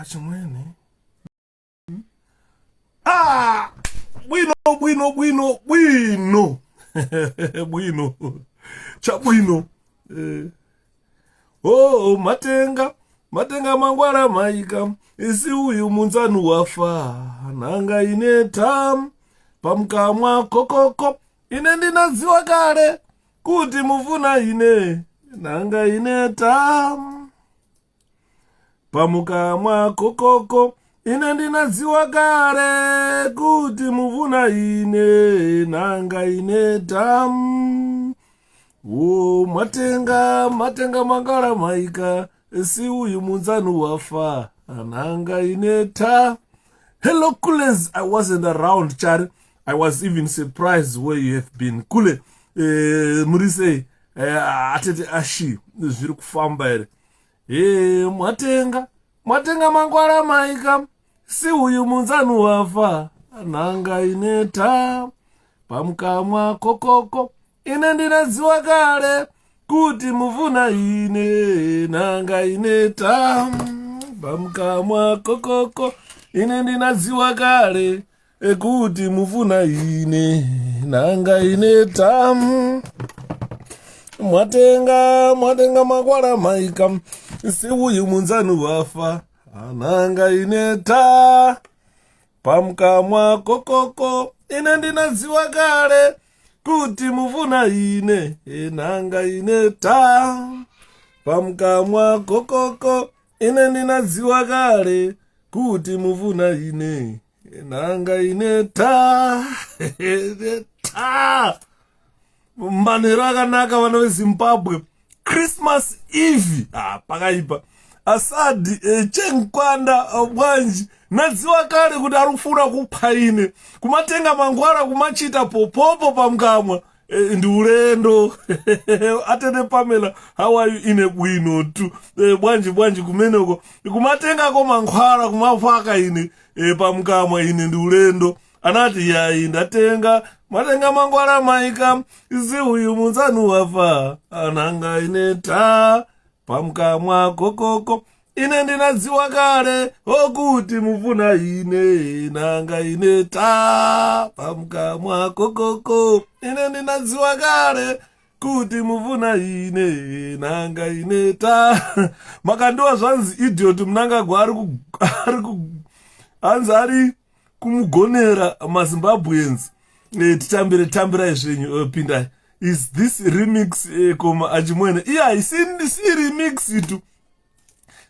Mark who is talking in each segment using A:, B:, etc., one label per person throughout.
A: chimwene. Bwino. Bwino. Chabwino. Oh, matenga mangwara maika. Isi uyu munzanu wafa. Nanga ineta. Pamkamwa kokoko. Ine ndinaziwa kare. Kuti muvuna ine. Nanga ineta. Pamkamwa kokoko. Ine ndinaziwa kare. Kuti muvuna ine. Nanga ineta. Oh, matenga mangara maika. Si uyu munzanu wafa. Nanga ineta. Hello, Kules. I wasn't around, Chari. I was even surprised where you have been. Kule, Murise, atete ashi, zviri kufamba ere. Matenga mangwara maika. Si uyu munzanu wafa. Nanga ineta. Pamkamwa kokoko. Ine ndinaziwa kare. Kuti muvuna ine. Nanga ineta. Pamkamwa kokoko. Ine ndinaziwa kare. Kuti muvuna ine. Nanga ineta. Mwatenga mangwara maika. Si uyu munzanu wafa. Nanga ineta. Pamkamwa kokoko. Ine ndinaziwa kare. Kuti muvuna ine. Nanga ineta. Pamkamwa kokoko. Ine ndinaziwa kare. Kuti muvuna ine. Nanga ineta. Manero akanaka vana veZimbabwe. Christmas Eve. Pakaipa. Asadi chenkwanda bwanji. Nadziwa kare kuti arufuna kuphaine. Kumatenga mangwara kumachita popopo pamkamwa. Ndi ulendo. Atene Pamela, how are you ine bwino tu. Bwanji kumeneko. Kumatenga ko mangwara kumafaka ine. Pamkamwa ine ndi ulendo. Anati yayi ndatenga. Matenga mangwara maika. Isi uyu munzanu wafa. Nanga ineta. Pamkamwa kokoko. Ine ndinaziwa kare. Kuti muvuna ine. Nanga ineta. Pamkamwa kokoko. Ine ndinaziwa kare. Kuti muvuna ine. Nanga ineta. Makandiwa zvanzi idiot munangagwa ari kumugonera maZimbabweans. Tambira izvenyu pindai. Is this remix koma achimwene? Yeah, si remix itu.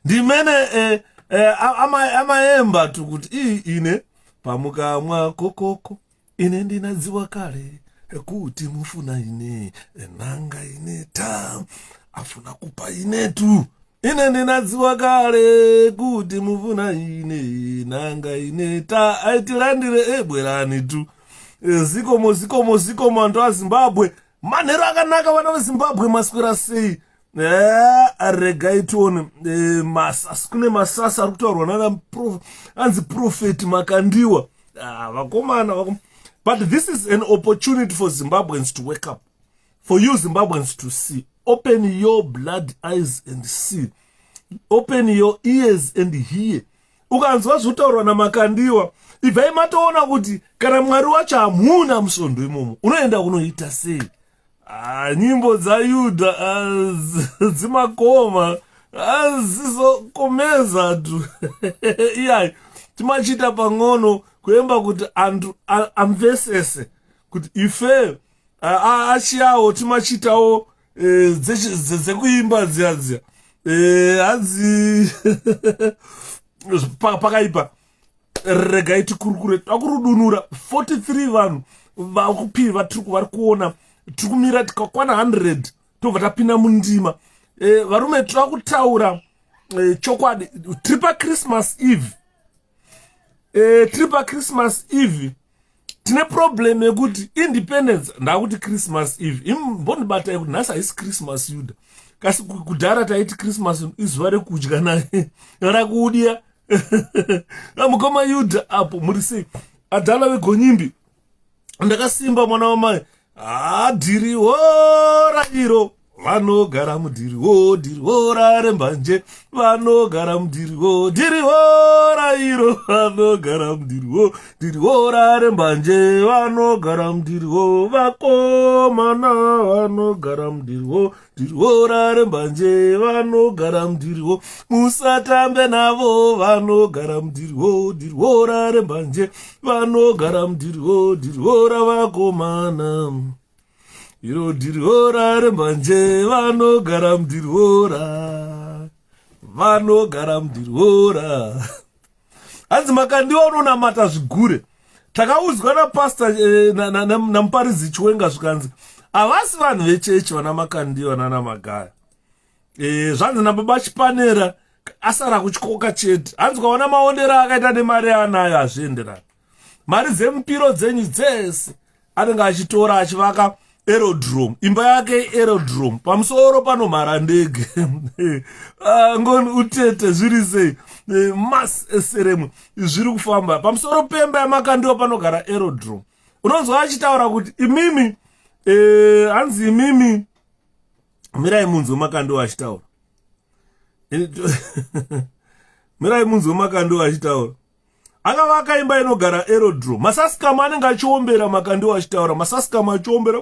A: Ndimene amaemba tu kuti ine pamkamwa kokoko. Ine ndinaziwa kare. Kuti mufuna ine. Nanga ineta. Afuna kupa inetu. Ine ndinaziwa kare. Kuti mufuna ine. Nanga ineta. Aitilandire bwerani tu. Zikomo antu aZimbabwe. Manero akanaka vana veZimbabwe maswera sei. Regai tione. Kune masasa ari kutaurwa nana anzi Prophet Makandiwa. Vakomana. But this is an opportunity for Zimbabweans to wake up. For you Zimbabweans to see. Open your blood eyes and see. Open your ears and hear. Ukanzwa zvutaurwa naMakandiwa. Ibvai matoona kuti kana Mwari wacho hamuna musondo imomo. Unoenda kunoita sei? Nyimbo dzaYudha dzimakoma azizokomeza tu. Iyai timachita pang'ono kuemba kuti antu amvesese kuti ife achiyawo timachitawo dzekuimba dziya hadzi pakaipa. Regai tikurukure takurudunura 43 vanhu vakupiva vari kuona tikumira tikakwana 100 tobva tapinda mundima. Varume takutaura chokwadi. Tripa Christmas Eve tine problem yekuti independence ndakuti Christmas Eve imbondibatai kuti nhasi haisi Christmas Yuda kasi kudhara taiti Christmas izuva rekudya naye rakuudya. Mukoma Yuda apo muri sei adhala vegonyimbi ndakasimba mwana wamai dhiri hora iro vanogara mudhiriwo, dhiriwo rarembanje, vanogara mudhiriwo, dhiriwo rairo, vanogara mudhiriwo, dhiriwo rarembanje, vanogara mudhiriwo, vakomana vanogara mudhiriwo, dhiriwo rarembanje, vanogara mudhiriwo, musatambe navo, vanogara mudhiriwo, dhiriwo rarembanje, vanogara mudhiriwo, dhiriwo ravakomana. Iro dhiriwo rarembanje, vanogara mudhiriwo vanogara mudhiriwo hanzi makandiwa unonamata zvigure. Takaudzwa napasta namuparidzi Chiwenga zvikanzi havasi vanhu vechechi vana makandiwa nana magaya. Zvanzi nababa Chipanera asara kuchikoka chete. Hanzi kwaona maondero akaita nemari anayo hazvienderana. Mari dzemupiro dzenyu dzese anenge achitora achivaka aerodrome, imba yake aerodrome, pamusoro panomhara ndege. Ngoni utete zviri sei, mass SRM zviri kufamba pamusoro pemba yamakandiwa panogara aerodrome. Unonzwa achitaura kuti imimi hanzi imimi mirai munzwe makandiwa achitaura. Mirai munzwe makandiwa achitaura. Akavaka imba inogara aerodrome. Masasikama anenge achiombera makandiwa achitaura. Masasikama achiombera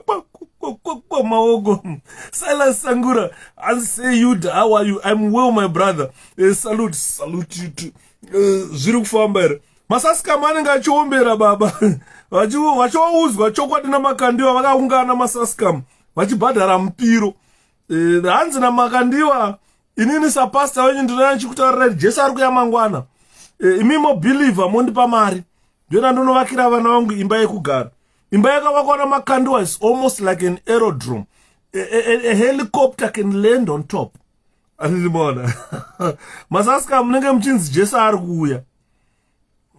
A: kwa maoko. Silas Sangura, I say Yuda, how are you? I'm well, my brother. Salute you too. Zviri kufamba here. Masasikama anenge achiombera baba. Vachiwauzwa chokwadi namakandiwa vakaungana masasikama vachibhadhara mupiro. Hanzi namakandiwa inini sapasta wenyu ndinona chikutaurira Jesu ari kuya mangwana. Imimo believer mondipa mari ndiyona ndonovakira vana vangu imba yekugara. Imba yakavakwa namakandiwa is almost like an aerodrome. A helicopter can land on top. Andimona. Masaska munenge muchinzi Jesu ari kuuya.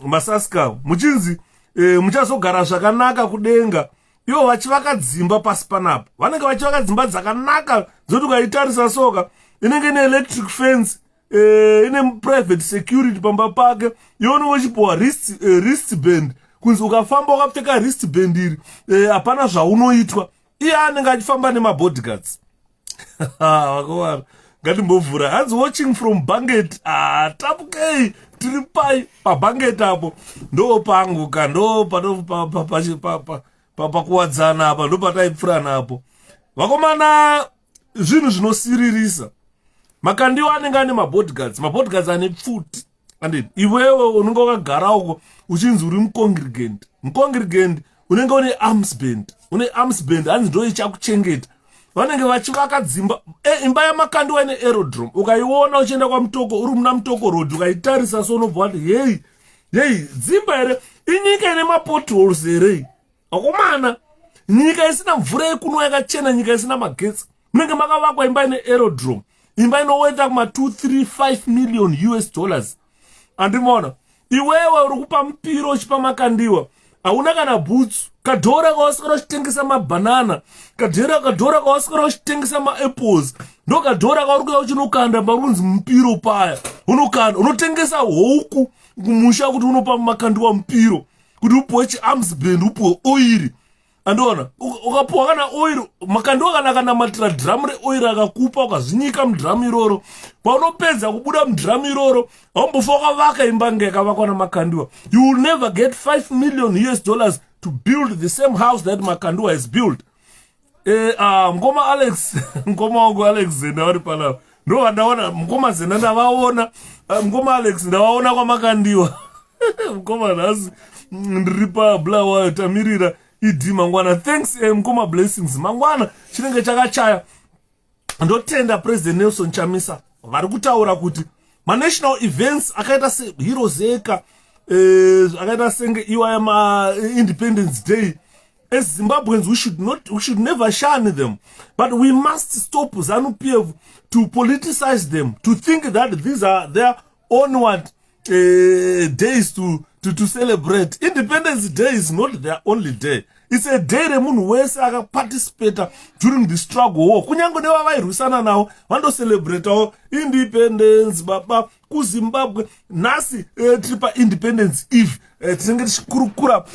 A: Masaska muchinzi muchazogara zvakanaka kudenga. Ivo vachivaka dzimba pasi panapa. Vanenge vachivaka dzimba dzakanaka dzoti ukaitarisa soka inenge ine electric fence. Ine private security pamba pake. Yoni wachipuwa wristband. Kunzi ukafamba wakapfeka wristband iri hapana zvaunoitwa. Iye anenge achifamba nemabodyguards. Vakowara. Ngatimbovhura. Hanzi watching from Banget. Tapukei. Tiri pai paBanget apo. Ndo panguka. Ndo pakuwadzana apa. Ndo pataipfurana apo. Vakomana zvinhu zvinosiririsa. Makandiwa anenge ane mabodyguards ane pfuti. Andini iwewe unenge wakagara uko uchinzi uri mukongregant unenge une arms band hanzi ndo ichakuchengeta. Vanenge vachivaka dzimba imba yamakandiwa ine aerodrome. Ukaiona uchienda kwaMutoko uri muna Mutoko road ukaitarisa so unobva kuti hey dzimba here inyika ine mapotholes here. Akomana nyika isina mvura yekunwa yakachena, nyika isina magetsi. Munenge makavakwa imba ine aerodrome. Imba inoweta kuma $235 million US. Andimona iwewe uri kupa mupiro uchipa makandiwa. Hauna kana boots. Kadhora kawasikora uchitengesa mabanana. Kadhora kawasikora uchitengesa maapples. Ndo kadhora kauri kuya uchinokanda parunzi mupiro paya. Unokanda unotengesa huku kumusha kuti unopa makandiwa mupiro. Kuti upuwe arms band, upuwe oil. Andona ukapuwa kana oil makandiwa kana matira drum reoil akakupa ukazvinyika mudrum iroro. Paunopedza kubuda mudrum iroro haumbofa wakavaka imba nge yakavakwa namakandiwa. You will never get $5 million US to build the same house that makandiwa has built. Mkoma Alex mkoma wangu Alex Zena wari pala ndo wandaona mkoma Zena ndavaona mkoma Alex ndavaona kwa makandiwa. Mkoma nasi ndiripa bla wa tamirira idi mangwana. Thanks mkoma blessings mangwana chinenge chakachaya. Ndotenda President Nelson Chamisa vari kutaura kuti national events akaita se Heroes Eka akaita senge iwa ma Independence Day. As Zimbabweans, we should never shun them, but we must stop ZANU-PF to politicize them, to think that these are their onward days to celebrate. Independence Day is not their only day. It's a day remunhu wese akaparticipate during the struggle war. Kunyango neva vairwisana nawo vando celebrate independence baba kuZimbabwe. Nasi tripa Independence Eve tinenge tichikurukura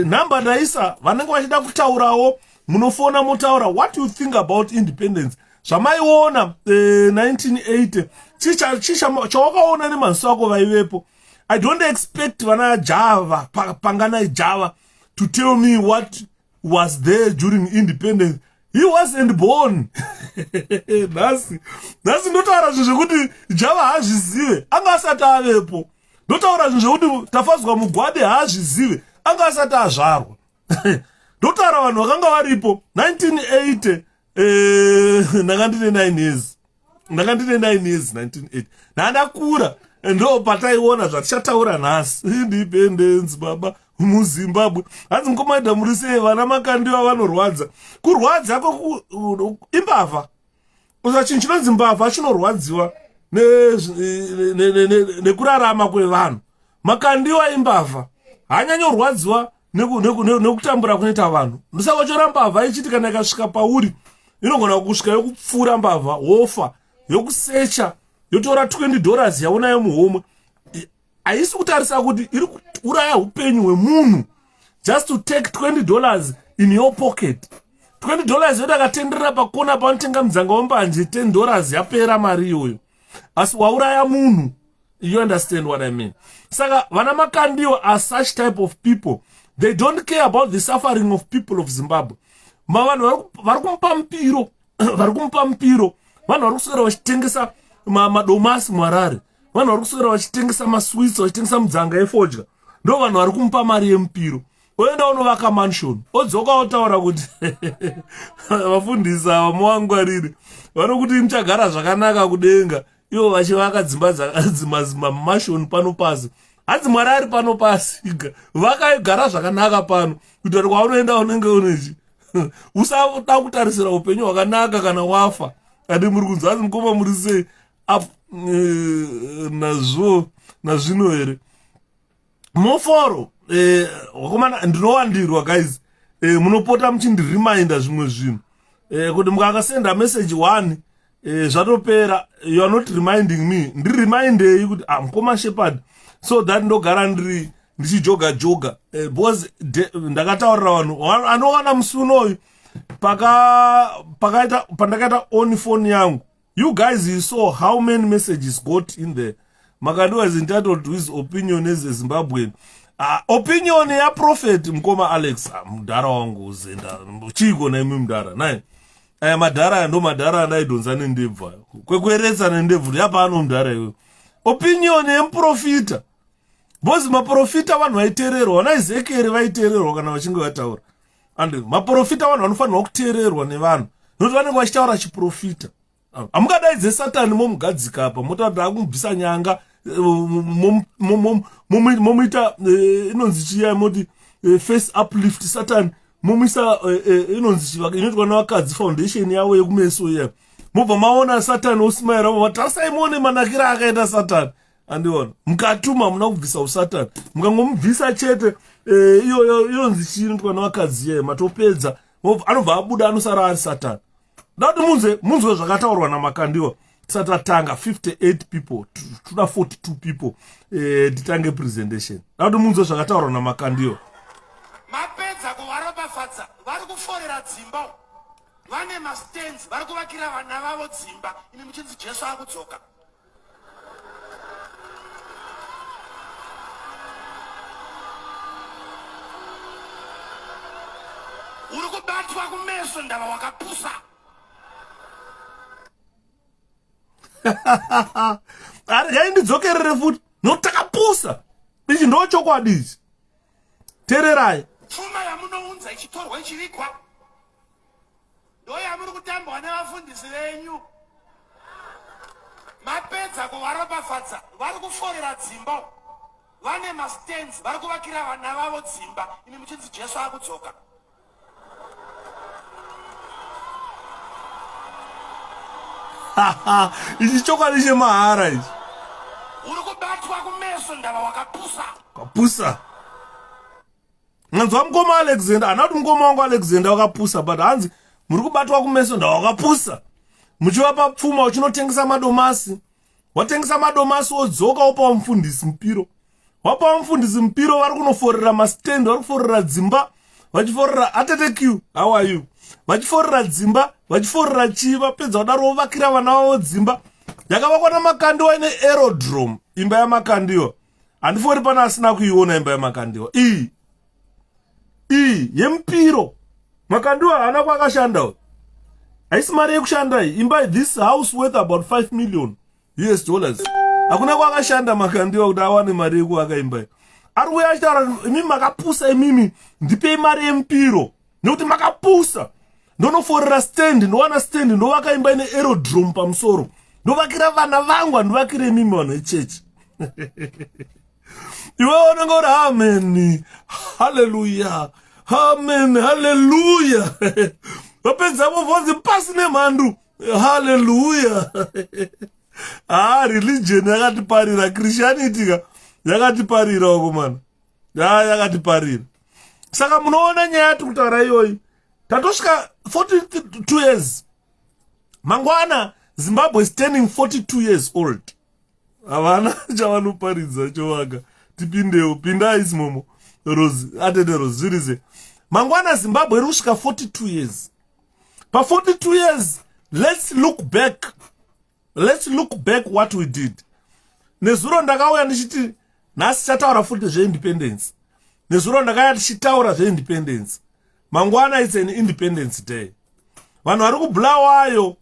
A: nhamba ndaisa vanenge vachida kutaurawo munofona mutaura what you think about independence. Zvamaiona 1980 chawakaona nemansu ako vaivepo. I don't expect vana Java Pangana Java to tell me what was there during independence. He wasn't born. Nasi ndotaura zvekuti Java hazvizive anga asati avepo. Ndotaura zvekuti Tafadzwa Mugwade hazvizive anga asati azvarwa. Ndotaura vanhu vakanga varipo 1980 ndakandine 9 years. Ndakandine 9 years 1980. Ndakura ndo pataiona zvatichataura nhasi independence baba muZimbabwe. Hanzi mukomaida muri sei vana makandiwa vanorwadza. Kurwadza imbavha. Chinhu chinonzi mbavha chinorwadziwa nekurarama kwevanhu. Makandiwa imbavha haanyanyorwadziwa nekutambura kunoita vanhu. Ndosaka mbavha ichiti kana ikasvika pauri inogona kusvika yokupfuura mbavha wofa yokusecha yotora $20 yaonayo muhomwe. Haisi kutarisa kuti iri kuuraya upenyu hwemunhu just to take $20 in your pocket. $20 yoda akatenderera pakona panotenga mudzanga wembanje $10 yapera mari iyoyo. Asi wauraya munhu. You understand what I mean? Saka vana makandiwa are such type of people. They don't care about the suffering of people of Zimbabwe. Vanhu vari kumupa mpiro. Vari kumupa mpiro. Vanhu vari kuswera vachitengesa madomasi muHarare. Vanhu vari kuswera vachitengesa maswits vachitengesa mudzanga yefodya. Ndo vanhu vari kumupa mari yempiro. Oenda unovaka mansion. Odzoka otaura kuti vafundisi ava muwangwarire. Vanokuti muchagara zvakanaka kudenga. Ivo vachivaka dzimba mansion pano pasi. Hanzi Mwari ari pano pasi. Vakagara zvakanaka pano. Kuti kwaunoenda unenge unechi. Usada kutarisira upenyu hwakanaka kana wafa. Adi muri kunzwa hanzi mukoma muri sei nazvino here. Moforo wakomana ndinowandirwa guys. Munopota muchindireminder zvimwe zvinhu. Kuti mukakasenda message 1 zvatopera, you are not reminding me. Ndirimindei kuti mukoma Shepherd so that ndogara ndichijoga because ndakataurira vanhu anowana musi unoyu pandakaita on phone yangu. You guys, you saw how many messages got in there. Makandiwa is entitled to his opinion as a Zimbabwean. Opinion ya Prophet mukoma Alex mudhara wangu uzenda chiko na imi mudhara naye madhara ndo madhara andaidonza nendebvu kwekweretsa nendebvu yapa ano mudhara iwe. Opinion yemprofita bozi maprofita vanhu vaitererwa na Ezekiel vaitererwa kana vachinge vataura. And maprofita vanhu vanofanirwa kuteererwa nevanhu nokuti vanenge vachitaura chiprofita. Amukadaidze Satani momugadzika apa motaura akumubvisa nyanga momuita inonzi chiya moti face uplift Satani momuisa inonzi chivaka inoitwa navakadzi foundation yavo yekumeso iya. Mobva maona Satani osimaira vatasai muone manakira akaita Satani. Andiona mukatuma muna kubvisa usatani mukangomubvisa chete iyo inonzi chinoitwa navakadzi iya matopedza anobva abuda anosara ari Satani. Ndati munzwe zvakataurwa namakandiwa tisatanga 58 people toda 42 people titange presentation. Ndati munzwe zvakataurwa namakandiwa.
B: Mapedza kuvaropafadza vari kuforera dzimba vane mastands vari kuvakira vana vavo dzimba imi muchinzi Jesu akudzoka. Uri kubatwa kumeso ndava wakapusa.
A: Ari ndidzokerere futi notakapusa. Ichi ndo chokwadi ichi. Tererai.
B: Pfuma yamunounza ichitorwa ichivigwa. Ndo yamuri kutambwa nevafundisi venyu. Mapedza kuvaropafadza vari kuforera dzimba vane mastands vari kuvakira vana vavo dzimba imi muchinzi Jesu akudzoka.
A: Ichi chokwadi chemahara ichi.
B: Uri kubatwa kumeso ndava wakapusa.
A: Kapusa. Mwanzwa mukoma Alexander, anati mukoma wangu Alexander wakapusa, but hanzi muri kubatwa kumeso ndava wakapusa. Muchivapa pfuma uchinotengesa madomasi. Watengesa madomasi wodzoka wopa mufundisi mpiro. Wapa mufundisi mpiro vari kunoforera mastand, vari kuforera dzimba, vachiforera Atete Q. How are you? vachiforera dzimba, vachiforera chiva, pedza kudaro vovakira vana vavo dzimba. Yakavakwa namakandiwa ine aerodrome, imba yamakandiwa. Handifori pana asina kuiona imba yamakandiwa. Iyi yempiro. Makandiwa haana kwakashanda. Haisi mari yekushanda iyi. Imba, this house worth about 5 million US dollars. Hakuna kwakashanda makandiwa kuti awane mari yekuvaka imba iyi. Ari kuuya achitaura imimi makapusa, imimi ndipei mari yempiro nekuti makapusa. Ndonoforera stand, ndowana stand, ndovaka imba ine aerodrome pamusoro. Ndovakira vana vangu, handovakire imimi vanhu vechechi. Iwe unenge uri amen, hallelujah, amen, hallelujah. Vapedza vovonzi pasi nemhandu, hallelujah. Religion yakatiparira, Christianity yakatiparira uko yakatiparira. Saka munoona nyaya yatikutaura iyoyi. Tatosvika 42 years. Mangwana Zimbabwe is turning 42 years old. Havana chavanoparidza chovaka. Tipindewo, pindai simomo. Rose, atete Rose, zvirize. Mangwana Zimbabwe iri kusvika 42 years. Pa 42 years, let's look back. Let's look back what we did. Nezuro ndakauya ndichiti nhasi chataura futi zveindependence. Nezuro ndakauya tichitaura zveindependence. Mangwana it's an independence day. Vanhu vari kubulawayo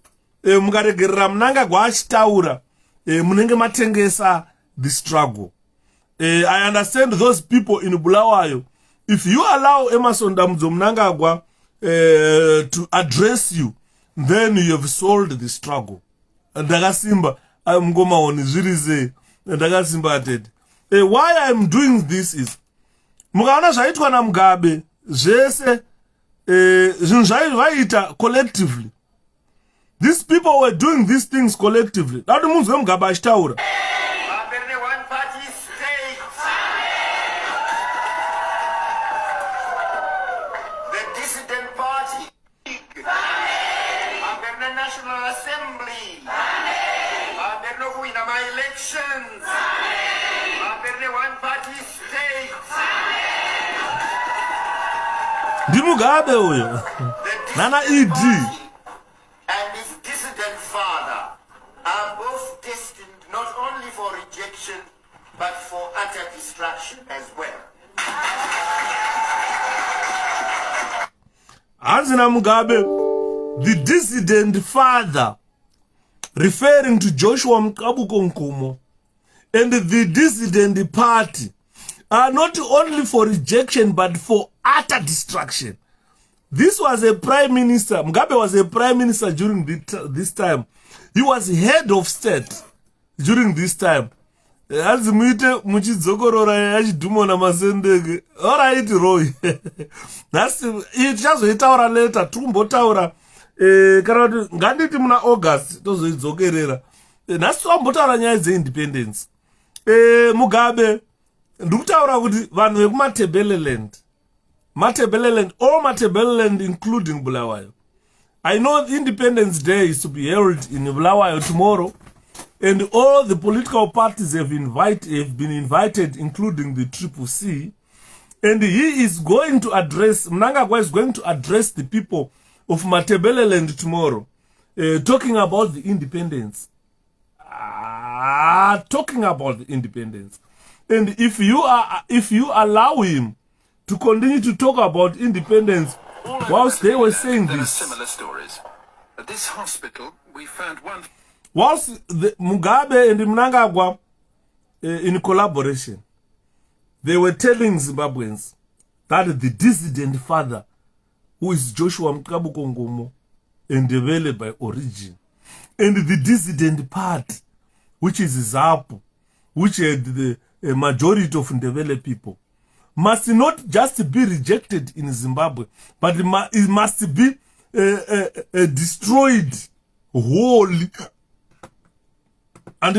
A: mukaregerera Mnangagwa achitaura munenge matengesa the struggle. I understand those people in Bulawayo. If you allow Emerson Damdzo Mnangagwa to address you, then you have sold the struggle. Ndakasimba mngoma woni zvirize ndakasimba atete. Why I'm doing this is mukaona zvaitwa naMugabe zvese zvinhu zvaiita collectively. These people were doing these things collectively. Dati munzwe Mugabe achitaura.
B: The dissident party. The National Assembly. There no win my elections. There one party state.
A: Ndi Mugabe uyo. Nana ED.
B: And his dissident father are both destined not only for rejection but for utter destruction as well.
A: Azina Mugabe, the dissident father, referring to Joshua 𝗶𝗶𝗃𝗃 and the dissident party, are not only for rejection but for utter destruction. This was a prime minister. Mugabe was a prime minister during this time. He was head of state during this time. As muite muchidzokorora yachidhumo namasendeke. Alright, Roy. That's it. Chazoitaura later. Tumbotaura kana kuti nganditi muna August tozoidzokerera. Nhasi twambotaura nyaya dzeindependence. Mugabe ndikutaura kuti vanhu vekumaTebeleland, all Matebeleland including Bulawayo. I know the Independence Day is to be held in Bulawayo tomorrow, and all the political parties have been invited, including the 𝗶𝗶C, and he is going to address, Mnangagwa is going to address the people of Matebeleland tomorrow, talking about the independence. Talking about the independence. And if you allow him to continue to talk about independence whilst they were saying this,
C: similar stories. At this hospital, we found one.
A: Whilst Mugabe and Mnangagwa in collaboration, they were telling Zimbabweans that the dissident father, who is Joshua 𝗶𝗃𝗃𝗃 and Ndebele by origin, and the dissident party, which is ZAPU, which had the majority of Ndebele people, must not just be rejected in Zimbabwe, but it must be destroyed wholly. And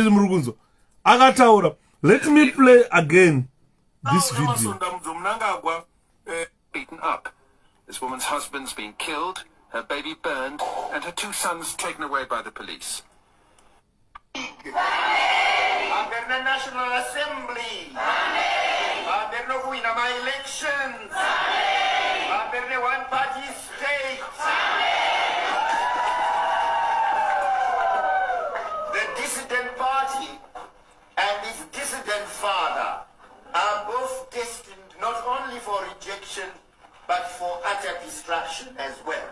A: Agataura, let me play again this video.
C: Beaten up. This woman's husband's been killed, her baby burned, and her 2 sons taken away by the police.
B: Under the National Assembly. There no win my elections. a one-party state. The dissident party and its dissident father are both destined not only for rejection, but for utter destruction as well.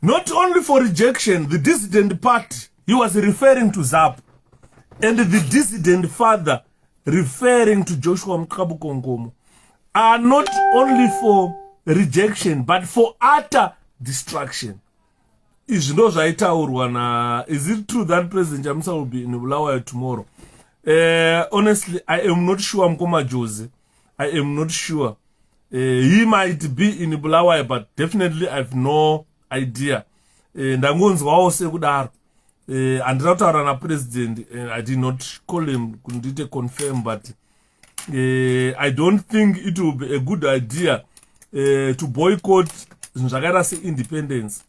A: Not only for rejection, the dissident party, he was referring to ZAP, and the dissident father, referring to Joshua Mkabukongomo, are not only for rejection, but for utter destruction. Is it true that President Jamsa will be in Bulawayo tomorrow? Honestly, I am not sure, Mkoma Jose. I am not sure. He might be in Bulawayo, but definitely I have no idea. Ndangonzi wao sekudaro. Andirautaura president, I did not call him, couldn't confirm, but I don't think it will be a good idea to boycott independence.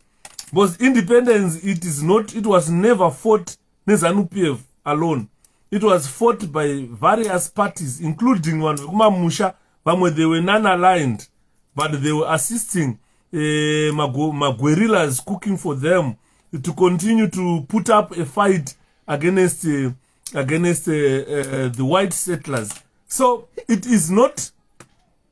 A: Because independence, it was never fought ZANU-PF alone. It was fought by various parties, including one Musha, but they were non-aligned, but they were assisting my guerrillas cooking for them to continue to put up a fight against the white settlers. So it is not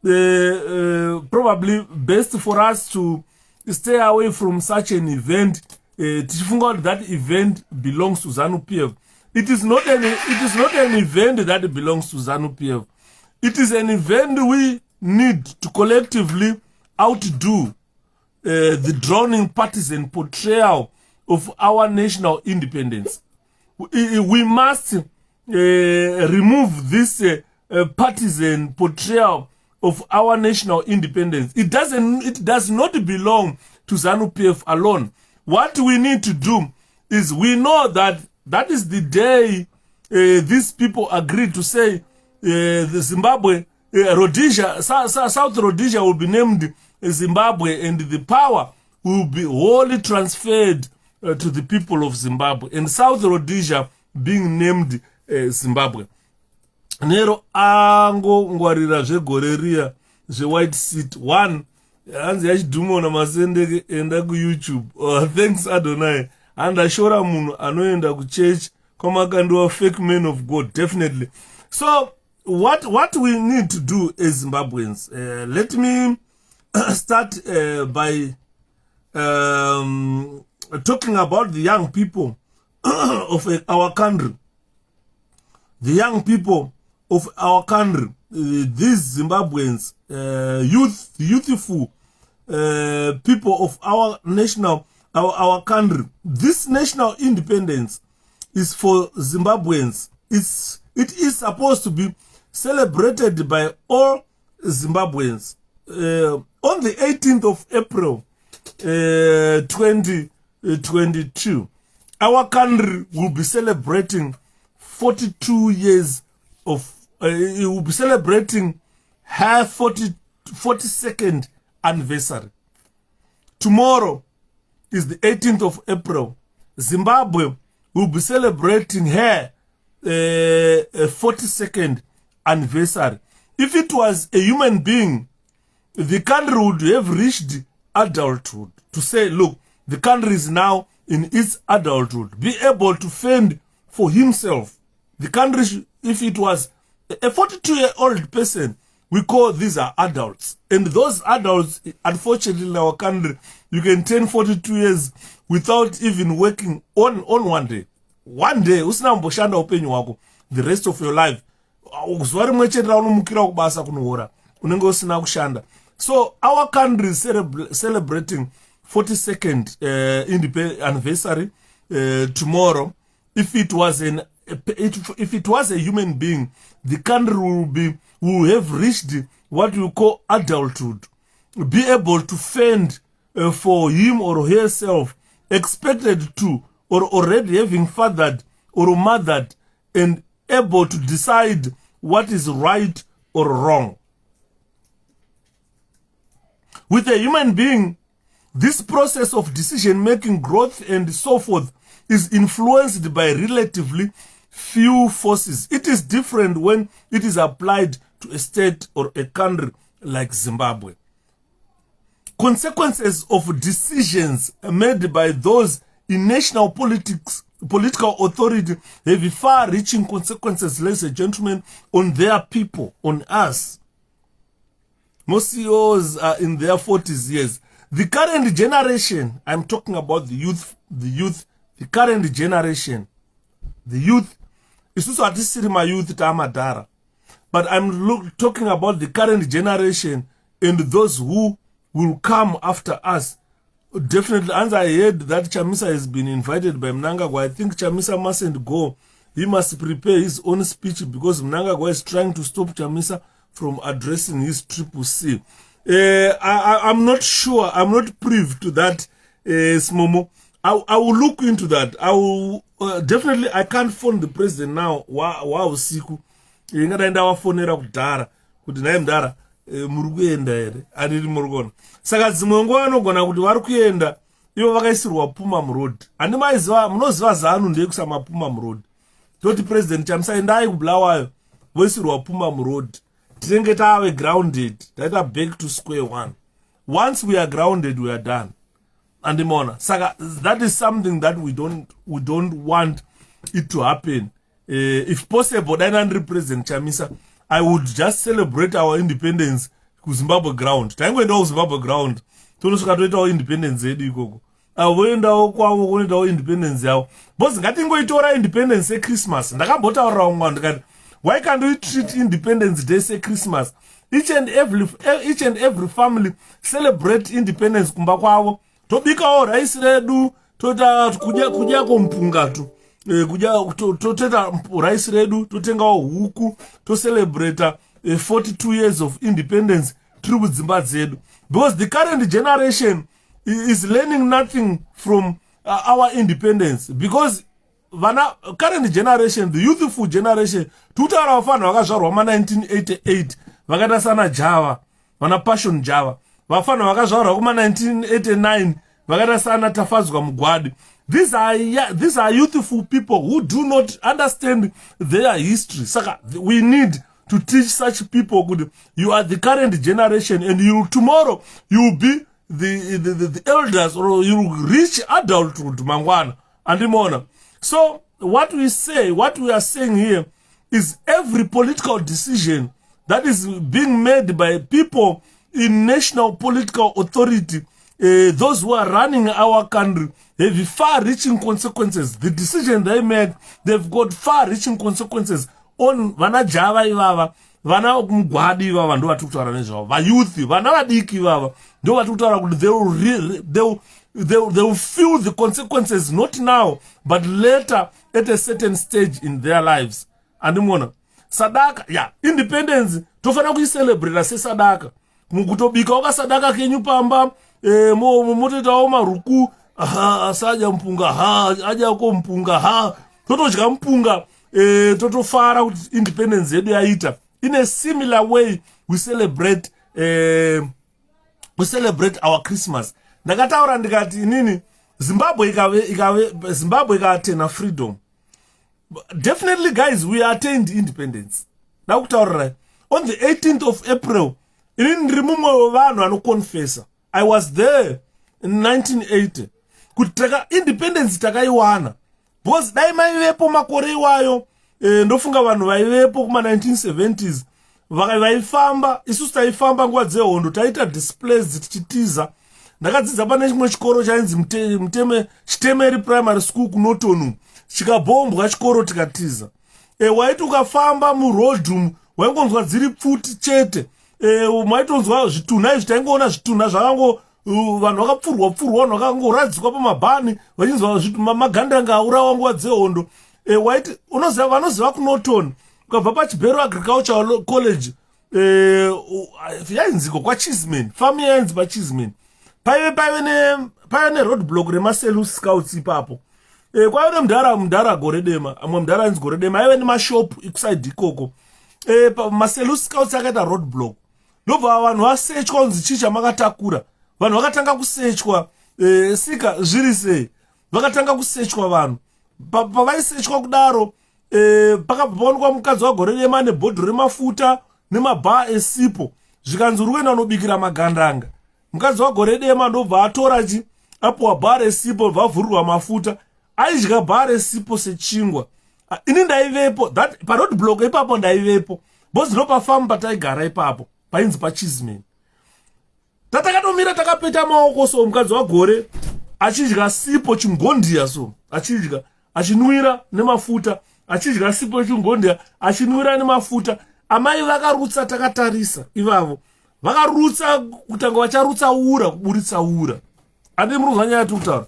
A: probably best for us to stay away from such an event. That event belongs to ZANU-PF. It is not an event that belongs to ZANU-PF. It is an event we need to collectively outdo the drowning partisan portrayal of our national independence. We must remove this partisan portrayal of our national independence. It does not belong to ZANU-PF alone. What we need to do is, we know that that is the day these people agreed to say the Zimbabwe, Rhodesia, South Rhodesia will be named Zimbabwe, and the power will be wholly transferred to the people of Zimbabwe, and South Rhodesia being named Zimbabwe. Nero ango ngwarira zvegoreria white seat one hanzi yachidumo na masendeke enda ku YouTube. Thanks Adonai. And ashora munhu anoenda ku church kwamakandiwa fake men of God, definitely. So what we need to do as Zimbabweans, let me start by talking about the young people of our country. The young people of our country, these Zimbabweans, youthful people of our national, our country. This national independence is for Zimbabweans. It is supposed to be celebrated by all Zimbabweans. On the 18th of April 2022, our country will be celebrating 42 years of, it will be celebrating her 42nd anniversary. Tomorrow is the 18th of April. Zimbabwe will be celebrating her 42nd anniversary. If it was a human being, the country would have reached adulthood. To say, look, the country is now in its adulthood, be able to fend for himself. The country, if it was a 42-year-old person, we call these are adults. And those adults, unfortunately, in our country, you can turn 42 years without even working on one day. One day, usina mboshanda upenyu wako, the rest of your life. Uzwari mwechetera unomukira kubasa kunohora. Unenge usina kushanda. So our country is celebrating 42nd anniversary tomorrow. If it was a human being, the country will have reached what we call adulthood, be able to fend for him or herself, expected to, or already having fathered or mothered, and able to decide what is right or wrong. With a human being, this process of decision-making, growth, and so forth is influenced by relatively few forces. It is different when it is applied to a state or a country like Zimbabwe. consequences of decisions made by those in national political authority have far-reaching consequences, ladies and gentlemen, on their people, on us. Most CEOs are in their 40s years. The current generation, I'm talking about the youth, the current generation, the youth, is also at my youth tamadara. But I'm talking about the current generation and those who will come after us. Definitely, as I heard that 𝗶𝗏𝗧 has been invited by Mnangagwa, I think 𝗶𝗏𝗧 mustn't go. He must prepare his own speech because Mnangagwa is trying to stop 𝗶𝗏𝗧 from addressing his 𝗏𝗏𝗃. I'm not sure. I'm not privy to that, Smomo. I will look into that. I will definitely. I can't phone the president now. Wow, siku. Ingadaenda wafonera kudhara kuti naye mudhara muri kuenda here andiri muri kuona. Saka dzimwe nguva vanogona kuti vari kuenda ivo vakaisirwa puma muroad. Handi maiziva, munoziva zanu ndeyekuisa mapuma muroad. Toti president 𝗶𝗏𝗧 endai kubulawayo voisirwa puma muroad. Tinenge tave grounded. Taita back to square one. Once we are grounded, we are done. Andimona. Saka that is something that we don't want it to happen. If possible, then President 𝗶𝗏𝗧, I would just celebrate our independence ku Zimbabwe ground. Tangoendawo Zimbabwe ground. Tonosvika toitawo independence yedu ikoko. Avoendawo kwavo kunoitawo independence yavo. Because ngatingoitora independence yeChristmas. Ndakambotaurira umwe ndikati, why can't we treat Independence Day say Christmas? Each and every family celebrate independence kumba kwavo. Tobikawo rice redu, tota kudya kompunga tu. Toteta rice redu, totengawo huku, to celebrate 42 years of independence through Zimbabwe zedu. Because the current generation is learning nothing from our independence. Because current generation, the youthful generation, tutara vafana vakazvarwa ma1988 vakata sana Java, vana Passion Java, vafana vakazvarwa kuma 1989 vakata sana Tafadzwa Mugwadi. These are youthful people who do not understand their history. Saka, we need to teach such people. Good, you are the current generation, and tomorrow you will be the elders, or you will reach adulthood, mangwana and imona. So what we are saying here is every political decision that is being made by people in national political authority, those who are running our country, have far-reaching consequences. The decision they made, they've got far-reaching consequences on vana Java ivava, vana Mugwadi ivava, ndo vatukutara nezvavo, vayuthi, vana vadiki ivava, ndo vatukutara kuti they will feel the consequences, not now, but later at a certain stage in their lives. Andimona. Sadaka, yeah, independence, tofana kucelebrate se sadaka. Mukutobika waka sadaka kenyu pamba, motetawo maruku, asaja mpunga, aja uko mpunga, totodya mpunga, totofara kuti independence yedu yaita. In a similar way, we celebrate our Christmas. Ndakataura ndikati nini, Zimbabwe ikatena freedom. Definitely, guys, we attained independence. Ndakutaura on the 18th of April, in Rimumwe vanhu anoconfessa. I was there in 1980. Kutaka independence takaiwana. Because dai maivepo makore iwayo, ndofunga vanhu vaivepo kuma 1970s. Vaifamba, isusu taifamba nguva dzehondo, taita displays tichitiza. Ndakadzidza pane chimwe chikoro chainzi 𝗏𝗏𝗃𝗏𝗃 primary school kunotonu. Chikabhombwa chikoro tikatiza. Waiti ukafamba muroad waingonzwa dziri pfuti chete. Maitonzwa zvitunha izvi, taingoona zvitunha zvakango vanhu vakapfurwa, vanhu vakangoradzikwa pamabhani, vachinzwa magandanga aurawa nguva dzehondo. Waiti vanoziva kunotoni. Ukabva paChibhero Agricultural College, yainziko kwaCheeseman, famu yainzi paCheeseman. Paive ne roadblock remaselu scouts ipapo. Kwaive mudhara Goredema, amwe mudhara ainzi Goredema, aive nemashop kuside ikoko. Maselu scouts akaita roadblock. Ndobva vanhu vasechwa kunzi chii chamakatakura. Vanhu vakatanga kusechwa, sika zviri sei. Vakatanga kusechwa vanhu. Pavaisechwa kudaro, pakabva paonekwa mukadzi waGoredema nebhodho remafuta nemabhaa esipo. Zvikanzi uri kuenda unobikira magandanga. mukadzi wagore dema ndobva atora apuwa bhare sipo vavhurirwa mafuta aidya bhare sipo sechingwa. Ini ndaivepo paroad block ipapo ndaivepo because ndopafamba pataigara ipapo painzi paChizimen. Tatakatomira takapeta maoko so mukadzi wagore achidya sipo chingondia so achidya achinwira nemafuta achidya sipo chingondia achinwira nemafuta. Amai vakarutsa takatarisa ivavo vakarutsa kutanga vacharutsa ura kuburitsa ura. Andi muri kuzwa nyaya tikutaura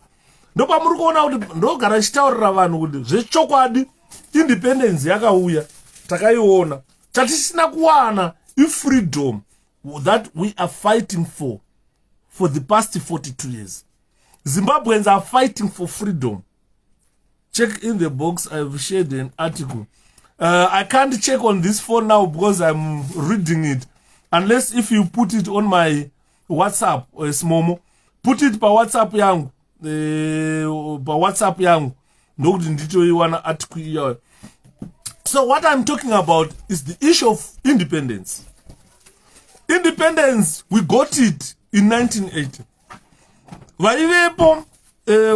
A: ndopamuri kuona kuti ndogara chitaurira vanhu kuti zvechokwadi independence yakauya takaiona chatisina kuwana freedom that we are fighting for the past 42 years. Zimbabweans are fighting for freedom. Check in the box. I've shared an article. I can't check on this phone now because I'm reading it. Unless if you put it on my WhatsApp or Smomo, put it pa WhatsApp yangu. Pa WhatsApp yangu. Ndokuti ndito iwana article iyo. So what I'm talking about is the issue of independence. Independence, we got it in 1980. Vaivepo,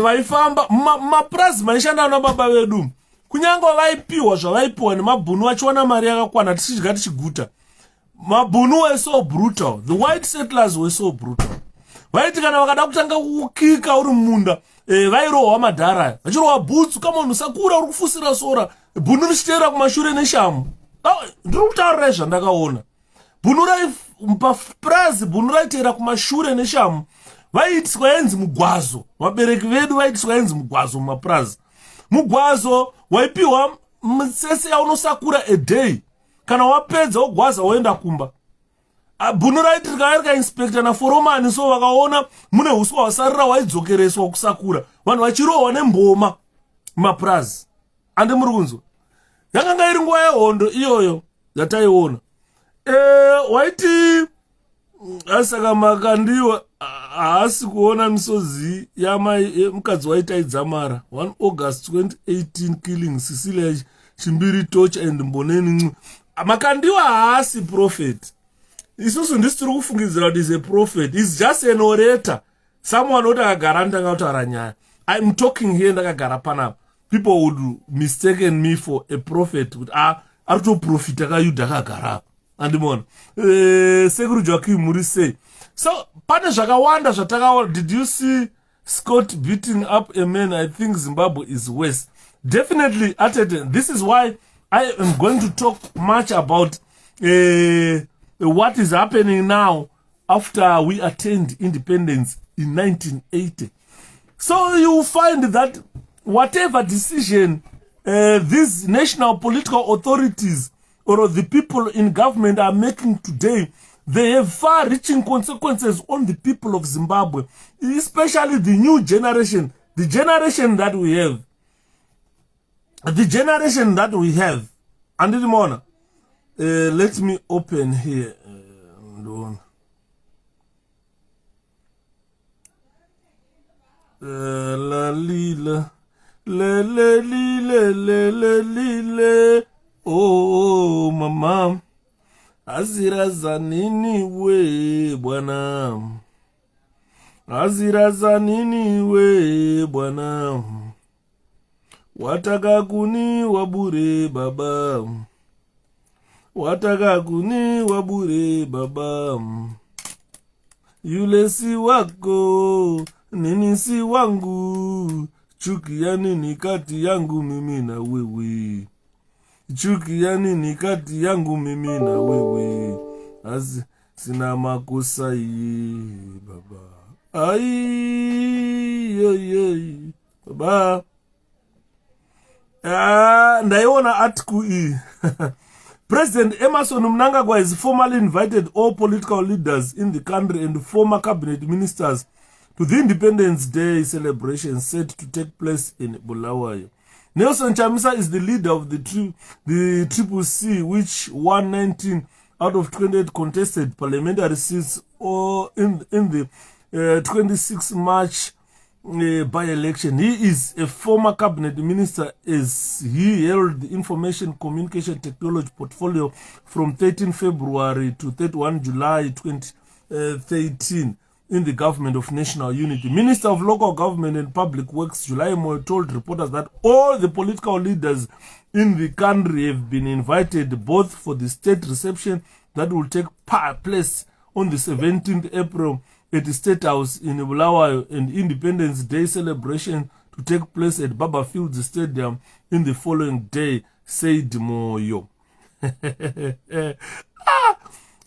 A: vaifamba, maprazi maishanda na baba vedu. Kunyangwa vaipiwa zvavaipiwa nemabhunu vachiwana mari yakakwana tichidya tichiguta. Mabhunu were so brutal. The white settlers were so brutal. Vaiti kana vakada kutanga kukika uri munda, vairohwa madhara. Vachirohwa bhutsu kama munhu sakura uri kufusira sora. Bhunu richiteera kumashure neshamu. Ndiri kutaurira zvandakaona. Bhunu prazi bhunu raiteera kumashure neshamu. Vaitiswa yenzi mugwazo. Vabereki vedu vaitiswa yenzi mugwazo mumaprazi. Mugwazo waipiwa mutsetse yaunosakura a day. Kana wapedza wogwaza woenda kumba. Bhunu raiti rikaarika inspector na foromani so vakaona mune huswa hwasarira hwaidzokereswa kusakura. Vanhu vachirohwa nemboma mumaprazi. Andi muri kunzwa. Yakanga iri nguva yehondo iyoyo yataiona. Waiti asaka makandiwa haasi kuona misozi mukadzi waitaidzamara 1 August 2018 killing 𝗡𝗂𝗁𝗃𝗃𝗃𝗃𝗃 and Mboneni. Makandiwa haasi prophet. Isusu ndisi tiri kufungidzira kuti is a prophet. Is just an orator. Someone oti akagara ndanga kutaura nyaya. I'm talking here ndakagara panapa. People would mistaken me for a prophet. Ari kutoprofita kayudha akagara. Andimona. 𝗡𝗂𝗁𝗃𝗃𝗃𝗃 So, pane zvakawanda zvatakaona. Did you see Scott beating up a man? I think Zimbabwe is worse. Definitely, this is why I am going to talk much about what is happening now after we attained independence in 1980. So you find that whatever decision these national political authorities or the people in government are making today, they have far-reaching consequences on the people of Zimbabwe, especially the new generation, the generation that we have. The generation that we have. And let me open here. La lila. Le le le le le le. Oh mama. Azira zanini we bwana. Azira zanini we bwana. Wataka kuni wabure baba. Wataka kuni wabure baba. Yule si wako, nini si wangu. Chuki ya nini kati yangu mimi na wewe. Chuki ya nini kati yangu mimi na wewe. Sina makosa ye baba. Ai baba. Ndaiona article President Emmerson Mnangagwa has formally invited all political leaders in the country and former cabinet ministers to the Independence Day celebration set to take place in Bulawayo. Nelson Chamisa is the leader of the 𝗡𝗁𝗃𝗃𝗃𝗃, which won 19 out of 28 contested parliamentary seats in the 26 March by-election. He is a former cabinet minister as he held the information communication technology portfolio from 13 February to 31 July 2013. in the government of national unity. Minister of Local Government and Public Works, 𝗽𝗿𝗁𝗈, told reporters that all the political leaders in the country have been invited both for the state reception that will take place on the 17th April at the State House in Bulawayo and Independence Day celebration to take place at 𝗽𝗿𝗁𝗈 Stadium in the following day, said Moyo.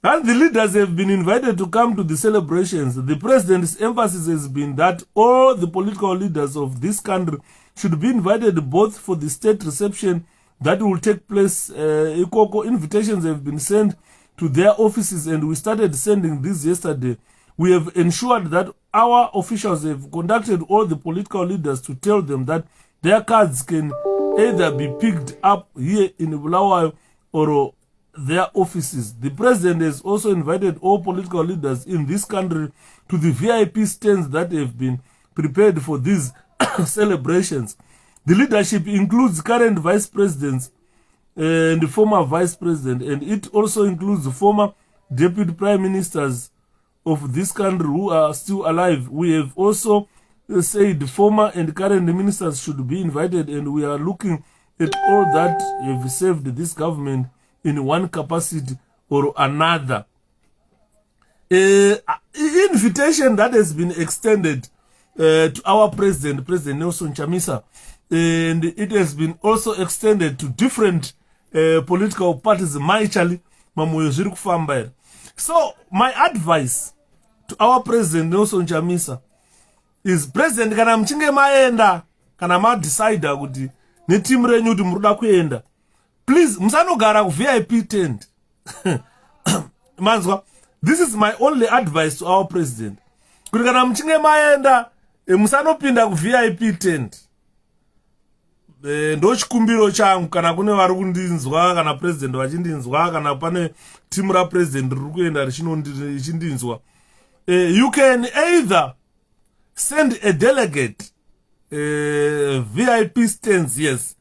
A: And the leaders have been invited to come to the celebrations. The president's emphasis has been that all the political leaders of this country should be invited both for the state reception that will take place. Invitations have been sent to their offices, and we started sending this yesterday. We have ensured that our officials have contacted all the political leaders to tell them that their cards can either be picked up here in Bulawayo or their offices. The president has also invited all political leaders in this country to the VIP stands that have been prepared for these celebrations. The leadership includes current vice presidents and the former vice president, and it also includes the former deputy prime ministers of this country who are still alive. We have also said former and current ministers should be invited, and we are looking at all that have served this government in one capacity or another. Invitation that has been extended to our president, President Nelson Chamisa, and it has been also extended to different political parties. So my advice to our president Nelson Chamisa is, president, kana mchinge maenda kana ma decide kuti ne team renyu kuti muruda kuenda, please musanogara ku VIP tent. Manzwa, this is my only advice to our president, kuti kana mchinge maenda musanopinda ku VIP tent. Ndo chikumbiro changu, kana kune vari kundinzwa, kana president vachindinzwa, kana pane team ra president riri kuenda richindinzwa, you can either send a delegate, VIP stands, yes.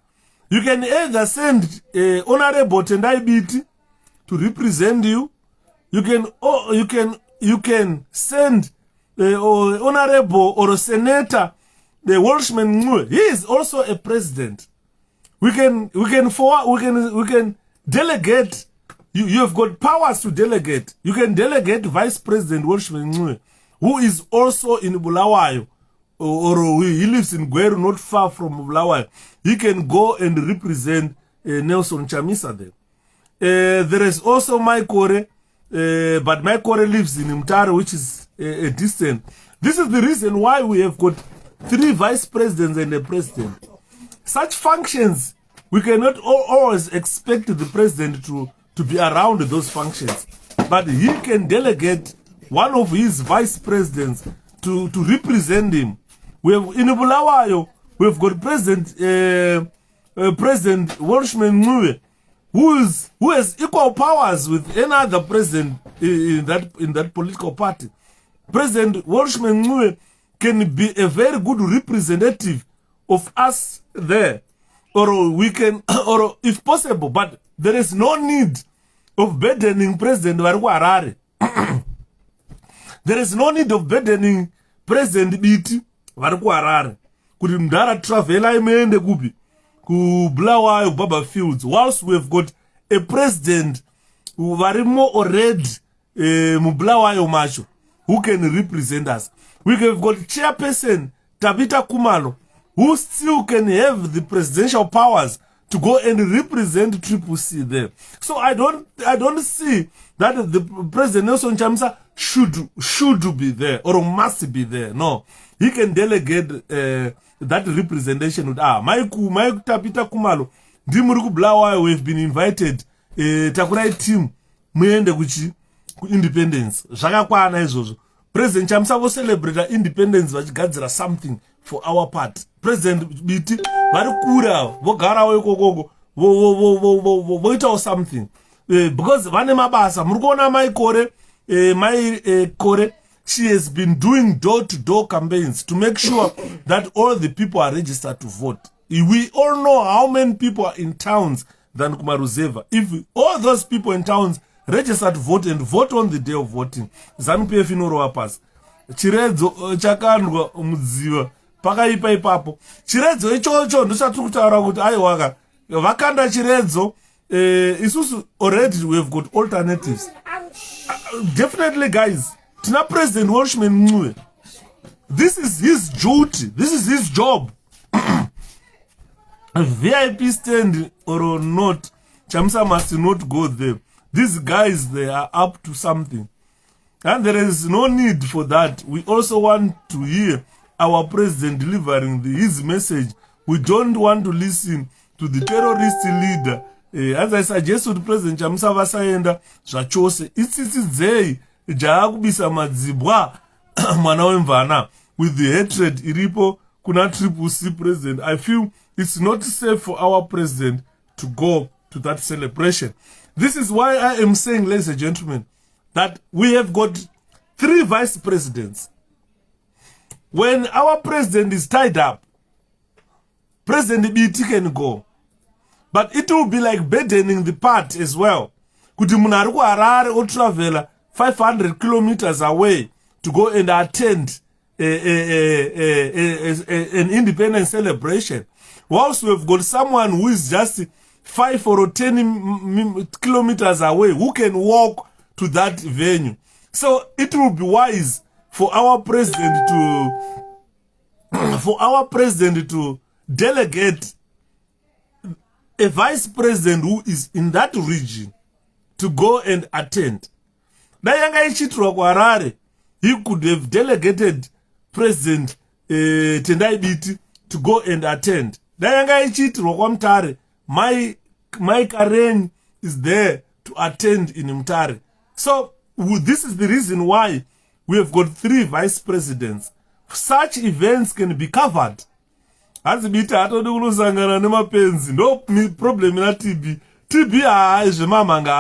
A: You can either send Honorable Tendai Biti to represent you. You can send Honorable or Senator the 𝗲𝗁𝗈𝗍𝗶. He is also a president. We can delegate. You have got powers to delegate. You can delegate Vice President 𝗲𝗁𝗈𝗍𝗶, who is also in Bulawayo, or he lives in Gweru, not far from Bulawayo. He can go and represent Nelson Chamisa there. There is also 𝗏𝗏𝗏𝗏, but 𝗏𝗏𝗏𝗏 lives in Mtare, which is a distant. This is the reason why we have got 3 vice presidents and a president. Such functions, we cannot always expect the president to be around those functions, but he can delegate one of his vice presidents to represent him. We have in Bulawayo, we've got President 𝗏𝗏𝗏𝗏𝗏, who has equal powers with any other president in that political party. President 𝗏𝗏𝗏𝗏 can be a very good representative of us there, or we can, or if possible, but there is no need of burdening President Harare. There is no need of burdening President Biti Harare. Kuti mdara travela imeende kupi ku Bulawayo 𝗽𝗿𝗁𝗈𝗆, whilst we have got a president who varimo already mu Bulawayo macho who can represent us. We have got chairperson Tabitha Khumalo, who still can have the presidential powers to go and represent 𝗏𝗏𝗏𝗏 there. So I don't see that the President Nelson Chamisa should be there or must be there. No, he can delegate that representation with Maiku Tabitha Khumalo. Ndimuri ku Bulawayo, we have been invited. Takurai team muende kuchi ku independence. Zvakakwana izvozvo. President Chamisa will celebrate independence vachigadzira something for our part. President Biti vari kura vogarawo ikokoko voitawo something, because vane mabasa. Muri kuona 𝗏𝗏𝗏𝗏𝗏, she has been doing door-to-door campaigns to make sure that all the people are registered to vote. We all know how many people are in towns than Kumaruzeva. If all those people in towns register to vote and vote on the day of voting, ZANU-PF inorowa pasi. chiredzo chakandwa mudziva pakaipa ipapo. Chiredzo ichocho ndosati kutaura kuti aiwaka vakanda chiredzo. Isusu already we have got alternatives. Definitely guys, tina President 𝗏𝗁𝗡𝗏. This is his duty, this is his job. A VIP stand or not, Chamisa must not go there. These guys, they are up to something. And there is no need for that. We also want to hear our president delivering his message. We don't want to listen to the terrorist leader. As I suggested, President Chamisa vasaenda zvachose. Itsitsizei jaakubisa madzibwa mwana wemvana with the hatred iripo kuna 𝗏𝗶𝗶𝗃 president. I feel it's not safe for our president to go to that celebration. This is why I am saying, ladies and gentlemen, that we have got 3 vice presidents. When our president is tied up, President 𝗏𝗏 can go. But it will be like burdening the part as well. Kuti munhu ari kuHarare or travel 500 kilometers away to go and attend an independence celebration. Whilst we have got someone who is just 5 or 10 kilometers away who can walk to that venue. So it will be wise for our president to delegate a vice president who is in that region to go and attend. Dayanga ichitrwa kuHarare, he could have delegated President Tendai Biti to go and attend. Dayanga ichitrwa kwaMutare, my Karen is there to attend in Mutare. So this is the reason why we have got 3 vice presidents. Such events can be covered. As Biti atode kunosangana nemapenzi ndo problem na TB. TB zvemamanga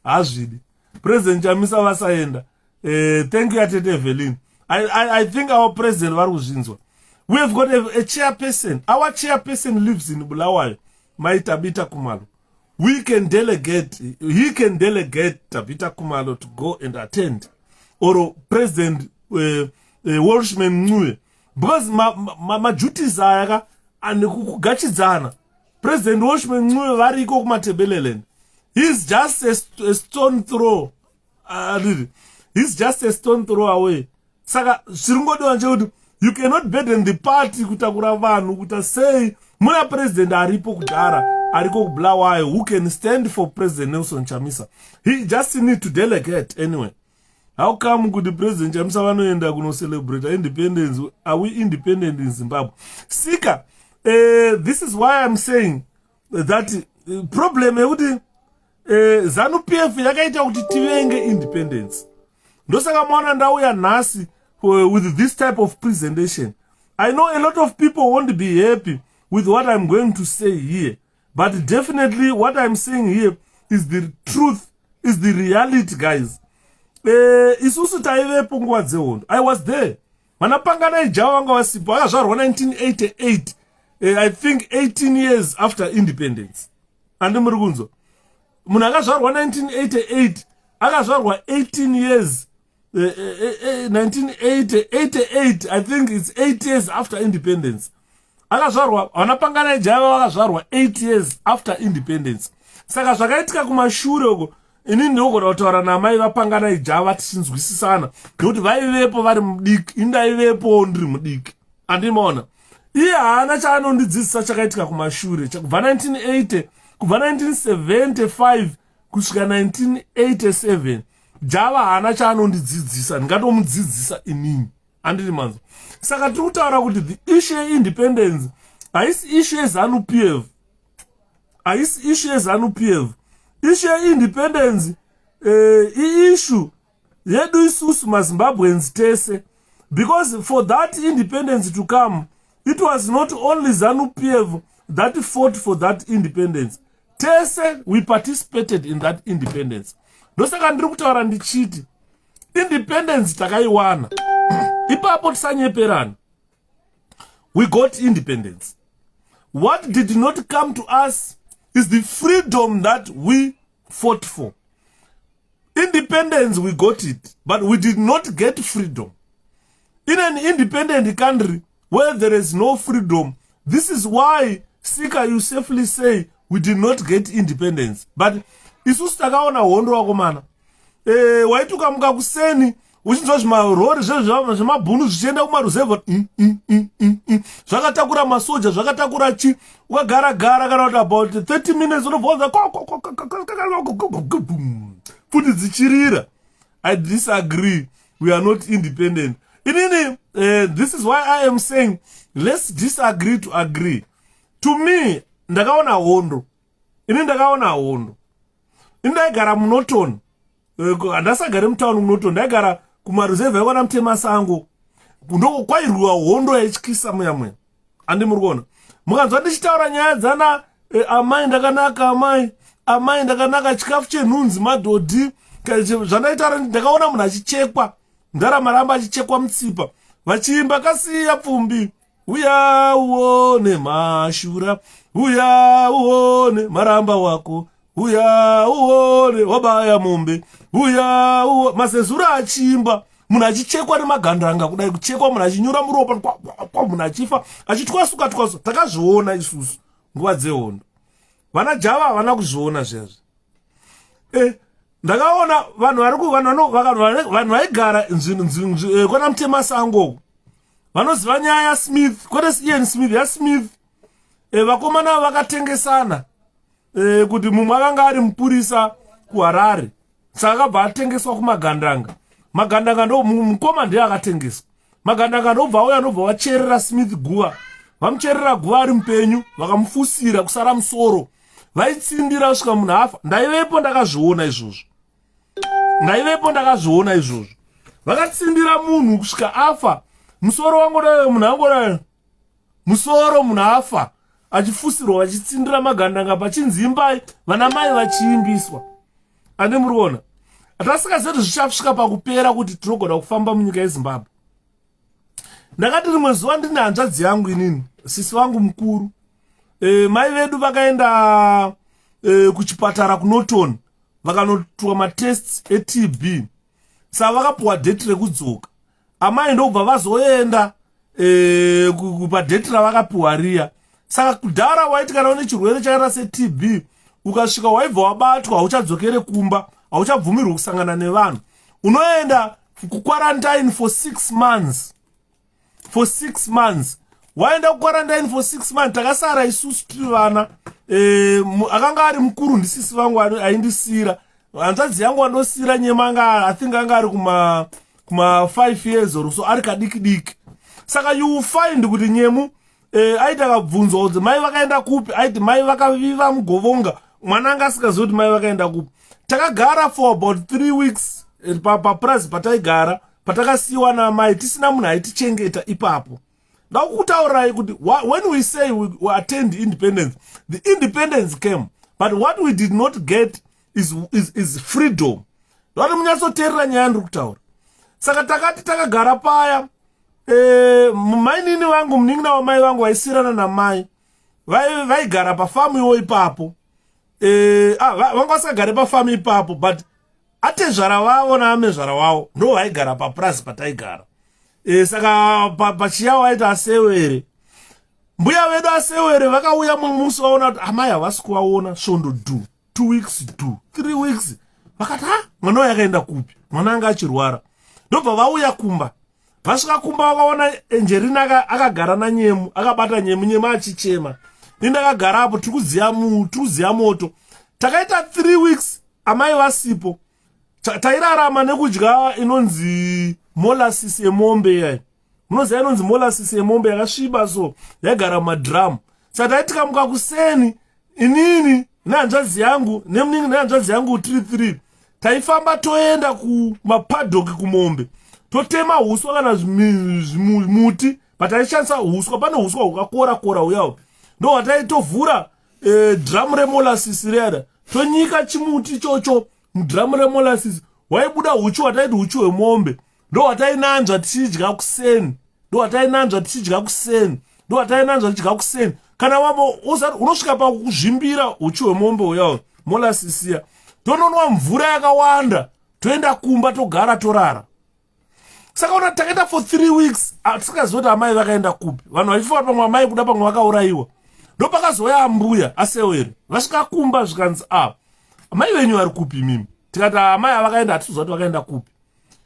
A: azvidi. President Chamisa vasaenda. Thank you Atete Evelyn. I think our president vari kuzvinzwa. We have got a chairperson. Our chairperson lives in Bulawayo, 𝗏𝗏𝗏𝗏 Khumalo. He can delegate 𝗏𝗏𝗏𝗏𝗏 to go and attend. Or President 𝗏𝗏𝗏𝗏𝗏. Because my duties are and kugachidzana. President 𝗏𝗏𝗏𝗏𝗏 variko kumatebeleland. He's just a stone throw. He's just a stone throw away. Saka zviringodwa nje you cannot burden the party kutakura vanhu kuta say muna president aripo kudhara ariko kuBulawayo who can stand for President Nelson Chamisa. He just need to delegate anyway. How come the President Chamisa vanoenda kuno celebrate independence? Are we independent in Zimbabwe? Sika, this is why I'm saying that problem ekuti ZANU-PF yakaita kuti tivenge independence. Ndosaka mwana ndauya nhasi with this type of presentation. I know a lot of people won't be happy with what I'm going to say here, but definitely what I'm saying here is the truth, is the reality, guys. Isusu taivepo nguva dzehondo. I was there. Vanapangana ijava vanga vasipo. Akazvarwa 1988. I think 18 years after independence. And muri kunzwa. Munhu akazvarwa 1988. Akazvarwa 18 years. 1988. I think it's 8 years after independence. Akazvarwa. Vanapangana ijava vakazvarwa 8 years after independence. Saka zvakaitika kumashure uko. Ini ndogona kutaura namai vapangana ijava tichinzwisisana nekuti vaivepo vari mudiki, indaivepo ndiri mudiki. Andimaona iye haana chaanondidzidzisa chakaitika kumashure kubva 1980 kubva 1975 kusvika 1987 java haana chaanondidzidzisa, ndingatomudzidzisa inini. Andiri manzo. Saka tiri kutaura kuti the issue yeindependence haisi issue yeZANU-PF, haisi issue yeZANU-PF. Issue independence issue yedu isusu maZimbabweans tese, because for that independence to come, it was not only ZANU-PF that fought for that independence. Tese we participated in that independence. Ndosaka ndiri kutaura ndichiti independence takaiwana ipapo tisanyeperana. We got independence. What did not come to us is the freedom that we fought for. Independence, we got it, but we did not get freedom. In an independent country where there is no freedom, this is why cie__𝗂𝗁𝗍 we did not get independence. But isusu takaona hondo wakomana. Waituka muka kuseni uchinzwa zvimarori zvemabhunu zvichienda kumaruzevha zvakatakura masoja zvakatakura chi ukagara kana kuti about 30 minutes unobvonza futi dzichirira. I disagree. We are not independent. Inini, this is why I am saying let's disagree to agree. To me, ndakaona hondo. Ini ndakaona hondo. Ndaigara muNorton. Ndasagara mutown muNorton. Ndaigara kumaruzevha ekwana Mutema Sango. Ndoko kwairwa hondo yaityisa muyamwe. Andi murikuona. Mukanzwa ndichitaura nyaya dzana amai ndakanaka amai ndakanaka chikafu chenhunzi madhodhi. Zvandaitaura ndakaona munhu achichekwa. Ndarama ramba achichekwa mutsipa. Vachiimba kasiya pfumbi. Uya uone mashura. Uya uone maramba wako. Uya uone wabaya mombe. Uya uone masezura achiimba. Munhu achichekwa nemagandanga kudai kuchekwa munhu achinyura muropa kwa munhu achifa achitwasuka takazviona isusu nguva dzehondo. Vana Java havana kuzviona zvezvo. Ndakaona vanhu vaigara kwana Mutema Sango vanoziva nyaya yaSmith kwete Ian Smith yaSmith. Vakomana vakatengesana kuti mumwe akanga ari mupurisa kuHarare saka akabva atengeswa kumagandanga. Magandanga ndo mukoma ndiye akatengeswa. Magandanga ndobva auya ndobva vacherera Smith guva. Vamucherera guva ari mupenyu vakamufusira kusara musoro. Vaitsindira kusvika munhu afa. Ndaivepo ndakazviona izvozvo. Vakatsindira munhu kusvika afa. Musoro wangodayo munhu angodayo. Musoro munhu afa. Achifusirwa vachitsindira magandanga pachinzimbai vana mai vachiimbiswa. Andi muriona. Atasikazeti zvichasvika pakupera kuti tinogona kufamba munyika yeZimbabwe. Ndakati rimwe zuva ndine hanzvadzi yangu inini, sisi wangu mukuru. Mai vedu vakaenda kuchipatara kuNorton. Vakanoitwa matests eTB. Saka vakapuwa date rekudzoka. Amai ndobva vazoenda padate ravakapuwa riya. Saka kudhara waiti kana une chirwere chakaita seTB ukasvika waibva wabatwa hauchadzokere kumba, hauchabvumirwi kusangana nevanhu. Unoenda kuquarantine for 6 months. For 6 months. Waenda kuquarantine for 6 months. Takasara isusu tiri vana. Akanga ari mukuru ndisisi vangu aindisira. Hanzvadzi yangu andosira nyemanga I think anga ari kuma 5 years or so ari kadiki. Saka you find kuti nyemu aita kabvunzwa kuti mai vakaenda kupi, aiti mai vakaviva mugovonga. Mwana anga asikazoti mai vakaenda kupi. Takagara for about 3 weeks paprazi pataigara patakasiyiwa namai tisina munhu aitichengeta ipapo. Ndakutaurayi kuti when we say we attained independence, the independence came, but what we did not get is freedom. Ndoti munyatsoteerera nyaya ndiri kutaura. Saka takati takagara paya mainini vangu munin'ina wamai vangu vaisirana namai vaigara pafamu iwo ipapo. Vanga vasagare pafamu ipapo, but atezvara vavo naamezvara vavo ndo vaigara paprazi pataigara. Saka pachiya waita asewere. Mbuya vedu asewere vakauya mumusi vaona kuti amai havasi kuvaona svondo do 2 weeks do 3 weeks. Vakati mwana uyu akaenda kupi, mwana anga achirwara. Ndobva vauya kumba. Vasvika kumba vakaona Angelina akagara nanyemu, akabata nyemu achichema. Ndakagarapo tikuziya moto. Takaita 3 weeks amai vasipo. Tairarama nekudya inonzi molasses yemombe yayi. Munoziva inonzi molasses yemombe yakasviba so yagara madrum. Saka taitika muka kuseni inini nehanzvadzi yangu nemuningi nehanzvadzi yangu 3 taifamba toenda kumapaddock kumombe. Totema huswa kana zvimuti, pataishandisa huswa, pane huswa hukakora uyawo. Ndo wataitovhura drum remolasses reda. Tonyika chimuti chocho mudrum remolasses. Waibuda huchu wataiti huchu hwemombe. Ndo watainanzva tichidya kuseni. Kana wambo unosvika pakuzvimbira huchu hwemombe uyawo molasses ya. Tononwa mvura yakawanda. Toenda kumba togara torara. saka ona takaita for 3 weeks atisingazoti amai vakaenda kupi, vanhu vachifunga pamwe amai kuda pamwe vakaurayiwa. Ndo pakazouya ambuya asewere vasvikakumba zvikanzi amai venyu vari kupi imimi, tikati amai avakaenda hatizoti vakaenda kupi.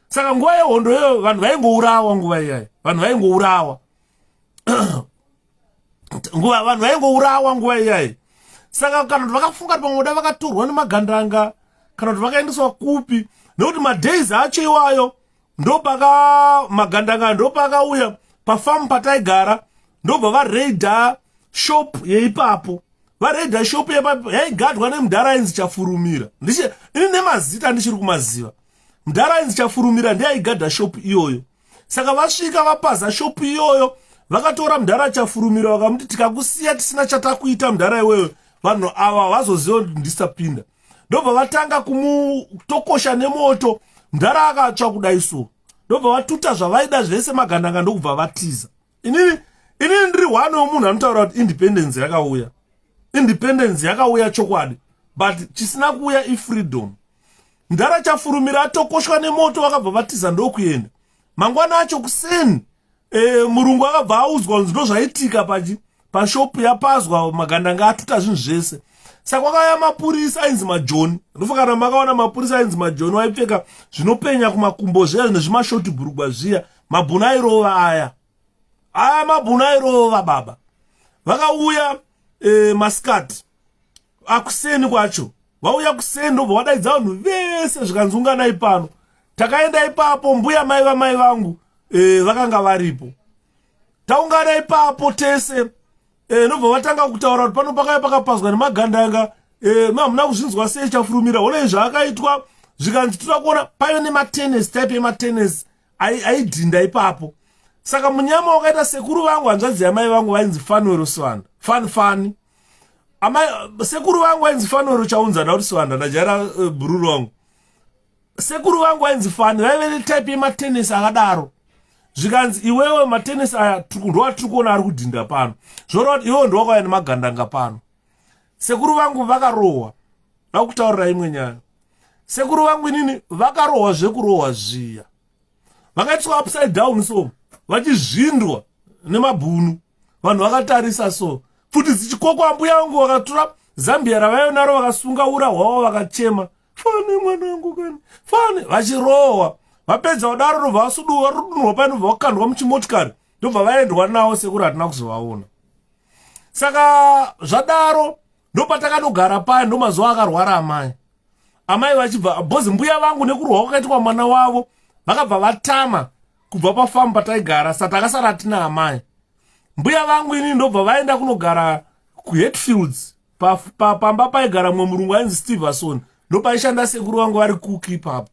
A: Saka nguva yehondo iyo vanhu vaingourawa, nguva iyayi vanhu vaingourawa vanhu vaingourawa nguva iyayi. Saka kana kuti vakafunga kuti pamwe vakatorwa nemagandanga kana kuti vakaendeswa kupi, nekuti madays acho iwayo ndopaka magandanga ndopakauya pafamu pataigara, ndobva vareidha shop yeipapo. Vareidha shop yeipapo yaigadwa nemudhara ainzi Chafurumira. Ini nemazita ndichiri kumaziva. Mudhara ainzi Chafurumira ndiye aigadha shop iyoyo. Saka vasvika vapaza shop iyoyo, vakatora mudhara Chafurumira vakamuti tikakusiya tisina chatakuita mudhara iweyo, vanhu ava vazoziva kuti ndisapinda. Ndobva vatanga kumutokosha nemoto, mudhara akatsva kudaiso. Ndobva vatuta zvavaida zvese magandanga ndokubva vatiza. Inini ndiri one wemunhu anotaura kuti independence yakauya. Independence yakauya chokwadi, but chisina kuuya ifreedom. Mudhara Chafurumira atokoshwa nemoto vakabva vatiza ndokuenda. Mangwana acho kuseni murungu akabva audzwa kuti ndozvaitika pashopu yapazwa magandanga atuta zvinhu zvese. Saka kwakauya mapurisa ainzi maJoni. Ndofunga kana makaona mapurisa ainzi maJoni waipfeka zvinopenya kumakumbo zviya nezvimashoti bhurugwa zviya, mabhunu airova aya mabhunu airova baba. Vakauya masikati akuseni kwacho, vauya kuseni ndobva wadaidza vanhu vese zvikanzunganai pano. Takaenda ipapo, mbuya mai vamai vangu vakanga varipo. Taungana ipapo tese, ndobva vatanga kutaura kuti pano pakauya pakapazwa nemagandanga, hamuna kuzvinzwa sei Chafurumira. Onei zvaakaitwa zvikanzi toda kuona paive nematenesi, type yematenesi aidhinda ipapo. Saka munyama wakaita sekuru vangu, hanzvadzi yamai vangu vainzi Fanwero Swanda, Fani. Sekuru vangu vainzi Fanwero Chaunzana kuti Swanda, ndajara bhururu wangu. Sekuru vangu vainzi Fani, vaive netype yematenesi akadaro. Zvikanzi iwewe matenesi aya ndowatiri kuona ari kudhinda pano, zvorova kuti iwewe ndowakauya nemagandanga pano. Sekuru vangu vakarohwa. Vakutaurira imwe nyaya. Sekuru vangu inini vakarohwa zvekurohwa zviya. Vakaitwa upside down so, vachizvindwa nemabhunu. Vanhu vakatarisa so. Futi dzichikokwa mbuya vangu vakatora zambia ravaiva naro vakasunga ura hwavo vakachema. Fane mwanangu kani. Fane vachirohwa. Vapedza kudaro ndobva vasuduwa rudunhwa pai ndobva vakandwa muchimotikari, ndobva vaendwa nawo sekuru hatina kuzovaona. Saka zvadaro ndopatakandogara paya, ndomazuva akarwara amai. Amai vachibva bhozi mbuya vangu nekurwa kwakaitwa mwana wavo vakabva vatama kubva pafamu pataigara, saka takasara tina amai. Mbuya vangu ini ndobva vaenda kunogara kuHeadfields, pamba paigara mwe murungu ainzi Stevenson, ndopaishanda sekuru vangu vari kuki ipapo.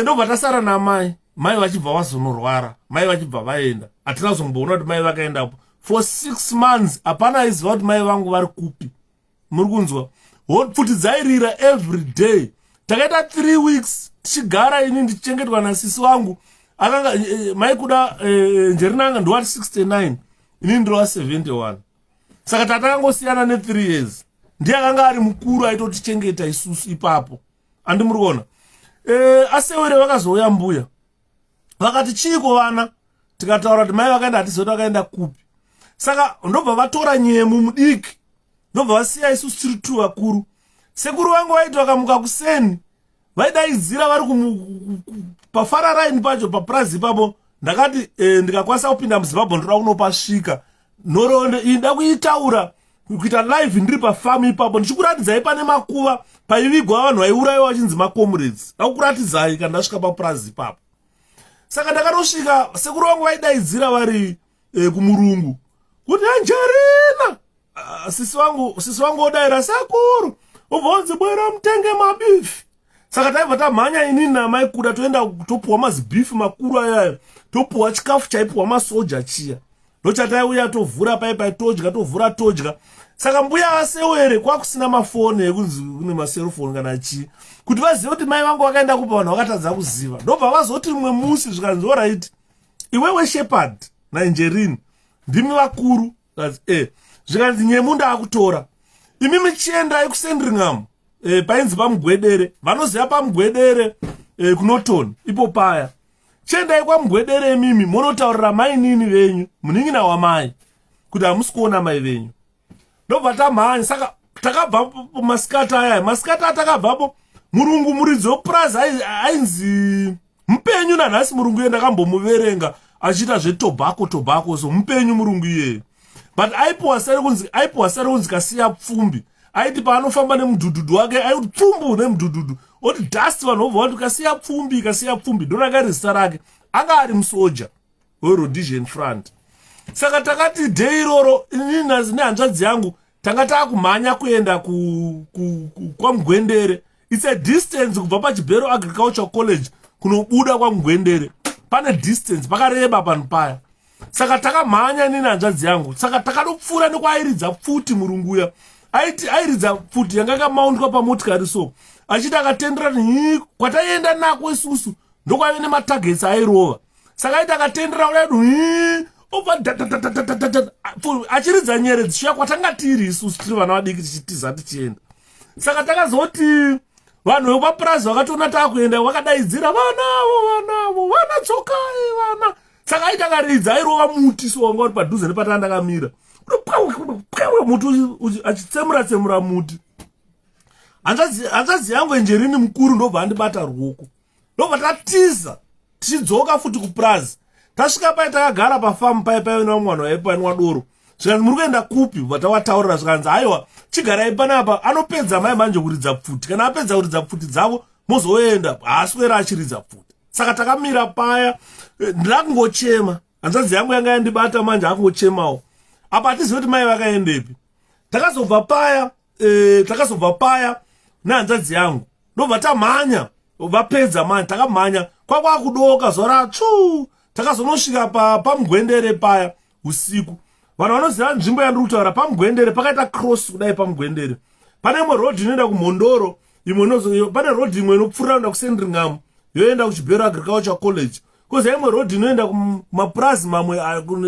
A: Ndobva tasara namai, mai vachibva vazonorwara, mai vachibva vaenda. Hatina kuzomboona kuti mai vakaendapo for 6 months. Hapana aiziva kuti mai vangu vari kupi. Muri kunzwa? Futi dzairira every day. Takaita 3 weeks tichigara ini ndichengetwa nasisi wangu. Akanga mai kuda njerinanga ndowati 69, ini ndova 71. Saka tatakangosiyana ne3 years. Ndiye akanga ari mukuru aitotichengeta isusu ipapo. Andi muri kuona? Asewere vakazouya mbuya vakati chiko vana, tikataura kuti mai vakaenda hatizoti vakaenda kupi. Saka ndobva vatora nyemu mudiki, ndobva vasiya isusu tiri 2 vakuru. Sekuru vangu vaiti vakamuka kuseni vaidaidzira vari pafararaini pacho paprazi ipapo. Ndakati ndikakwanisa kupinda muZimbabwe ndoda kunopasvika nhoroondo iyi nda kuitaura kuita live ndiri pafamu ipapo, ndichikuratidzai pane makuva paivigwa vanhu vaiurayiwa vachinzi makomrades. Ndakukuratidzai kana ndasvika paprazi ipapo. Saka ndakatosvika, sekuru vangu vaidaidzira vari kumurungu kuti Anjarina, sisi wangu odaira sekuru ubvonzi bwera mutenge mabifi. Saka taibva tamhanya inini namai kuda toenda topuwa mazibhifi makuru ayayo, topuwa chikafu chaipuwa masoja chiya. Ndochatayiuya tovhura paipai todya, tovhura todya. Saka mbuya asewere kwakusina mafoni ekunzi kune maselfoni kana chii, kuti vazive kuti mai vangu vakaenda kupa vanhu vakatadza kuziva. Ndobva vazoti mwe musi zvikanzi alright, iwewe Shepherd naNjerine ndimi vakuru. Zvikanzi nyemu ndaakutora, imi michiendai kuSandringham, painzi paMugwedere. Vanoziva paMugwedere kunotoni ipo paya. chendai kwamugwedere mimi munotaurira mai nini venyu munin'ina wamai kuti hamusi kuona mai venyu. Ndobva tamhanya. Saka takabva masikata aya. Masikata atakabvapo murungu muridzi wepurazi ainzi mupenyu nanhasi murungu iye ndakambomuverenga achiita zvetobhako so mupenyu murungu iyeye. But aipiwa sari kunzi kasiya pfumbi. Aiti paanofamba nemudhudhudhu wake aiti pfumbu nemudhudhudhu oti dust vanhu vobva vati kasiya pfumbi ndoranga rizita rake. Anga ari musoja weRhodesian Front. Saka takati dhei iroro inini nehanzvadzi yangu tanga taakumhanya kuenda kwaMugwendere. It's a distance kubva paChiBhero Agricultural College kunobuda kwaMugwendere. Pane distance pakareba panhu paya. Saka takamhanya nini hanzvadzi yangu. Saka takadopfuura nekwaairidza pfuti murungu uya. Airidza pfuti yanga yakamauntwa pamotikari so. Achiti akatendera kwataienda nako isusu ndokwaive nematagets airova. Saka aiti akatendera kudai obva achiridza nyere dzichiya kwatanga tiri isusu tiri vana vadiki tichitiza tichienda. Saka takazoti vanhu vepapurazi vakatoona taakuenda vakadaidzira vanavo vanatsokai vana. Saka aiti akaridza airova muti so wanga uri padhuze nepatanga ndakamira. Muti achitsemura muti. Hanzvadzi yangu Enjerini mukuru ndobva andibata ruoko. Ndobva tatiza tichidzoka futi kupurazi. Tasvika pai takagara pafamu paive nomwana waipanwa doro. Zvikanzi muri kuenda kupi? Vatawataurira zvikanzi aiwa chigarai panapa anopedza mai manje kuridza pfuti. Kana apedza kuridza pfuti dzavo mozoenda haaswera achiridza pfuti. Saka takamira paya ndakungochema. Hanzvadzi yangu yanga yandibata manje akungochemawo. Apa hatizivi kuti mai vakaendepi. Takazobva paya nehanzvadzi yangu ndobva tamhanya vapedza manje takamhanya kwakwakudoka zora tsvuu. Takazonosvika paMugwendere paya usiku. Vanhu vanoziva nzvimbo yandiri kutaura paMugwendere pakaita cross kudai paMugwendere. Pane imwe road inoenda kuMhondoro, pane road imwe inopfuura kuenda kuSendringam yoenda kuChiBhero Agricultural College. Koza imwe road inoenda kumapurazi mamwe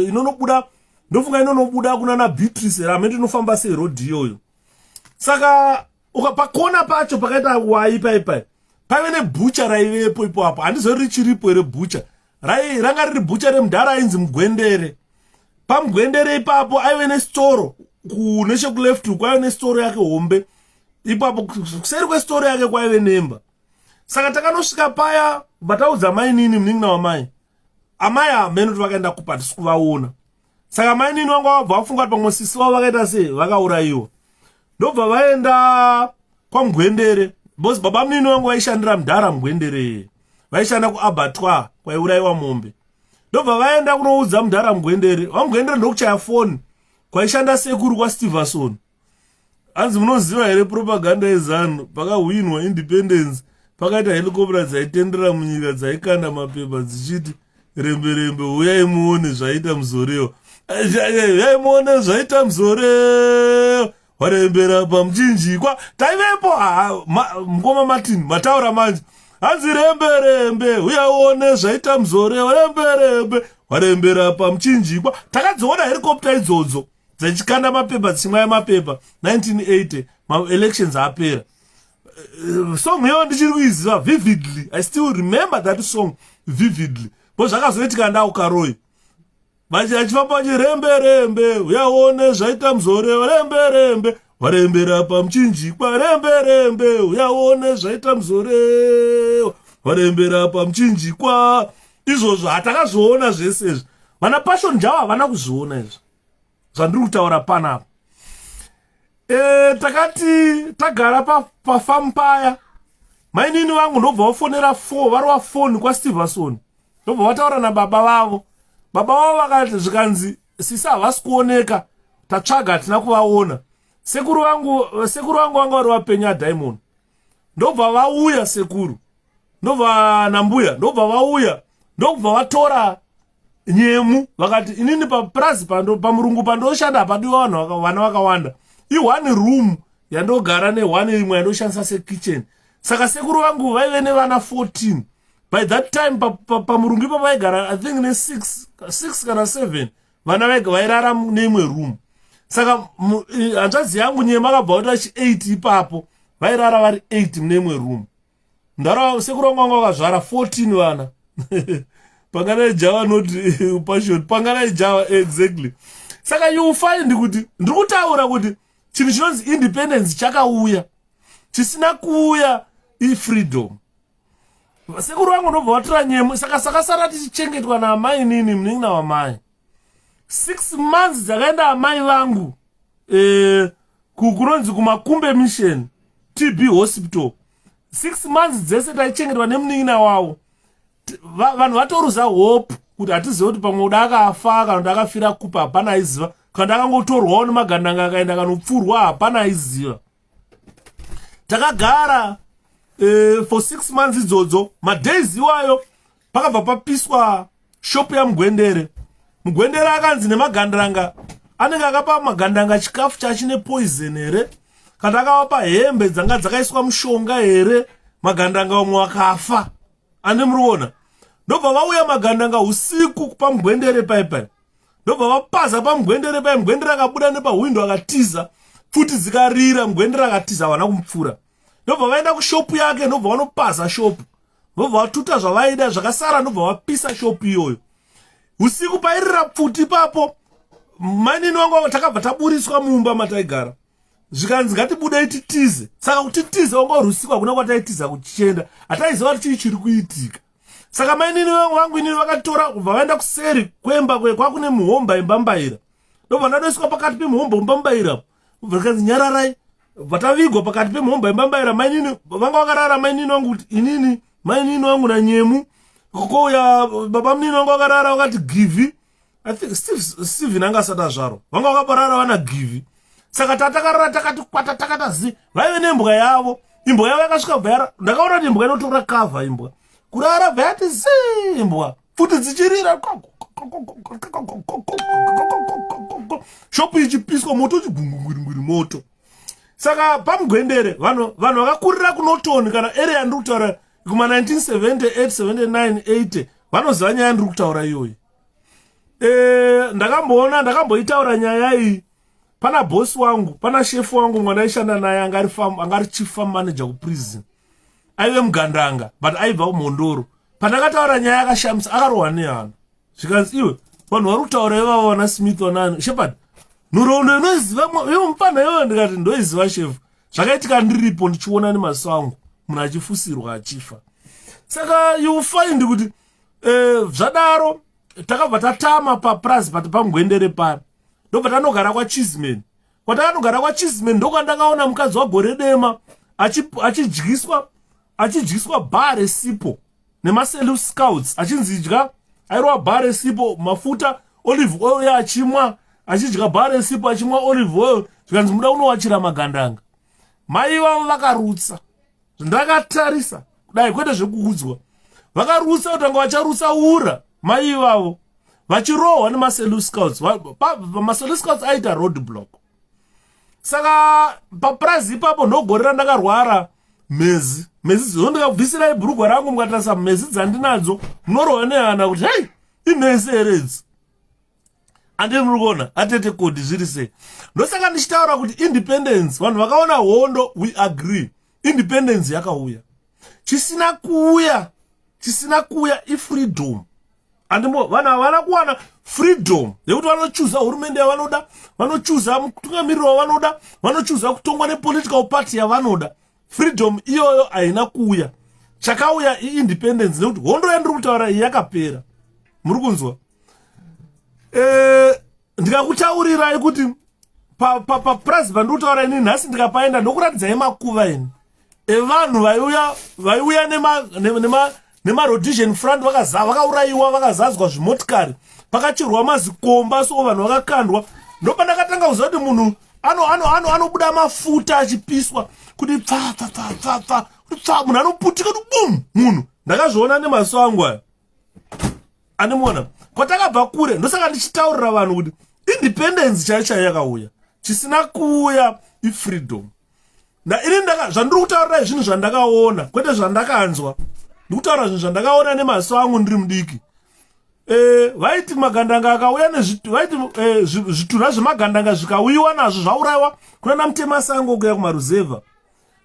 A: inonobuda ndofunga inonobuda kunana Beatrice ramende inofamba sei road iyoyo. Saka pakona pacho pakaita wai paipai. Paive nebhucha raivepo ipapo. Handizori richiripo ere bhucha. Ranga riri bhucha remudhara ainzi Mugwendere. PaMugwendere ipapo aive nesitoro nechekuleft kwaive nesitoro yake hombe. Ipapo kuseri kwesitoro yake kwaive nemba. Saka takanosvika paya vataudza mai nini munin'ina wamai. Amai hamene kuti vakaenda kupa hatisi kuvaona. Saka mai nini vanga vabva vafunga kuti pamwe sisi vavo vakaita sei vakaurayiwa. Ndobva vaenda kwaMugwendere. Bosi baba munini wangu vaishandira mudhara Mugwendere. Vaishanda kuAbattoir kwaiurayiwa mombe. Ndobva vaenda kunoudza mudhara Mugwendere. WaMugwendere ndokuchaya foni kwaishanda sekuru kwaStevenson. Hanzi munoziva here propaganda yeZANU pakahwinwa independence pakaita helicopter dzaitendera munyika dzaikanda mapepa dzichiti rembe uyai muone zvaita Mzorewa. Uyai muone zvaita Mzorewa. Warembera pamuchinjikwa. Taivepo mukoma Martin mataura manje. Hanzi rembe uyaone zvaita Mzorewa rembe warembera pamuchinjikwa. Takadziona helicopter idzodzo dzachikanda mapepa dzimwe mapepa 1980 ma-elections apera. Song hiyo ndichiri kuiziva vividly. I still remember that song vividly. But zvakazoitika ndaukaroyi. Vachifamba vachirembe uyaone zvaita Mzorewa rembe warembera pamuchinjikwa rembe uyaone zvaita Mzorewa warembera pamuchinjikwa. Izvozvo hatakazviona zvese izvi. Vana Passion Java havana kuzviona izvi zvandiri kutaura panapa. Takati tagara pafamu paya. Mainini vangu ndobva vafonera vari wafoni kwaStevenson. Ndobva vataura nababa vavo. Baba vavo vakati zvikanzi sisi havasi kuoneka tatsvaga hatina kuvaona. Sekuru vangu vanga vari wapenya Diamond. Ndobva vauya sekuru. Ndobva nambuya. Ndobva vauya. Ndobva vatora nyemu. Vakati inini papurazi pamurungu pandoshanda hapadiwa vana vakawanda. I1 room yandogara ne1 imwe yandoshandisa sekitchen. Saka sekuru vangu vaive nevana 14. By that time pamurungu ipapo vaigara I think ne 6 kana 7 vana vairara neimwe room. Saka hanzvadzi yangu nyema akabva kuita 8 ipapo vairara vari 8 muneimwe room. Ndaro sekuru vangu vakazvara 14 vana. pangana java not passion pangana java exactly saka you find kuti ndiri kutaura kuti chinhu chinonzi independence chakauya chisina kuuya freedom sekuru vangu ndobva vatora nyemu saka sakasara tichichengetwa naamai nini munin'ina wamai 6 months dzakaenda amai vangu kunonzi kumakumbe mission TB hospital 6 months dzese taichengetwa nemunin'ina wavo vanhu vatoruza hope kuti hatizive kuti pamwe uda akafa kana kuti akafira kupa hapana aiziva kana kuti akangotorwawo nemagandanga akaenda kanopfurwa hapana aiziva takagara for 6 months idzodzo madays iwayo pakabva papiswa shop yamugwendere mugwendere akanzi nemagandanga anenge akapa magandanga chikafu chachine poison here kana akavapa hembe dzanga dzakaiswa mushonga here magandanga omwe akafa ane muriona ndobva vauya magandanga usiku pamugwendere paipai ndobva vapaza pamugwendere pai mugwendere akabuda nepawindo akatiza futi dzikarira mugwendere akatiza havana kumupfura ndobva vaenda kushopu yake ndobva vanopaza shopu ndobva vatuta zvavaida zvakasara ndobva vapisa shopu iyoyo usiku pairira pfuti ipapo mainini wangu takabva taburiswa mumba mataigara zvikanzi ngatibudei titize saka kuti titize wangu rusiku hakuna kwataitiza kuchienda hataiziva kuti chii chiri kuitika saka mainini wangu inini vakatora kubva vaenda kuseri kwemba kwakune muhomba imbambaira ndobva ndadoiswa pakati pemuhomba imbambaira ubva nyararai vatavigwa pakati pemuhomba imbambaira mainini vanga vakarara mainini wangu kuti inini mainini wangu nanyemu kokouya baba munini wangu vakarara vakati givi I think Steven anga asati zvaro vanga vakaparara vana givi saka tatakarara takati kwata takatazi vaive nembwa yavo imbwa yavo yakasvika bva ndakaona kuti imbwa inotora kavha imbwa kurara bva yati zimbwa futi dzichirira shopu ichipiswa moto uchigungungwiringwiri moto saka pamugwendere vanhu vakakurira kunotoni kana area ndiri kutaura kuma 1978 79 80 vanoziva nyaya ndiri kutaura iyoyi ndakamboitaura nyaya iyi pana bosi wangu pana shefu wangu mwana aishanda naye angari chief farm manager kuprison aive mugandanga but aibva kumhondoro pandakataura nyaya yakashamisa akarohwa nehana zvikanzi iwe vanhu vari kutaura ivavo vana smith vanani shepard nhoroondo inoziva yomupana iyoyo ndikati ndoiziva shefu zvakaitika ndiripo ndichiona nemaso angu munhu achifusirwa achifa saka you find kuti zvadaro takabva tatama paprasbut pamugwendere pano ndobva tanogara kwaChisman kwatakanogara kwaChisman ndokandakaona mukadzi wagore dema achidyiswa bhare sipo nemaselu scouts achinzidya airwa bhare sipo mafuta olive oil achimwa achidya bhare sipo achimwa olive oil zvikanzi muda unowachira magandanga mai vavo vakarutsa ndakatarisa kudai kwete zvekuudzwa vakarutsa kutanga vacharutsa ura mai vavo vachirohwa nemaselu scouts maselu scouts aita road block saka paprazi ipapo ndogorera ndakarwara mezi ndikabvisira ibhurugwa rangu mukatarisa mezi dzandinadzo munorohwa nehana kuti hei imhezi heredzi andini muri kuona atete kodi zviri sei ndosaka ndichitaura kuti independence vanhu vakaona hondo we agree independence yakauya chisina kuuya ifreedom andimo vanhu havana kuwana freedom yekuti vanochuza hurumende yavanoda vanochuza mutungamiriri wavanoda vanochuza kutongwa nepolitical party yavanoda freedom iyoyo haina kuuya chakauya iindependence nekuti hondo yandiri kutaura iyi yakapera muri kunzwa ndikakutaurirai kuti papresi pandiri kutaura ini nhasi ndikapaenda ndokuratidzai makuva ini evanhu vaiuya nemarhodesian front vakaurayiwa vakazadzwa zvimotikari pakachirwa mazikomba so vanhu vakakandwa ndopandakatanga kuziva kuti munhu anobuda mafuta achipiswa kuti pfa munhu anoputika kuti bum munhu ndakazviona nemaso angu aya animona kwatakabva kure ndosaka ndichitaurira vanhu kuti independence chaiyo yakauya chisina kuuya ifreedom ini zvandiri kutaurira zvinhu zvandakaona kwete zvandakanzwa ndikutaura zvinhu zvandakaona nemaso angu ndiri mudiki vaiti magandanga akauya vaiti zvitunha zvemagandanga zvikauyiwa nazvo zvaurayiwa kuna namutemasango kuya kumaruzevha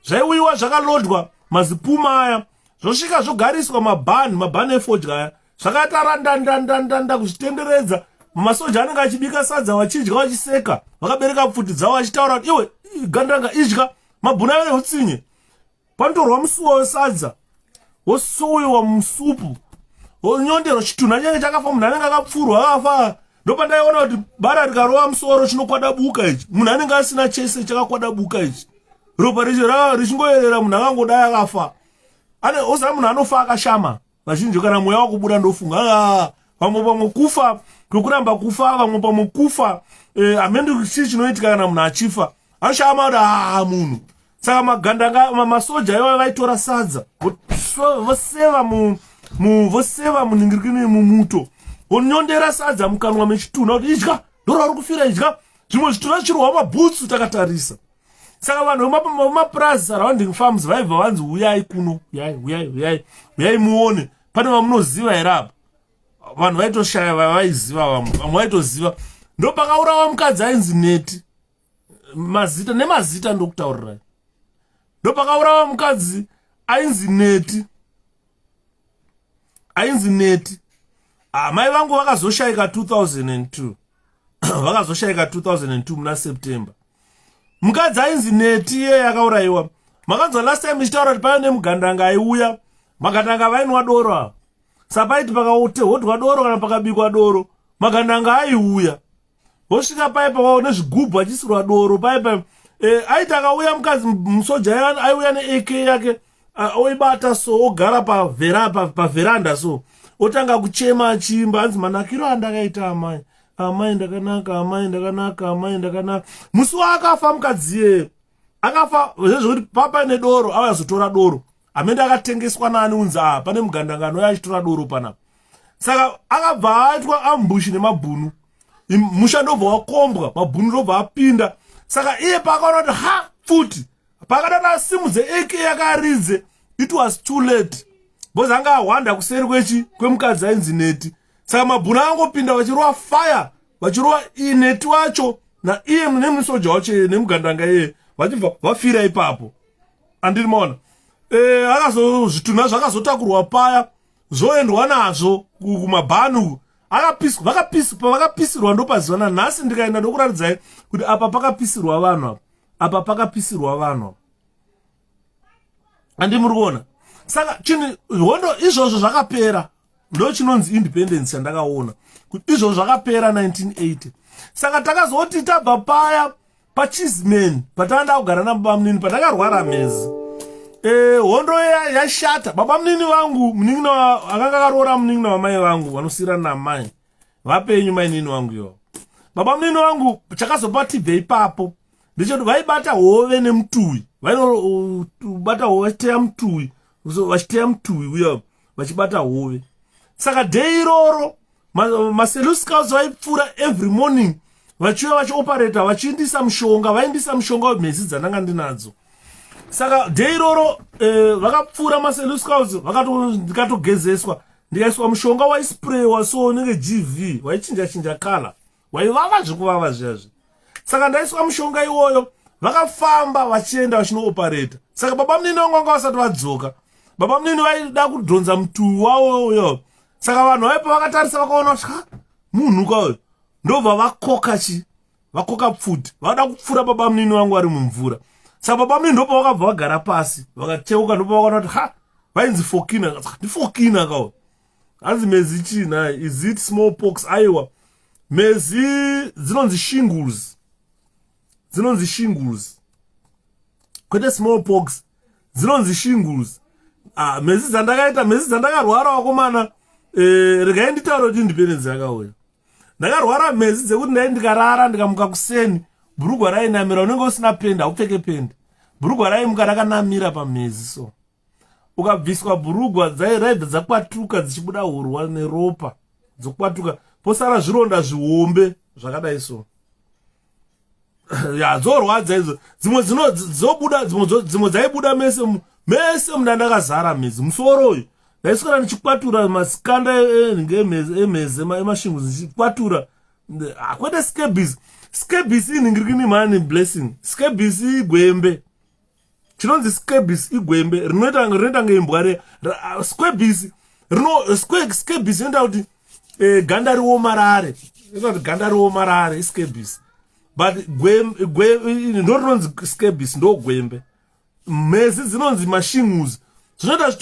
A: zvaiuyiwa zvakalodwa mazipuma aya zvosvika zvogariswa mabhani efodya aya zvakatara ndandandandanda kuzvitenderedza. Masoja anenge achibika sadza vachidya vachiseka, vakabereka pfuti dzavo vachitaura kuti iwe gandanga idya mabhuna ane utsinye. Panotorwa musuwo wesadza wosowiwa musupu wonyonderwa chitunha chinenge chakafa, munhu anenge akapfurwa akafa. Ndopandaiona kuti bara rikarova musoro chinokwadabuka ichi, munhu anenge asina chese chakakwadabuka ichi, ropa richingoyerera munhu akangodai akafa. Osara munhu anofa akashama vazhinji kana mweya wakubuda ndofunga vamwe kufa kwekuramba kufa, vamwe pamwe kufa hamendi chii chinoitika kana munhu achifa ashama kuti munhu. Saka magandanga masoja ivo vaitora sadza voseva muningirikini mumuto vonyondera sadza mukanwa mechitunha kuti idya ndorari kufira idya. Zvimwe zvitunha zvichirwa mabhutsu takatarisa. Saka vanhu vemapurazi surrounding farms vaibva vanzi uyai kuno, uyai muone pane vamunoziva here apa. Vanhu vaitoshaya vaiziva, vamwe vaitoziva. Ndopakaurawa mukadzi ainzi Neti, mazita nemazita ndokutaurirai. Ndopakaurawa mukadzi ainzi Neti. Mai vangu vakazoshaika 2002 vakazoshaika 2002 muna September. Mukadzi ainzi Neti iye yakaurayiwa. Makanzwa last time ichitaura kuti pane mugandanga aiuya, magandanga vainwa doro. Sapaiti pakahodhwa doro kana pakabikwa doro, magandanga aiuya. Vosvika paipa vaone zvigubhu achisirwa doro paipa. Aita akauya mukadzi musoja aiuya ne-AK yake, oibata so ogara paveranda so. Otanga kuchema achimba, anzi manakiro andakaita amai. Amai ndakanaka. Musi wakafa mukadziye. Akafa zvezvo kuti papa nedoro avazotora doro. Amende akatengeswa nani unzi pane mugandangano yachitora doro panapa. Saka akabva aitwa ambushi nemabhunu. Musha ndobva wakombwa, mabhunu ndobva apinda. Saka iye pakaona kuti futi pakadana simudze AK yakaridze, it was too late. Boza anga awanda kuseri kwemukadzi ainzi Neti. Saka mabhunu angopinda vachirova fire, vachirova Neti wacho na iye nemusoja wacho nemugandanga iye vachibva vafira ipapo. Andiri maona zvitunha zvakazotakurwa paya zvoendwa nazvo kumabhanu. Vakapisirwa ndopazivana. Nhasi ndikaenda ndokuratidzai kuti apa pakapisirwa vanhu, apa pakapisirwa vanhu. Andi muri kuona. Saka chinhu hondo izvozvo zvakapera. Ndo chinonzi independence chandakaona kuti izvozvo zvakapera 1980. Saka takazoti tabva paya paChizimen patanda kugara nababa munini patakarwara mhezi. Hondo yashata. Baba munini vangu munin'ina akanga akaroora munin'ina wamai vangu vanosiyirana namai. Vapenyu mainini vangu yo. Baba munini vangu chakazopa tibve ipapo ndechoti vaibata hove nemutui. Vainobata hove vachiteya mutui. Vachiteya mutui uya vachibata hove. Saka day iroro maSelous Scouts vaipfuura every morning vachiuya vachioperata vachiindisa mushonga, vaindisa mushonga wemhezi dzandanga ndinadzo. Saka day iroro vakapfuura maSelous Scouts ndikatogezeswa ndikaiswa mushonga waisprayiwa so unenge GV waichinja kala waivava zvekuvava zviyazvi. Saka ndaiswa mushonga iwoyo vakafamba vachienda vachinooperata. Saka baba munini vangu vanga vasati vadzoka. Baba munini vaida kudhonza mutui wavo uyo. Saka vanhu vaipa vakatarisa vakaona kuti munhu kauyo ndobva vakoka pfuti vada kupfura baba munini vangu vari mumvura. Saka baba munini ndopa vakabva vagara pasi vakateuka ndopa vakaona kuti vainzi 𝗏okina. Ndi kauyo hanzi mhezi china, is it smallpox? Aiwa mhezi dzinonzi shingles kwete smallpox, dzinonzi shingles. Mhezi dzandakarwara wakomana. Regai nditaura kuti independence yakauya. Ndakarwara mhezi dzekuti ndai ndikarara ndikamuka kuseni bhurugwa rainamira, unenge usina pendi haupfeke pendi. Bhurugwa raimuka rakanamira pamhezi so. Ukabviswa bhurugwa raibva dzakwatuka dzichibuda hurwa neropa dzokwatuka posara zvironda zvihombe zvakadai so. Dzorwadza idzo. Dzimwe dzobuda, dzimwe dzaibuda mese mundandakazara mhezi musoro uyu. Ndaiswera ndichikwatura masikanda emhezi emashingu ndichikwatura. Kwete 𝗶𝗶𝗶𝗃𝗃𝗃𝗃𝗃𝗃 iningirikini mani blessing. 𝗶𝗶𝗃𝗃𝗃𝗃𝗃 igwembe. Chinonzi 𝗶𝗶𝗃𝗃𝗃𝗃 igwembe rinoita ngeimbwa re. 𝗶𝗶𝗃 rino scabies inoita kuti ganda riomarare, ganda riomarare scabies. But ndo rinonzi scabies ndo gwembe. Mhezi dzinonzi mashinguzi. Zvinoita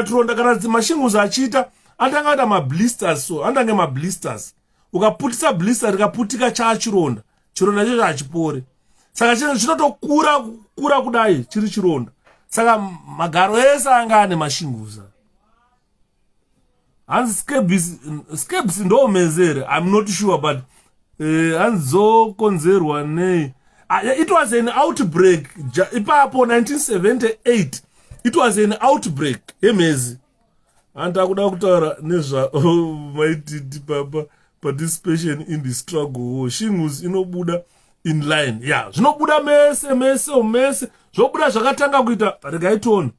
A: turonda kana mashinguzi achiita antangaita mablisters, so antange mablisters. Ukaputisa blister rikaputika chachironda, chironda chacho hachipore. Saka chinotokura kudai chiri chironda. Saka magaro ese anga ane mashinguzi. Hanzi scabies ndo mhezere, I'm not sure, but hanzo konzerwa nei. It was an outbreak. Ipapo 1978 it was an outbreak emhezi. Antakuda kutaura nezva maititi papa participation in the struggle. Shinguzi inobuda in line. Yeah, zvinobuda mese zvobuda zvakatanga kuita regaitoni.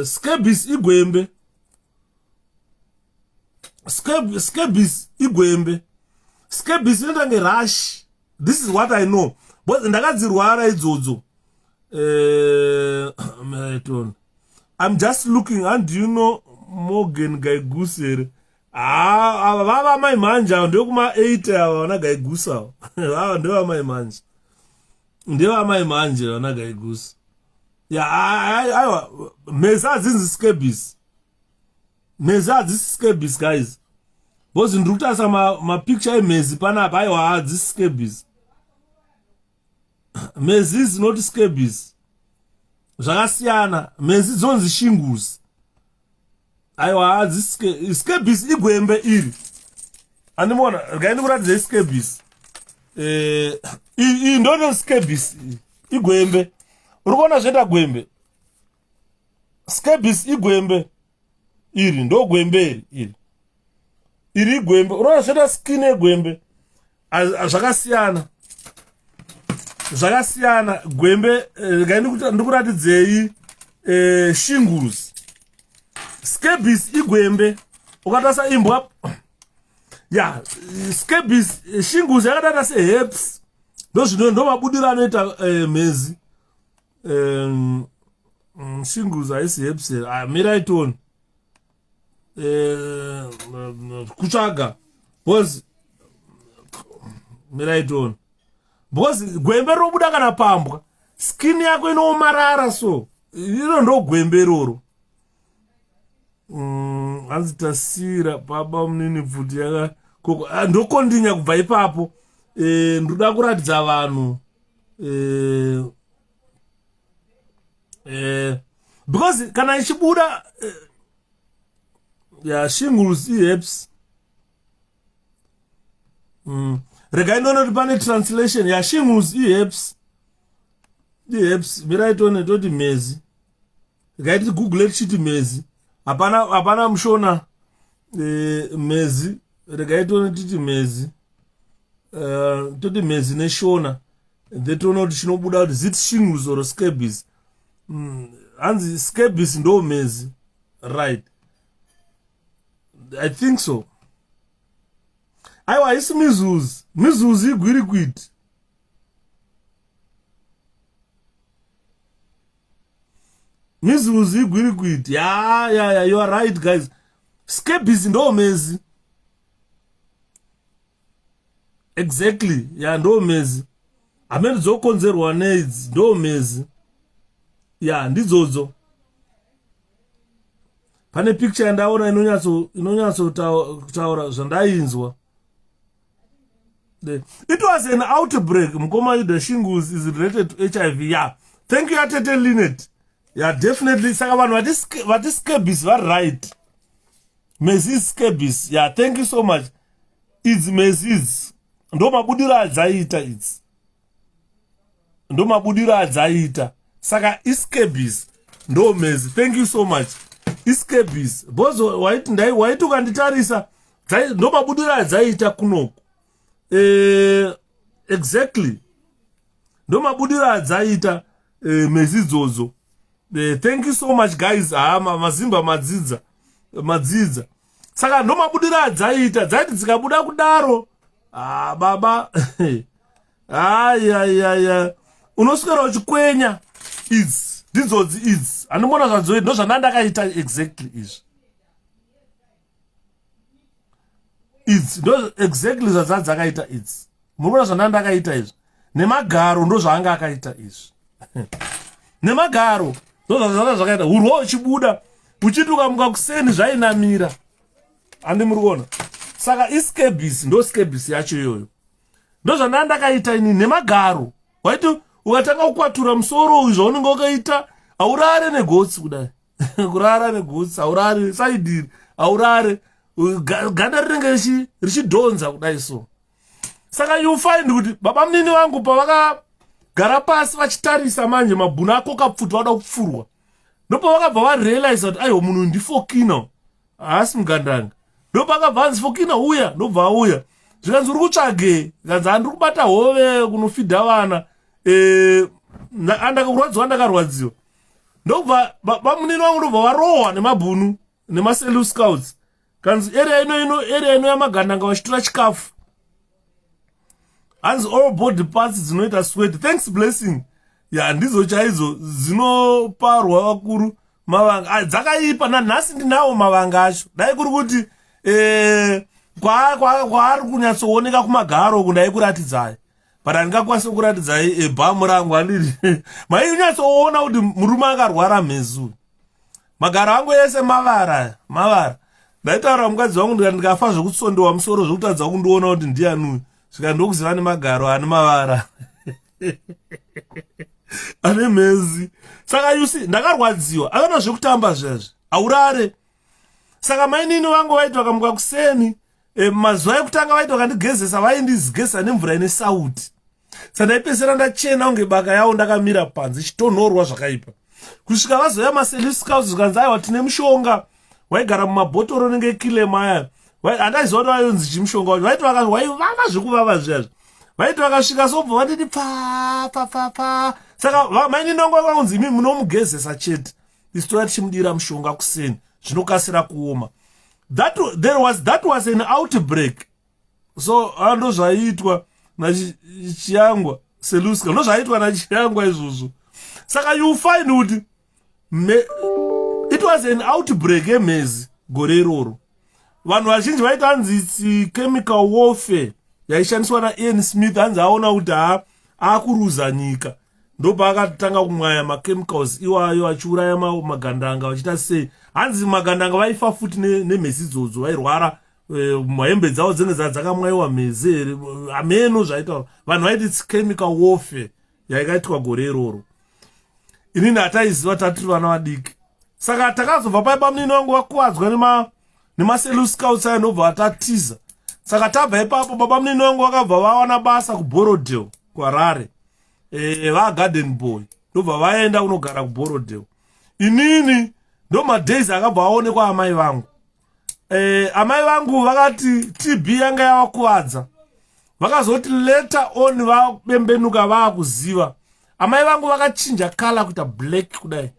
A: Scabies igwembe. Scabies igwembe. Scabies inoita ngerash. This is what I know. But ndakadzirwara idzodzo. I'm just looking, and do you know Morgan 𝗽𝗿𝗁𝗍𝗃? Vava mai manja ndio kuma 8 wana 𝗽𝗍𝗁𝗍𝗃. Ndio mai manja. Ndio mai manja wana 𝗽𝗍𝗁𝗍𝗃. Yeah, meza zinzi scabies. Meza this scabies guys. Bozi ndrukutasa ma picture emezi panapa aiwa this scabies. Mezi is not scabies. Zvakasiyana, mezi zonzi shinguzi. Aiwa this scabies igwembe iri. Andimona, gaini kuratidza scabies. Ndono scabies igwembe. Urikuona zvenda gwembe. Scabies igwembe iri ndo gwembe iri. Iri gwembe, unaona zvenda skin egwembe. Zvakasiyana. Zvakasiyana gwembe ndikuratidzei shingles. Scabies igwembe. Ukatasa imbwa. Yeah, scabies shingles yakadata seherps. Ndo mabudira anoita mhezi. Shingles haisi herps. Miraitoni. Kutsvaga. Bozi miraitoni. Bozi gwembe robuda kana pambwa. Skin yako inomarara so. Iro ndo gwembe roro. Hanzi tasira baba munini bvudzi yaka ndokondinya kubva ipapo. Ndoda kuratidza vanhu because kana ichibuda shingles 𝗍𝗃𝗍𝗃. Regai noti pane translation shingles 𝗍𝗃𝗍𝗃. Miraitoni toti mhezi. Regai titi Google tichiti mhezi. Hapana mushona mhezi. Regai toni titi mhezi. Toti mhezi neshona. Ndetoona kuti chinobuda kuti ziti shingles or scabies. Hanzi scabies ndo mhezi. Right. I think so. Aiwa isi mizuzi. Mizuzi igwirikwiti. Mizuzi igwirikwiti. Yeah, you are right guys. Scabies ndo mhezi. Exactly. Yeah, ndo mhezi. Amene dzokonzerwa neidzi ndo mhezi. Yeah, ndidzodzo. Pane picture yandaona inonyatso kutaura zvandainzwa. It was an outbreak. Mukoma the shingles is related to HIV. Yeah. Thank you Atete Linet. Yeah, definitely. Saka vanhu vati scabies var right. Mezi scabies. Yeah, thank you so much. It's mezis. Ndo mabudira adzaita it's. Ndo mabudira adzaita. Saka scabies. Ndo mezi. Thank you so much. Scabies. Bozo waiti ukanditarisa ndo mabudira adzaita kunoko. Exactly. Ndo mabudira adzaita mezi dzodzo. Thank you so much guys. Mazimba madzidza. Saka ndo mabudira adzaita. Dzaiti dzikabuda kudaro. Baba. Unoswera uchikwenya. Ndidzodzi idzi. Andomona zvadzo ndo zvanandakaita exactly izvi. its ndo exactly zvadzakaita its. Murikuona zvandanga akaita izvi nemagaro ndo zvaanga akaita izvi nemagaro ndo zvazvanga zvakaita urwo uchibuda uchiti ukamuka kuseni zvainamira handi muri kuona. Saka 𝗶𝗂𝗏𝗏𝗃 ndo 𝗶𝗂𝗏𝗏𝗃 yacho iyoyo ndo zvandanga akaita ini nemagaro waiti ukatanga kukwatura musoro uyu zvaunenge wakaita haurare negotsi kudai kurara negotsi haurare saidiri haurare ganda rinenge richidhonza kudai so. Saka you find kuti baba munini vangu pavakagara pasi vachitarisa manje mabhunu ako kapfuta vada kupfurwa ndopavakabva varealize kuti aiwa munhu ndifokina haasi mugandanga ndopakabva anzi fokina uya ndobva auya zvikanzi uri kutsvage zvikanzi handiri kubata hove kunofidha vana andakakurwadziwa ndakarwadziwa ndobva baba munini vangu ndobva varohwa nemabhunu nemaself scouts kanzi area ino yamagandanga vachitora chikafu hanzi all body parts dzinoita sweat thanks blessing ya ndizo chaidzo dzinoparwa vakuru mavanga dzakaipa nanhasi ndinawo mavanga acho dai kuri kuti kwaari kunyatsooneka kumagaro kundai kuratidzai but handingakwanisa kuratidzai bhamu rangu handiri mai unyatsoona kuti murume akarwara mhezu magaro angu ese mavara ndaitaura mukadzi wangu ndikafa zvekutsondewa musoro zvekutadza kundiona kuti ndianuyu svika ndokuziva nemagaro ane mavara ane mhezi. Saka yusi ndakarwadziwa akana zvekutamba zvezvi haurare. Saka mainini vangu vaiti vakamuka kuseni mazuva ekutanga vaiti vakandigezesa vaindizigezesa nemvura ine sauti. Saka ndaipedzisira ndachena kunge baka yavo ndakamira panze chitonhorwa zvakaipa kusvika vazoya maself scouts zvikanzi aiwa tine mushonga waigara mumabhotoro nenge kilema aya handaiziva kuti vayonzi chimushonga wacho vaiti vakati waivava zvekuvava zviyazvo vaiti vakasvika sobva vatiti pa. Saka maini nongo vakanzi imi munomugezesa chete isu tora tichimudira mushonga kuseni zvinokasira kuoma. That was an outbreak. So ando zvaiitwa nachiyangwa seluska ndo zvaiitwa nachiyangwa izvozvo. Saka you find kuti it was an outbreak emhezi gore iroro. Vanhu vazhinji vaiti hanzi 𝗡𝗂𝗁𝗃𝗃 warfare yaishandiswa naIan Smith hanzi aona kuti akuruza nyika ndopa akatanga kumwaya machemicals iwayo achiuraya magandanga vachita sei hanzi magandanga vaifa futi nemhezi idzodzo vairwara hembe dzavo dzinenge dzakamwaiwa mhezi ameno zvaita vanhu vaiti 𝗡𝗂𝗁𝗃𝗃 warfare yaikaitwa gore iroro. Inini hataiziva tatiri vana vadiki. Saka takazobva paipa munini wangu vakuwadzwa nemaself scouts aya ndobva vatatiza. Saka tabva ipapo baba munini wangu vakabva vawana basa kuBorodale kuHarare vagarden boy ndobva vaenda kunogara kuBorodale. Inini ndo madays akabva aonekwa amai vangu. Amai vangu vakati TB yanga yavakuwadza vakazoti later on vabembenuka vakuziva. Amai vangu vakachinja kala kuita black kudai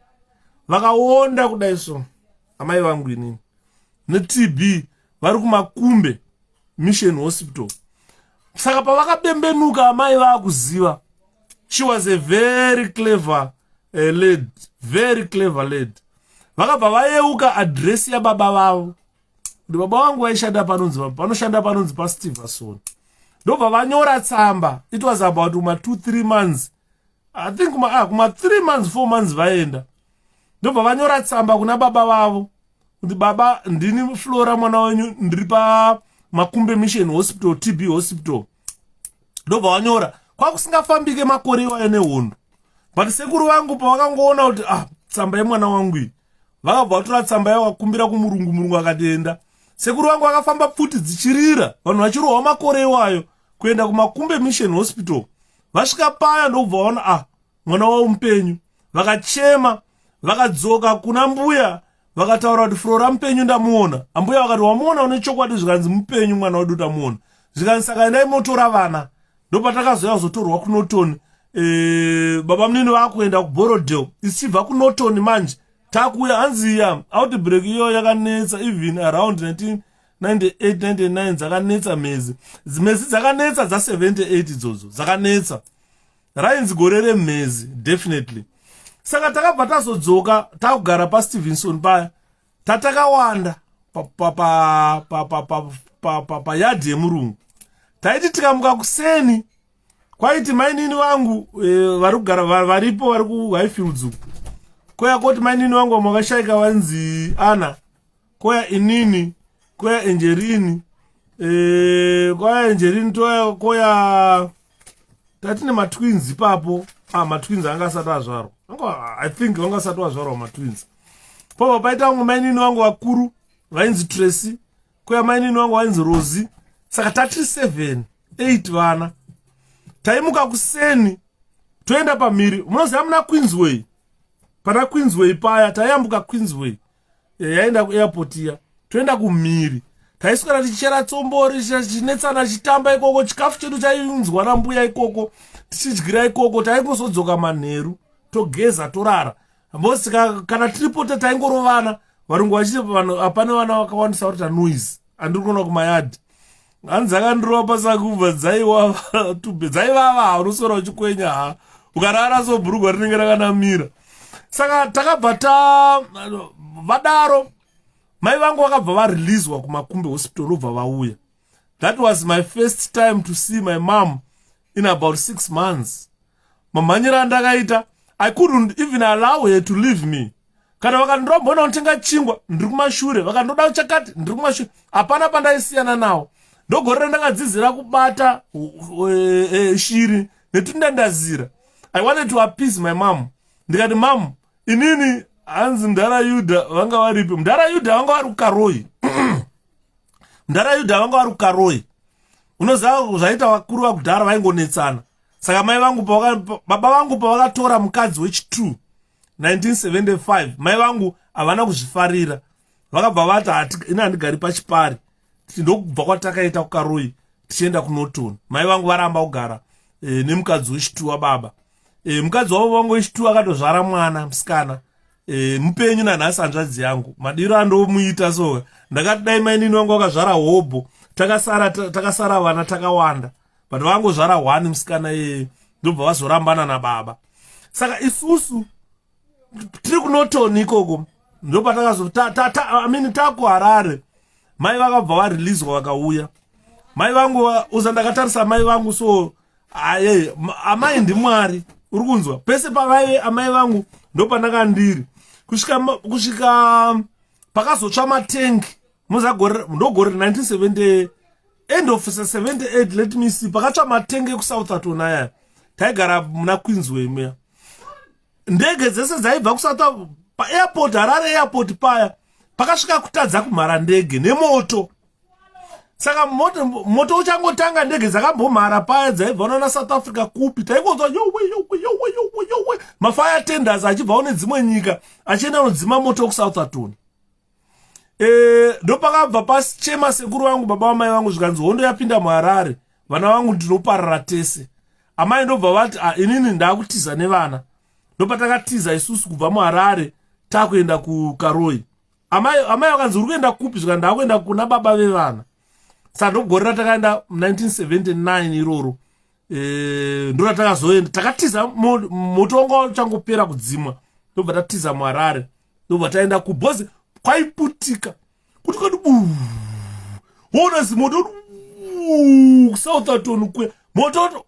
A: vakaonda kudai so amai vangu inini neTB vari kumakumbe mission hospital. Saka pavakabembenuka amai vakuziva. She was a very clever lady, very clever lady. Vakabva vayeuka address yababa vavo kuti baba vangu vaishanda panoshanda panonzi paStevenson. Ndobva vanyora tsamba. It was about 2-3 months. I think kuma 3 months 4 months vaenda. Ndobva vanyora tsamba kuna baba vavo kuti baba ndini Flora mwana wenyu ndiri pa makumbe mission hospital TB hospital. Ndobva vanyora kwakusingafambike makore iwayo nehondo. But sekuru vangu pavakangoona kuti tsamba yemwana wangu iyi vakabva vatora tsamba yavo vakakumbira kumurungu akatienda. Sekuru vangu vakafamba pfuti dzichirira vanhu vachirohwa makore iwayo kuenda kumakumbe mission hospital. Vasvika paya ndobva vaona mwana wavo mupenyu. Vakachema vakadzoka kuna mbuya vakataura kuti Flora mupenyu ndamuona. Ambuya vakati wamuona une chokwadi zvikanzi mupenyu mwana wedu tamuona. Zvikanzi saka endai motora vana. Ndopatakazoya kuzotorwa kuNorton. Baba munini vakuenda kuBorodale ichibva kuNorton manje takuya hanzi outbreak iyo yakanetsa even around 1998-99 dzakanetsa mhezi dzakanetsa dza78 idzodzo dzakanetsa rainzi gore remhezi definitely. Saka takabva tazodzoka takugara paStevenson paya tatakawanda yadhi yemurungu. Taiti tikamuka kuseni kwaiti mainini wangu varikugara varipo vari kuHighfields uku. Koya koti mainini wangu wamakashaika wanzi Ana. Koya inini, koya Angerini, koya Angerini toya koya tatine matwins papo. Matwins anga sata azvaro. I think anga sata azvaro matwins. Papa paita wangu mainini wangu wakuru vainzi Tracy, koya mainini wangu vainzi Rosie. Saka tatiri 8 vana. Taimuka kuseni toenda pamhiri. Munoziva muna Queensway. Pana Queensway paya tayambuka Queensway. Yaenda kuairport iya. Toenda kumhiri. Taiswera tichera tsombori chinetsana chitamba ikoko, chikafu chedu chainzwa na mbuya ikoko, tichidyira ikoko, taingozodzoka manheru, togeza torara. Mbosi kana tiripote taingorovana, varungu vachiti apane vana vakawandisa kuti noise. Andiri kuona kumayadhi. Hanzi akandorova pasakubva dzaiwa tube dzaivava unosora uchikwenya ha. Ukarara so bhurugwa rinenge rakanamira. Saka takabva vadaro. Mai vangu vakabva vareleaswa kumakumbe hospital ubva vauya. That was my first time to see my mom in about 6 months. Mamanyira andakaita, I couldn't even allow her to leave me. Kana vakandorambona unotenga chingwa, ndiri kumashure, vakandoda uchakati, ndiri kumashure. Hapana pandaisiyana nawo. Ndogorera ndakadzizira kubata shiri netundandazira. I wanted to appease my mom. Ndikati mom, inini hanzi Mndarayudha vanga varipi? Mndarayudha vanga vari kuKaroi. Mndarayudha vanga vari kuKaroi. Unoziva zvaita vakuru vakudhara vaingonetsana. Saka mai vangu baba vangu pavakatora mukadzi wechi2 1975, mai vangu havana kuzvifarira. Vakabva vati ina handigari paChiPari. Ndokubva kwatakaita kuKaroi tichienda kuNorton. Mai vangu varamba kugara nemukadzi wechi2 wababa. Mukadzi wavo vangu wechi2 akatozvara mwana musikana. Mupenyu nanhasi hanzvadzi yangu. Madiro andomuita so. Ndakati dai mainini wangu wakazvara hobho, takasara vana takawanda. But vangu zvara 1 musikana ndobva vazorambana nababa. Saka isusu tiri kuNorton ikoko ndopa takuHarare. Mai vakabva vareleaswa vakauya. Mai vangu uzandakatarisa mai vangu so amai ndimwari. Uri kunzwa? Pese pavaive amai vangu ndopandakandiri. Kusvika pakazotsva matengi. Ndogore 1970 end of 78, let me see. Pakatsva matengi kuSouthampton aya. Taigara muna Queensway meya. Ndege dzese dzaibva kuSouthampton paAirport, Harare Airport paya. Pakasvika kutadza kumhara ndege nemoto. Saka moto uchangotanga ndege dzakambomhara paya dzaibva na South Africa kupi. Taingonzwa yowe. Mafire tenders achibva nedzimwe nyika achienda kudzima moto kuSouthampton. Ndopakabva pasichema sekuru wangu baba wamai vangu zvikanzi hondo yapinda muHarare. Vana vangu ndinoparara tese. Amai ndobva vati inini ndakutiza nevana. Ndopatakatiza isusu kubva muHarare takuenda kuKaroi. Amai vakanzi uri kuenda kupi? Zvikanzi ndakuenda kuna baba vevana. Saka ndogorera takaenda 1979 iroro. Ndora takazoenda takatiza moto wanga uchangopera kudzimwa. Ndobva tatiza muHarare. Ndobva taenda kubhozi kwaiputika. Kuti wona zimoto kuSouthampton kwe. Moto